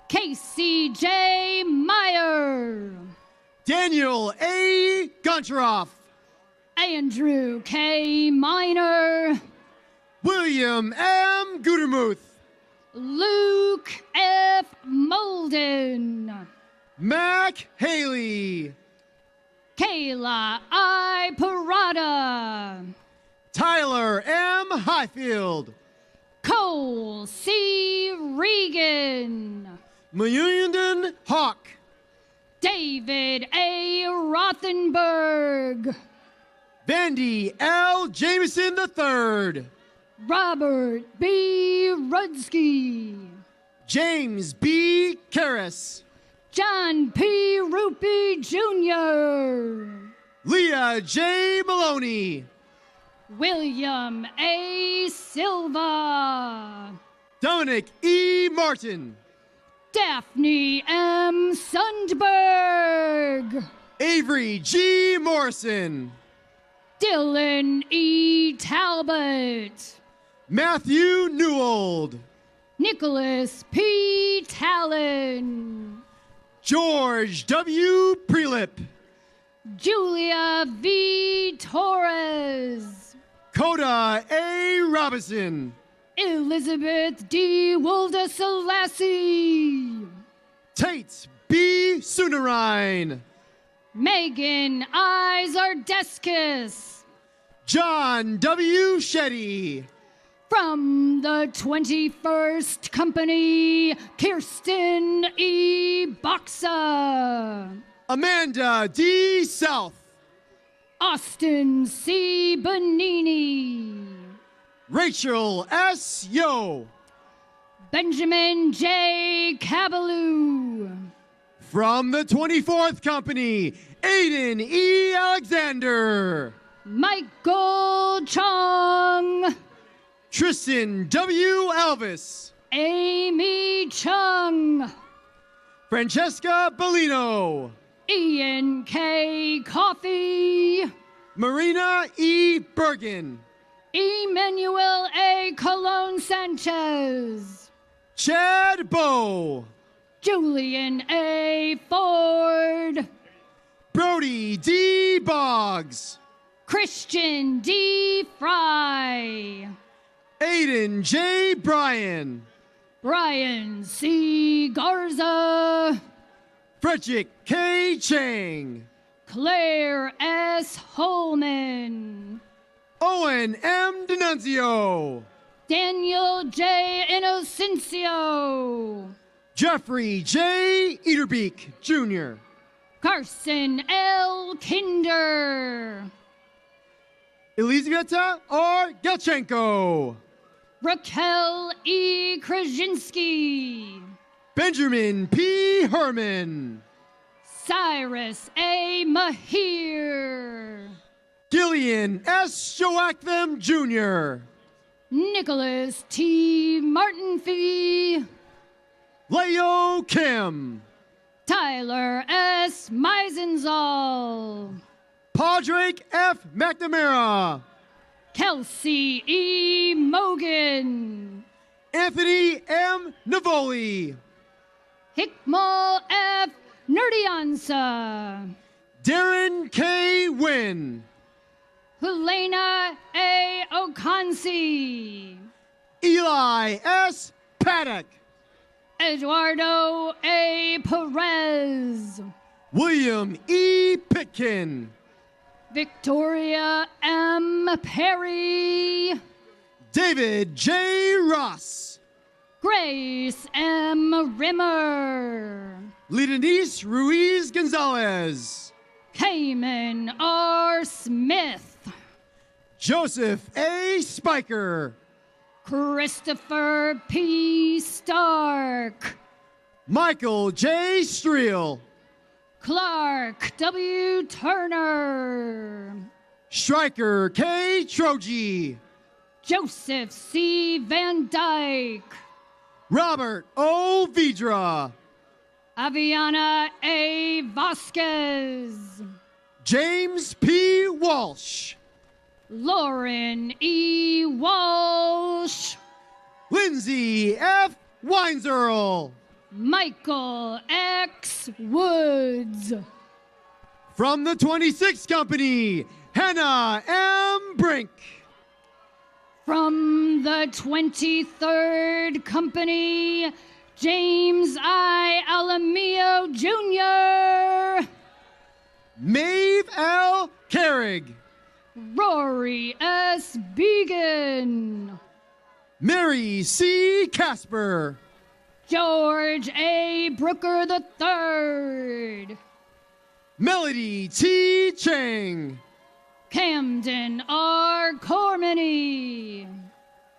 S9: Casey J. Meyer.
S10: Daniel A. Goncharoff.
S9: Andrew K. Miner.
S10: William M. Gudermuth.
S9: Luke F. Molden.
S10: Mac Haley.
S9: Kayla I. Parada.
S10: Tyler M. Highfield.
S9: Cole C. Regan.
S10: Mayunden Hawk.
S9: David A. Rothenberg.
S10: Vandy L. Jameson III.
S9: Robert B. Rudsky.
S10: James B. Karras.
S9: John P. Rupi Jr.
S10: Leah J. Maloney.
S9: William A. Silva.
S10: Dominic E. Martin.
S9: Daphne M. Sundberg.
S10: Avery G. Morrison.
S9: Dylan E. Talbot.
S10: Matthew Newold.
S9: Nicholas P. Talon.
S10: George W. Prelip.
S9: Julia V. Torres.
S10: Coda A. Robinson.
S9: Elizabeth D. Woldeselassie.
S10: Tate B. Sunarine.
S9: Megan I. Zardeskis.
S10: John W. Shetty.
S9: From the 21st Company, Kirsten E. Boxa.
S10: Amanda D. South.
S9: Austin C. Bonini.
S10: Rachel S. Yo.
S9: Benjamin J. Cabaloo.
S10: From the 24th Company, Aiden E. Alexander.
S9: Michael Chong.
S10: Tristan W. Elvis.
S9: Amy Chung.
S10: Francesca Bellino.
S9: Ian K. Coffey.
S10: Marina E. Bergen.
S9: Emmanuel A. Colon Sanchez.
S10: Chad Bow.
S9: Julian A. Ford.
S10: Brody D. Boggs.
S9: Christian D. Fry.
S10: Aiden J. Bryan.
S9: Brian C. Garza.
S10: Frederick K. Chang.
S9: Claire S. Holman.
S10: Owen M. Denunzio.
S9: Daniel J. Inocencio.
S10: Jeffrey J. Eaterbeek Jr.
S9: Carson L. Kinder.
S10: Elizaveta R. Gelchenko.
S9: Raquel E. Krasinski.
S10: Benjamin P. Herman.
S9: Cyrus A. Mahir.
S10: Gillian S. Joachim Jr.
S9: Nicholas T. Martinfee.
S10: Leo Kim.
S9: Tyler S. Meisenzahl.
S10: Padraig F. McNamara.
S9: Kelsey E. Mogan.
S10: Anthony M. Navoli.
S9: Hickmal F. Nerdiansa.
S10: Darren K. Wynn.
S9: Helena A. Okansi.
S10: Eli S. Paddock.
S9: Eduardo A. Perez.
S10: William E. Pitkin.
S9: Victoria M. Perry.
S10: David J. Ross.
S9: Grace M. Rimmer.
S10: Lidenice Ruiz Gonzalez.
S9: Cayman R. Smith.
S10: Joseph A. Spiker.
S9: Christopher P. Stark.
S10: Michael J. Streel.
S9: Clark W. Turner.
S10: Striker K. Troji.
S9: Joseph C. Van Dyke.
S10: Robert O. Vidra.
S9: Aviana A. Vasquez.
S10: James P. Walsh.
S9: Lauren E. Walsh.
S10: Lindsay F. Weinzerl.
S9: Michael X. Woods.
S10: From the 26th Company, Hannah M. Brink.
S9: From the 23rd Company, James I. Alamio Jr.
S10: Maeve L. Carrig.
S9: Rory S. Began.
S10: Mary C. Casper.
S9: George A. Brooker III.
S10: Melody T. Chang.
S9: Camden R. Cormany.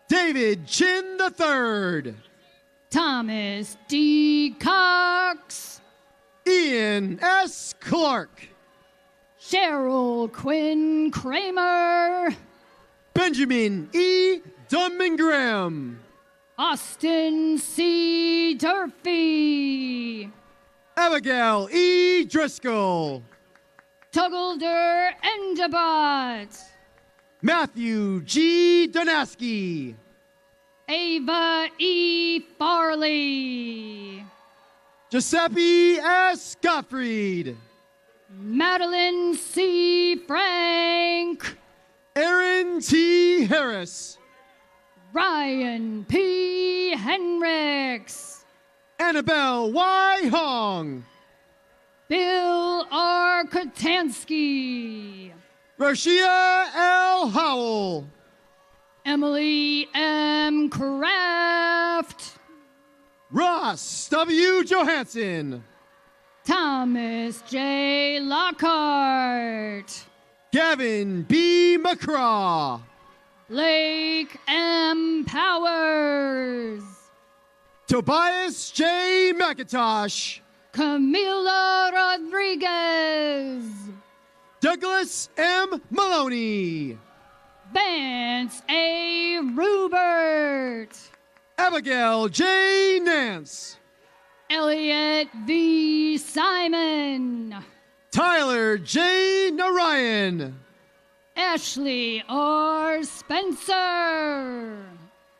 S10: David Chin III.
S9: Thomas D. Cox.
S10: Ian S. Clark.
S9: Cheryl Quinn Kramer.
S10: Benjamin E. Dunman Graham.
S9: Austin C. Durfee.
S10: Abigail E. Driscoll.
S9: Tuggelder Endabot.
S10: Matthew G. Donaski.
S9: Ava E. Farley.
S10: Giuseppe S. Gottfried.
S9: Madeline C. Frank.
S10: Aaron T. Harris.
S9: Ryan P. Henricks.
S10: Annabelle Y. Hong.
S9: Bill R. Kotansky.
S10: Rashia L. Howell.
S9: Emily M. Kraft.
S10: Ross W. Johansson.
S9: Thomas J. Lockhart.
S10: Gavin B. McCraw.
S9: Blake M. Powers.
S10: Tobias J. McIntosh.
S9: Camila Rodriguez.
S10: Douglas M. Maloney.
S9: Vance A. Rubert.
S10: Abigail J. Nance.
S9: Elliot V. Simon.
S10: Tyler J. Narayan.
S9: Ashley R. Spencer.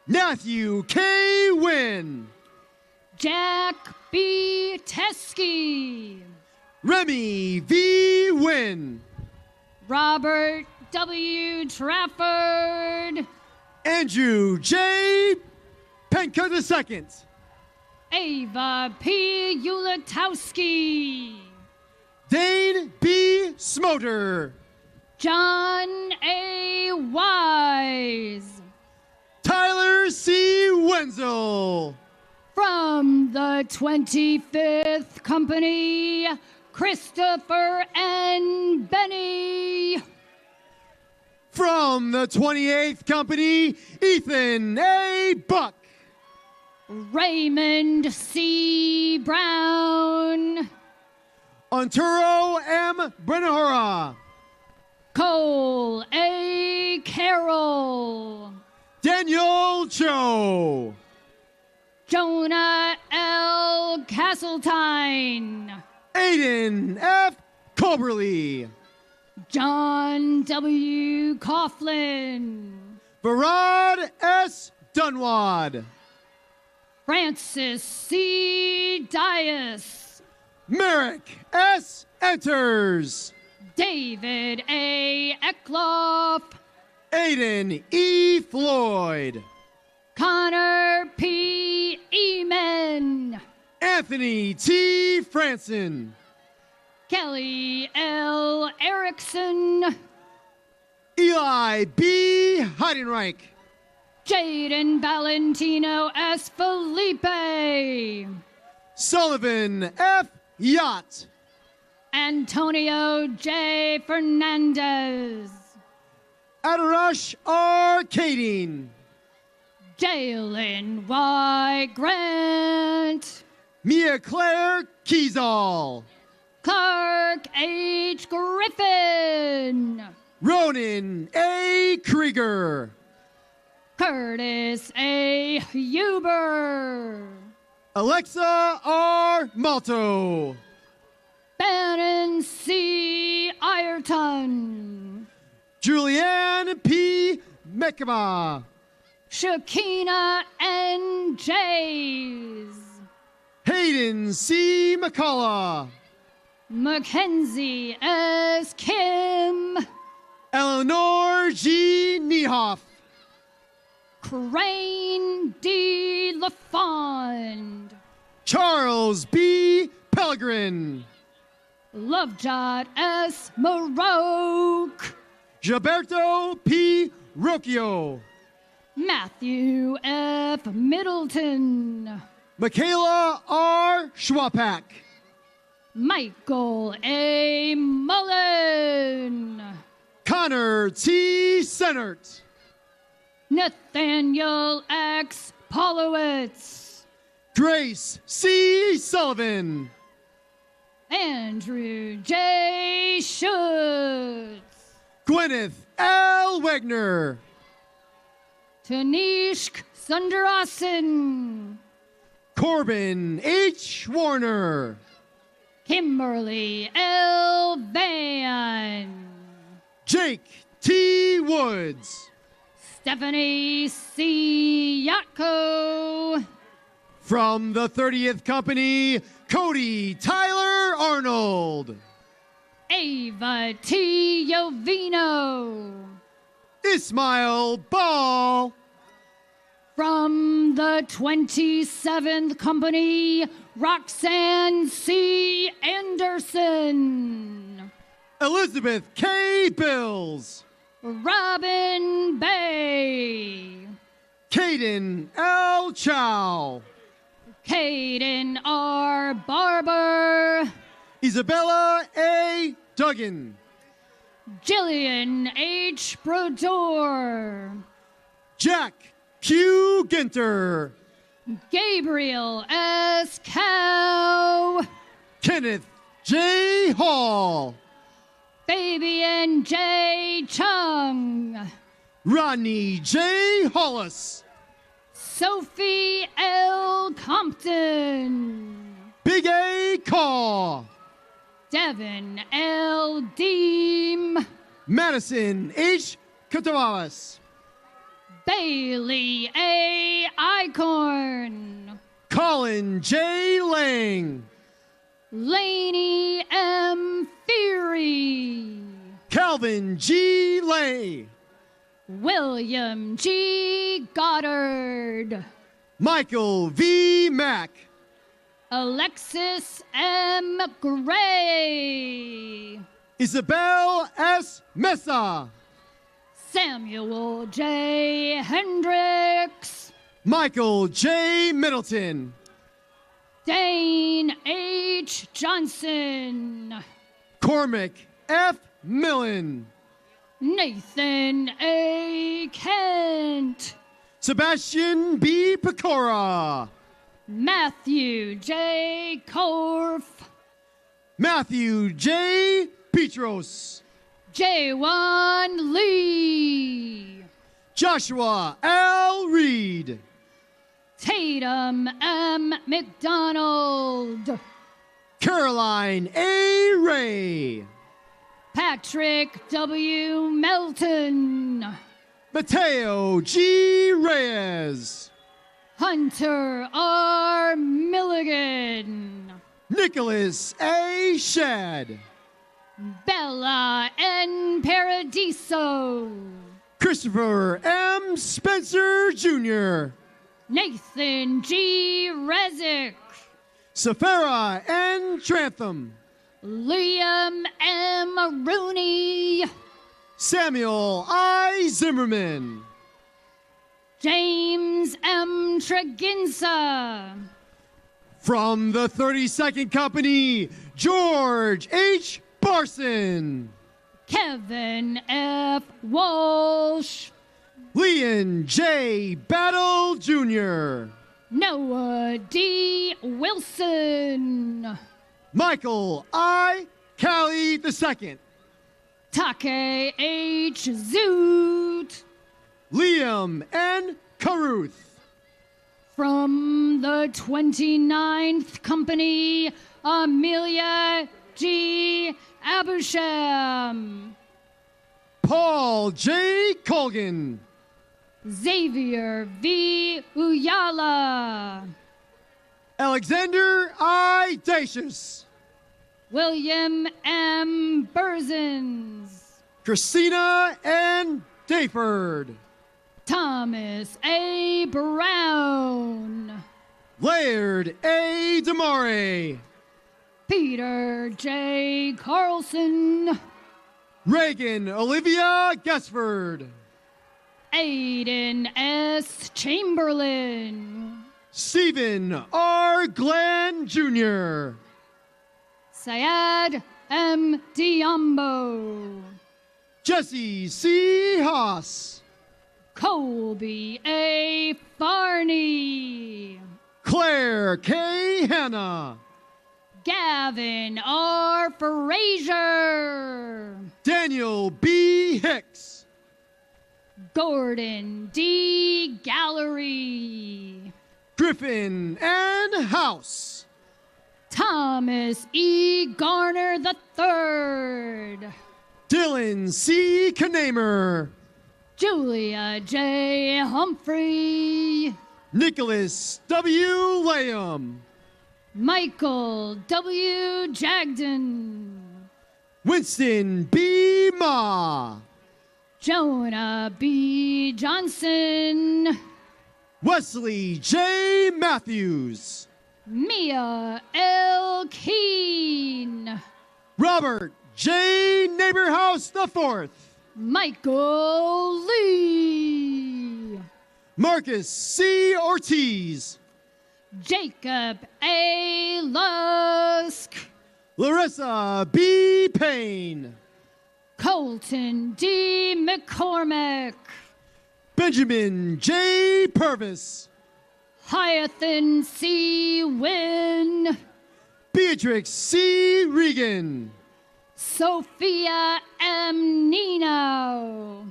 S10: Matthew K. Wynn.
S9: Jack B. Teskey.
S10: Remy V. Wynn.
S9: Robert W. Trafford.
S10: Andrew J. Penka II.
S9: Ava P. Ulatowski.
S10: Dane B. Smoter.
S9: John A. Wise.
S10: Tyler C. Wenzel.
S9: From the 25th Company, Christopher N. Benny.
S10: From the 28th Company, Ethan A. Buck.
S9: Raymond C. Brown.
S10: Onturo M. Brenahora.
S9: Cole A. Carroll.
S10: Daniel Cho.
S9: Jonah L. Castletine.
S10: Aiden F. Coberly.
S9: John W. Coughlin.
S10: Barad S. Dunwad.
S9: Francis C. Dias.
S10: Merrick S. Enters.
S9: David A. Eckloff.
S10: Aiden E. Floyd.
S9: Connor P. Eman.
S10: Anthony T. Franson.
S9: Kelly L. Erickson.
S10: Eli B. Heidenreich.
S9: Jaden Valentino S. Felipe.
S10: Sullivan F. Yacht.
S9: Antonio J. Fernandez.
S10: Adarash R. Kading.
S9: Jalen Y. Grant.
S10: Mia Claire Kiesel.
S9: Clark H. Griffin.
S10: Ronan A. Krieger.
S9: Curtis A. Huber.
S10: Alexa R. Malto.
S9: Bannon C. Ireton.
S10: Julianne P. Mekama.
S9: Shakina N. Jays.
S10: Hayden C. McCullough.
S9: Mackenzie S. Kim.
S10: Eleanor G. Niehoff.
S9: Crane D. LaFond.
S10: Charles B. Pellegrin.
S9: Lovejoy S. Maroke.
S10: Gilberto P. Rocchio.
S9: Matthew F. Middleton.
S10: Michaela R. Schwapak.
S9: Michael A. Mullen,
S10: Connor T. Senert,
S9: Nathaniel X. Polowitz,
S10: Grace C. Sullivan,
S9: Andrew J. Schutz,
S10: Gwyneth L. Wegner,
S9: Tanishq Sundarasan,
S10: Corbin H. Warner,
S9: Kimberly L. Van,
S10: Jake T. Woods,
S9: Stephanie C. Yatko,
S10: from the 30th Company, Cody Tyler Arnold,
S9: Ava T. Yovino,
S10: Ismail Ball,
S9: from the 27th Company, Roxanne C. Anderson,
S10: Elizabeth K. Bills,
S9: Robin Bay,
S10: Caden L. Chow,
S9: Caden R. Barber,
S10: Isabella A. Duggan,
S9: Jillian H. Brodor,
S10: Jack Q. Ginter,
S9: Gabriel S. Cow,
S10: Kenneth J. Hall,
S9: Fabian J. Chung,
S10: Rodney J. Hollis,
S9: Sophie L. Compton,
S10: Big A. Caw,
S9: Devin L. Deem,
S10: Madison H. Katavalas,
S9: Bailey A. Icorn,
S10: Colin J. Lang,
S9: Lainey M. Feary,
S10: Calvin G. Lay,
S9: William G. Goddard,
S10: Michael V. Mack,
S9: Alexis M. Gray,
S10: Isabel S. Mesa,
S9: Samuel J. Hendricks,
S10: Michael J. Middleton,
S9: Dane H. Johnson,
S10: Cormac F. Millen,
S9: Nathan A. Kent,
S10: Sebastian B. Pecora,
S9: Matthew J. Korf,
S10: Matthew J. Petros,
S9: Jaewon Lee,
S10: Joshua L. Reed,
S9: Tatum M. McDonald,
S10: Caroline A. Ray,
S9: Patrick W. Melton,
S10: Mateo G. Reyes,
S9: Hunter R. Milligan,
S10: Nicholas A. Shad,
S9: Bella N. Paradiso,
S10: Christopher M. Spencer Jr.,
S9: Nathan G. Rezick,
S10: Safara N. Trantham,
S9: Liam M. Rooney,
S10: Samuel I. Zimmerman,
S9: James M. Treginsa,
S10: from the 32nd Company, George H. Barson,
S9: Kevin F. Walsh,
S10: Leon J. Battle Jr.,
S9: Noah D. Wilson,
S10: Michael I. Callie II,
S9: Take H. Zoot,
S10: Liam N. Caruth,
S9: from the 29th Company, Amelia G. Abusham,
S10: Paul J. Colgan,
S9: Xavier V. Uyala,
S10: Alexander I. Dacius,
S9: William M. Burzins,
S10: Christina N. Dayford,
S9: Thomas A. Brown,
S10: Laird A. Demare,
S9: Peter J. Carlson,
S10: Reagan Olivia Guessford,
S9: Aiden S. Chamberlain,
S10: Stephen R. Glenn Jr.,
S9: Syed M. Diambo,
S10: Jesse C. Haas,
S9: Colby A. Farney,
S10: Claire K. Hanna,
S9: Gavin R. Frazier,
S10: Daniel B. Hicks,
S9: Gordon D. Gallery,
S10: Griffin N. House,
S9: Thomas E. Garner III,
S10: Dylan C. Knamer,
S9: Julia J. Humphrey,
S10: Nicholas W. Layham,
S9: Michael W. Jagden,
S10: Winston B. Ma,
S9: Jonah B. Johnson,
S10: Wesley J. Matthews,
S9: Mia L. Keene,
S10: Robert J. Neighborhouse IV,
S9: Michael Lee,
S10: Marcus C. Ortiz,
S9: Jacob A. Lusk,
S10: Larissa B. Payne,
S9: Colton D. McCormick,
S10: Benjamin J. Purvis,
S9: Hyacinth C. Wynn,
S10: Beatrix C. Regan,
S9: Sophia M. Nino,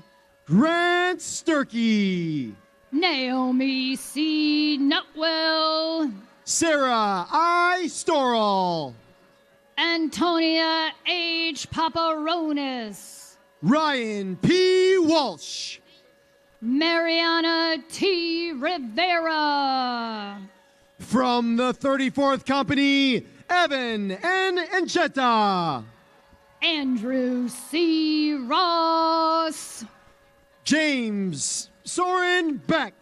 S10: Grant Sturkey,
S9: Naomi C. Nutwell,
S10: Sarah I. Storall,
S9: Antonia H. Paparonis,
S10: Ryan P. Walsh,
S9: Mariana T. Rivera,
S10: from the 34th Company, Evan N. Ancheta,
S9: Andrew C. Ross,
S10: James Soren Beck,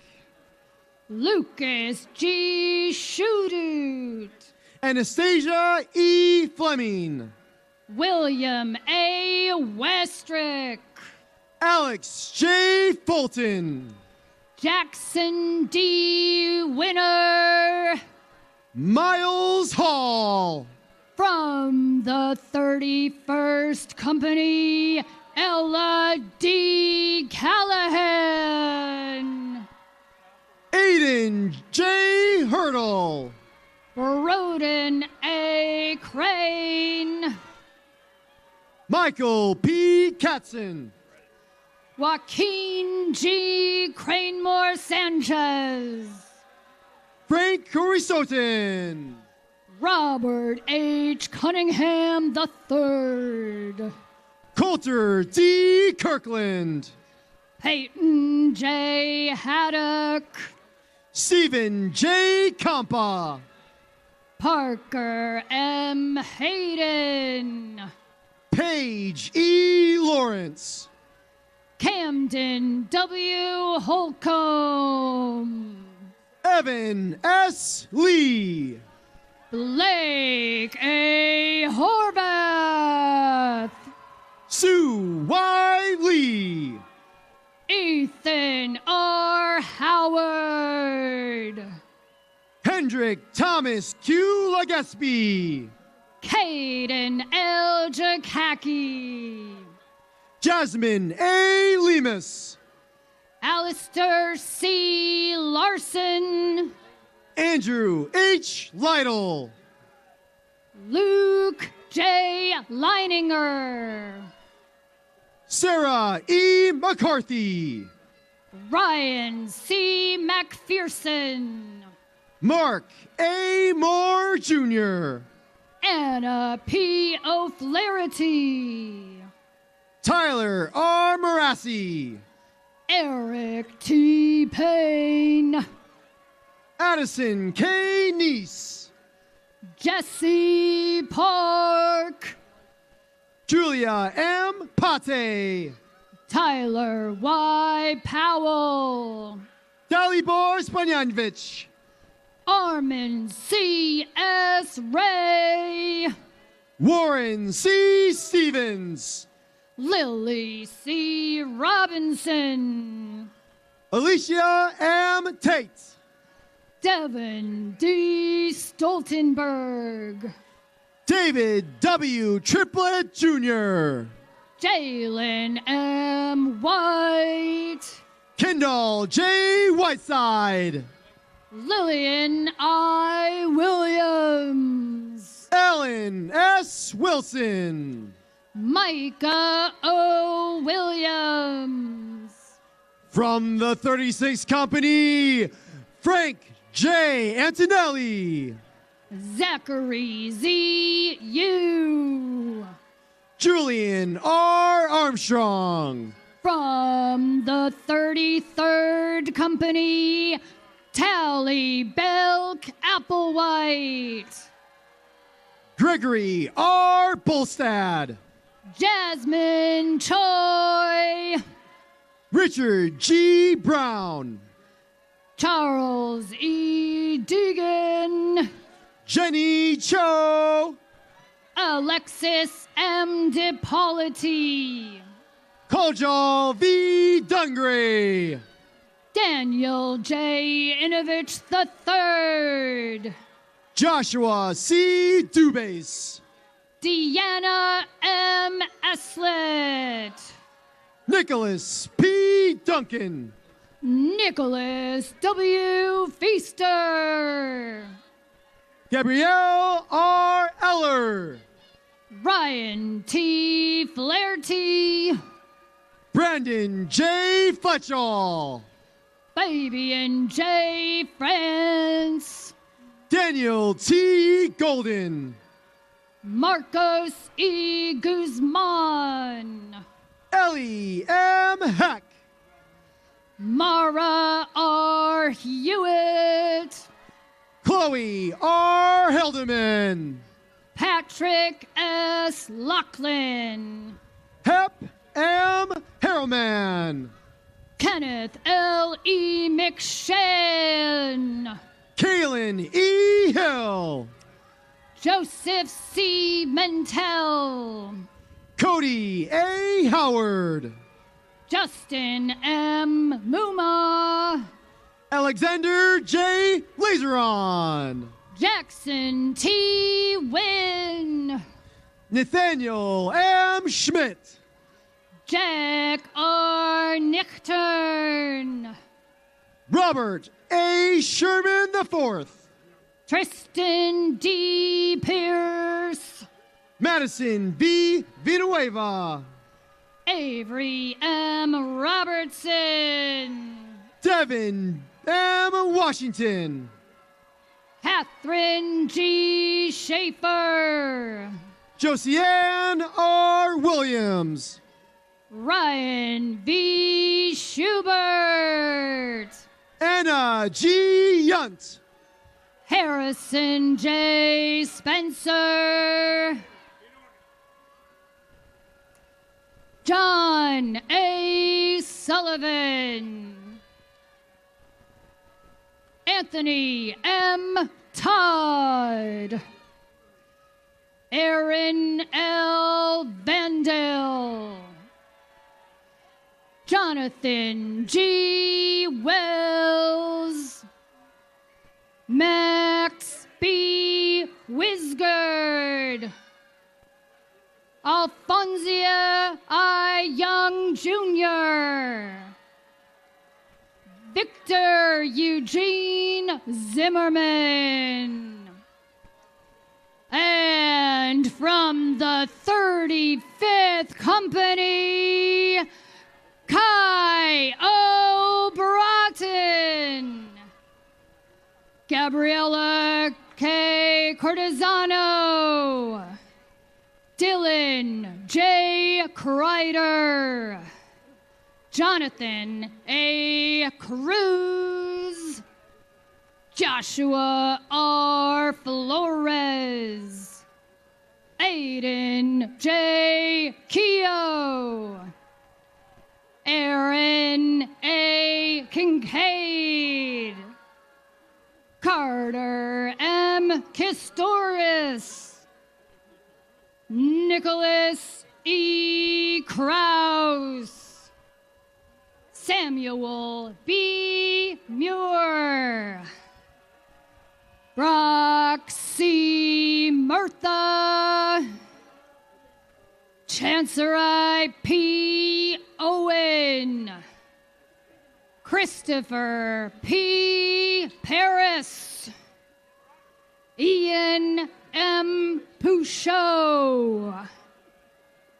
S9: Lucas G. Shudut,
S10: Anastasia E. Fleming,
S9: William A. Westrick,
S10: Alex J. Fulton,
S9: Jackson D. Winner,
S10: Miles Hall,
S9: from the 31st Company, Ella D. Callahan,
S10: Aiden J. Hurdle,
S9: Broden A. Crane,
S10: Michael P. Katzen,
S9: Joaquin G. Cranemore Sanchez,
S10: Frank Corisotin,
S9: Robert H. Cunningham III,
S10: Coulter D. Kirkland,
S9: Peyton J. Haddock,
S10: Stephen J. Campa,
S9: Parker M. Hayden,
S10: Paige E. Lawrence,
S9: Camden W. Holcomb,
S10: Evan S. Lee,
S9: Blake A. Horvath,
S10: Sue Y. Lee,
S9: Ethan R. Howard,
S10: Hendrik Thomas Q. Legaspi,
S9: Caden L. Jakaki,
S10: Jasmine A. Lemus,
S9: Alistair C. Larson,
S10: Andrew H. Lytle,
S9: Luke J. Leininger,
S10: Sarah E. McCarthy,
S9: Ryan C. McPherson,
S10: Mark A. Moore Jr.,
S9: Anna P. O'Flaherty,
S10: Tyler R. Marassi,
S9: Eric T. Payne,
S10: Addison K. Neese,
S9: Jesse Park,
S10: Julia M. Pate,
S9: Tyler Y. Powell,
S10: Dalibor Spanjanovic,
S9: Armin C. S. Ray,
S10: Warren C. Stevens,
S9: Lily C. Robinson,
S10: Alicia M. Tate,
S9: Devin D. Stoltenberg,
S10: David W. Triplett Jr.,
S9: Jalen M. White,
S10: Kendall J. Whiteside,
S9: Lillian I. Williams,
S10: Ellen S. Wilson,
S9: Micah O. Williams,
S10: from the 36th Company, Frank J. Antonelli,
S9: Zachary Z. Yu,
S10: Julian R. Armstrong,
S9: from the 33rd Company, Tally Belk Applewhite,
S10: Gregory R. Bolstad,
S9: Jasmine Choi,
S10: Richard G. Brown,
S9: Charles E. Deegan,
S10: Jenny Cho,
S9: Alexis M. DiPoliti,
S10: Kojal V. Dungray,
S9: Daniel J. Inovich III,
S10: Joshua C. Dubase,
S9: Deanna M. Eslett,
S10: Nicholas P. Duncan,
S9: Nicholas W. Feaster,
S10: Gabrielle R. Eller,
S9: Ryan T. Flaherty,
S10: Brandon J. Fletchall,
S9: Fabian J. France,
S10: Daniel T. Golden,
S9: Marcos E. Guzman,
S10: Ellie M. Heck,
S9: Mara R. Hewitt,
S10: Chloe R. Helderman,
S9: Patrick S. Lachlan,
S10: Hep M. Harrowman,
S9: Kenneth L. E. McShane,
S10: Kaylin E. Hill,
S9: Joseph C. Mentel,
S10: Cody A. Howard,
S9: Justin M. Muma,
S10: Alexander J. Laseron,
S9: Jackson T. Wynn,
S10: Nathaniel M. Schmidt,
S9: Jack R. Nichtern,
S10: Robert A. Sherman IV,
S9: Tristan D. Pierce,
S10: Madison B. Villanueva,
S9: Avery M. Robertson,
S10: Devin M. Washington,
S9: Catherine G. Schaefer,
S10: Josiane R. Williams,
S9: Ryan V. Schubert,
S10: Anna G. Yunt,
S9: Harrison J. Spencer, John A. Sullivan, Anthony M. Todd, Aaron L. Vandale, Jonathan G. Wells, Max B. Wisgard, Alfonsia I. Young Jr., Victor Eugene Zimmerman, and from the 35th Company, Kai O. Broughton, Gabriella K. Cortizano, Dylan J. Kreider, Jonathan A. Cruz, Joshua R. Flores, Aiden J. Keogh, Aaron A. Kincaid, Carter M. Kistoris, Nicholas E. Kraus, Samuel B. Muir, Brock C. Martha. Chancery P. Owen. Christopher P. Paris. Ian M. Pouchot.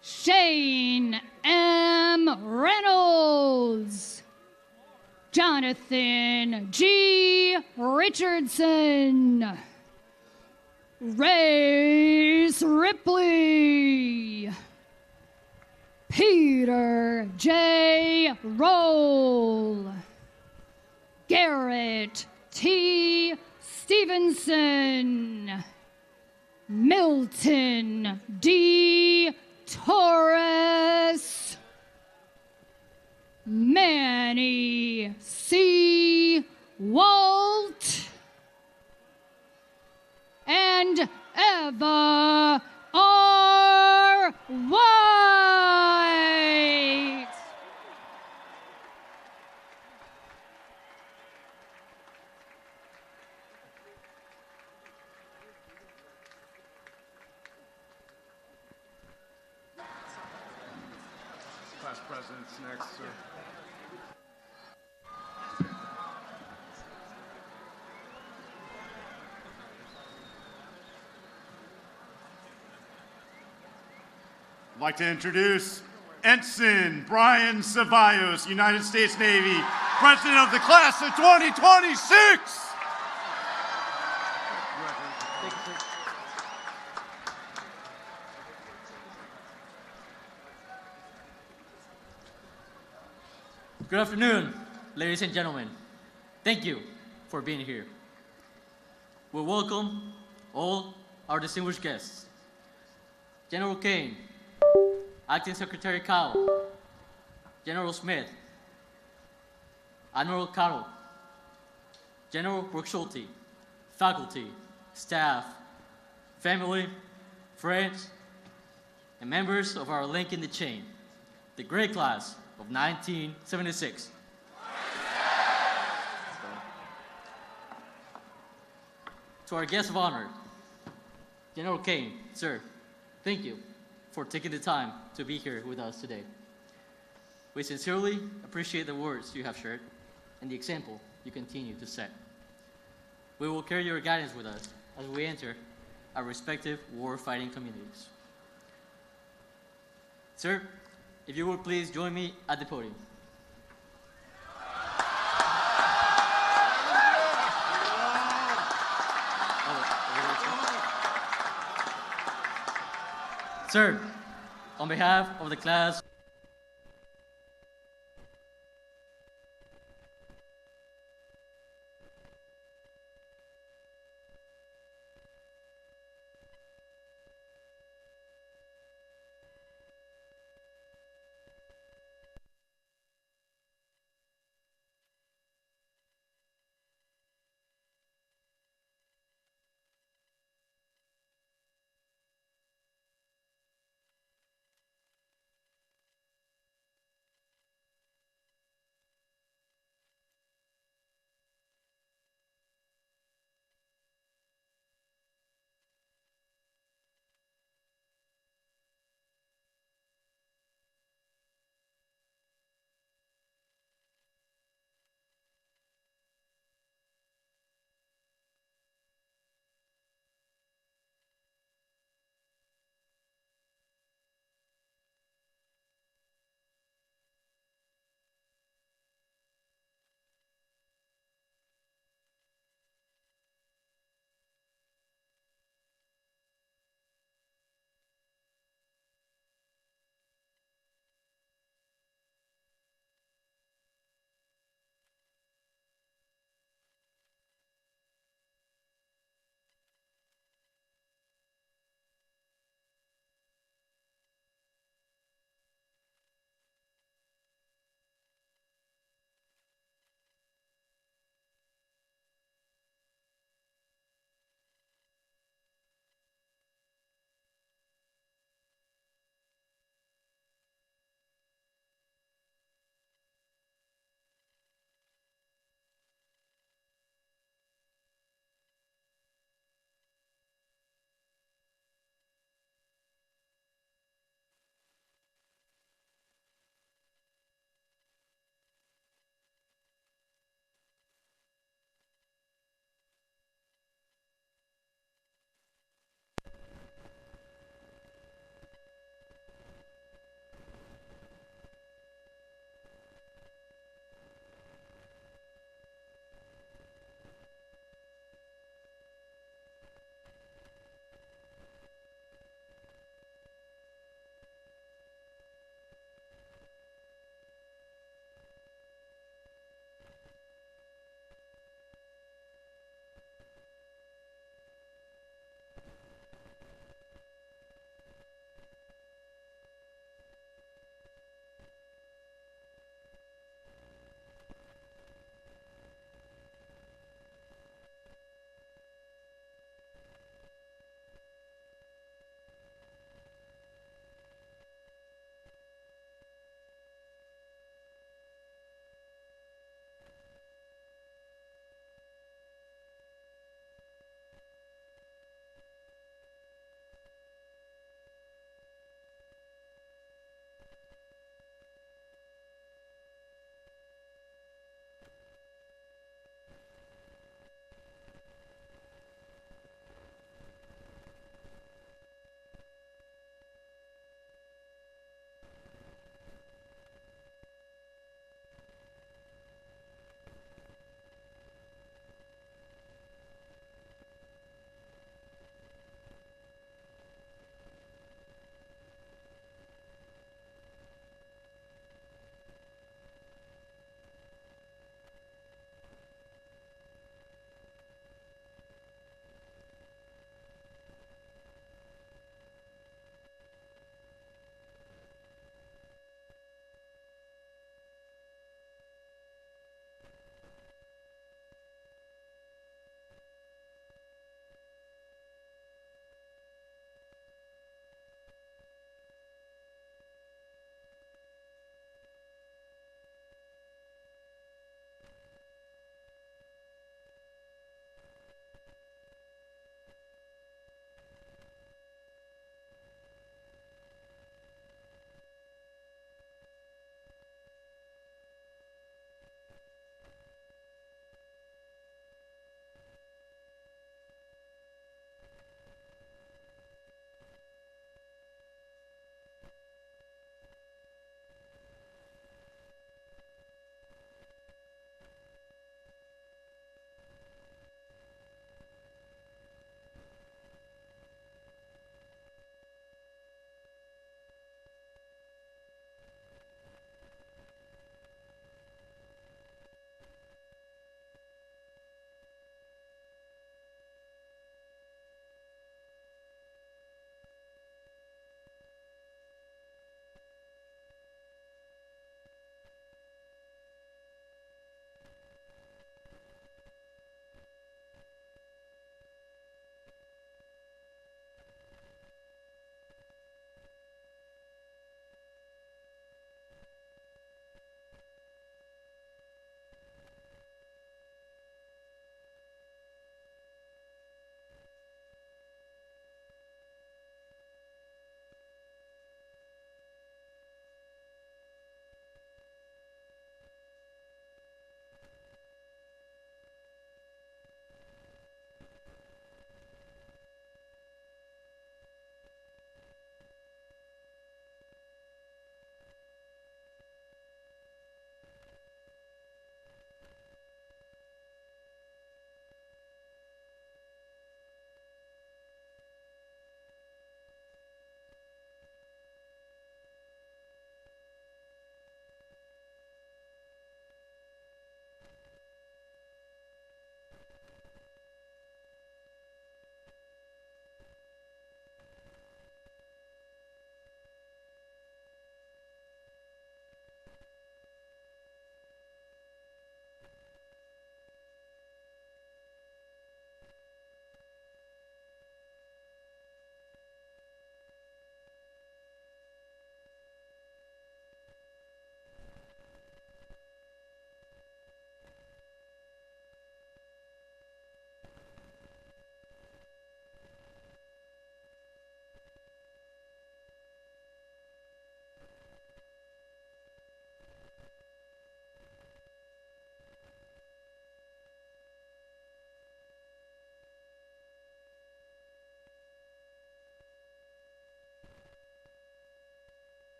S9: Shane M. Reynolds. Jonathan G. Richardson. Race Ripley. Peter J. Roll. Garrett T. Stevenson. Milton D. Torres. Manny C. Walt. And Eva R. White.
S3: Class president's next, sir.
S1: I'd like to introduce Ensign Brian Ceballos, United States Navy, President of the Class of 2026.
S11: Good afternoon, ladies and gentlemen. Thank you for being here. We welcome all our distinguished guests. General Caine, Acting Secretary Cowell, General Smith, Admiral Carroll, General Brooke-Schulte, faculty, staff, family, friends, and members of our link in the chain, the great class of 1976. To our guest of honor, General Caine, sir, thank you for taking the time to be here with us today. We sincerely appreciate the words you have shared and the example you continue to set. We will carry your guidance with us as we enter our respective war-fighting communities. Sir, if you would please join me at the podium. Sir, on behalf of the class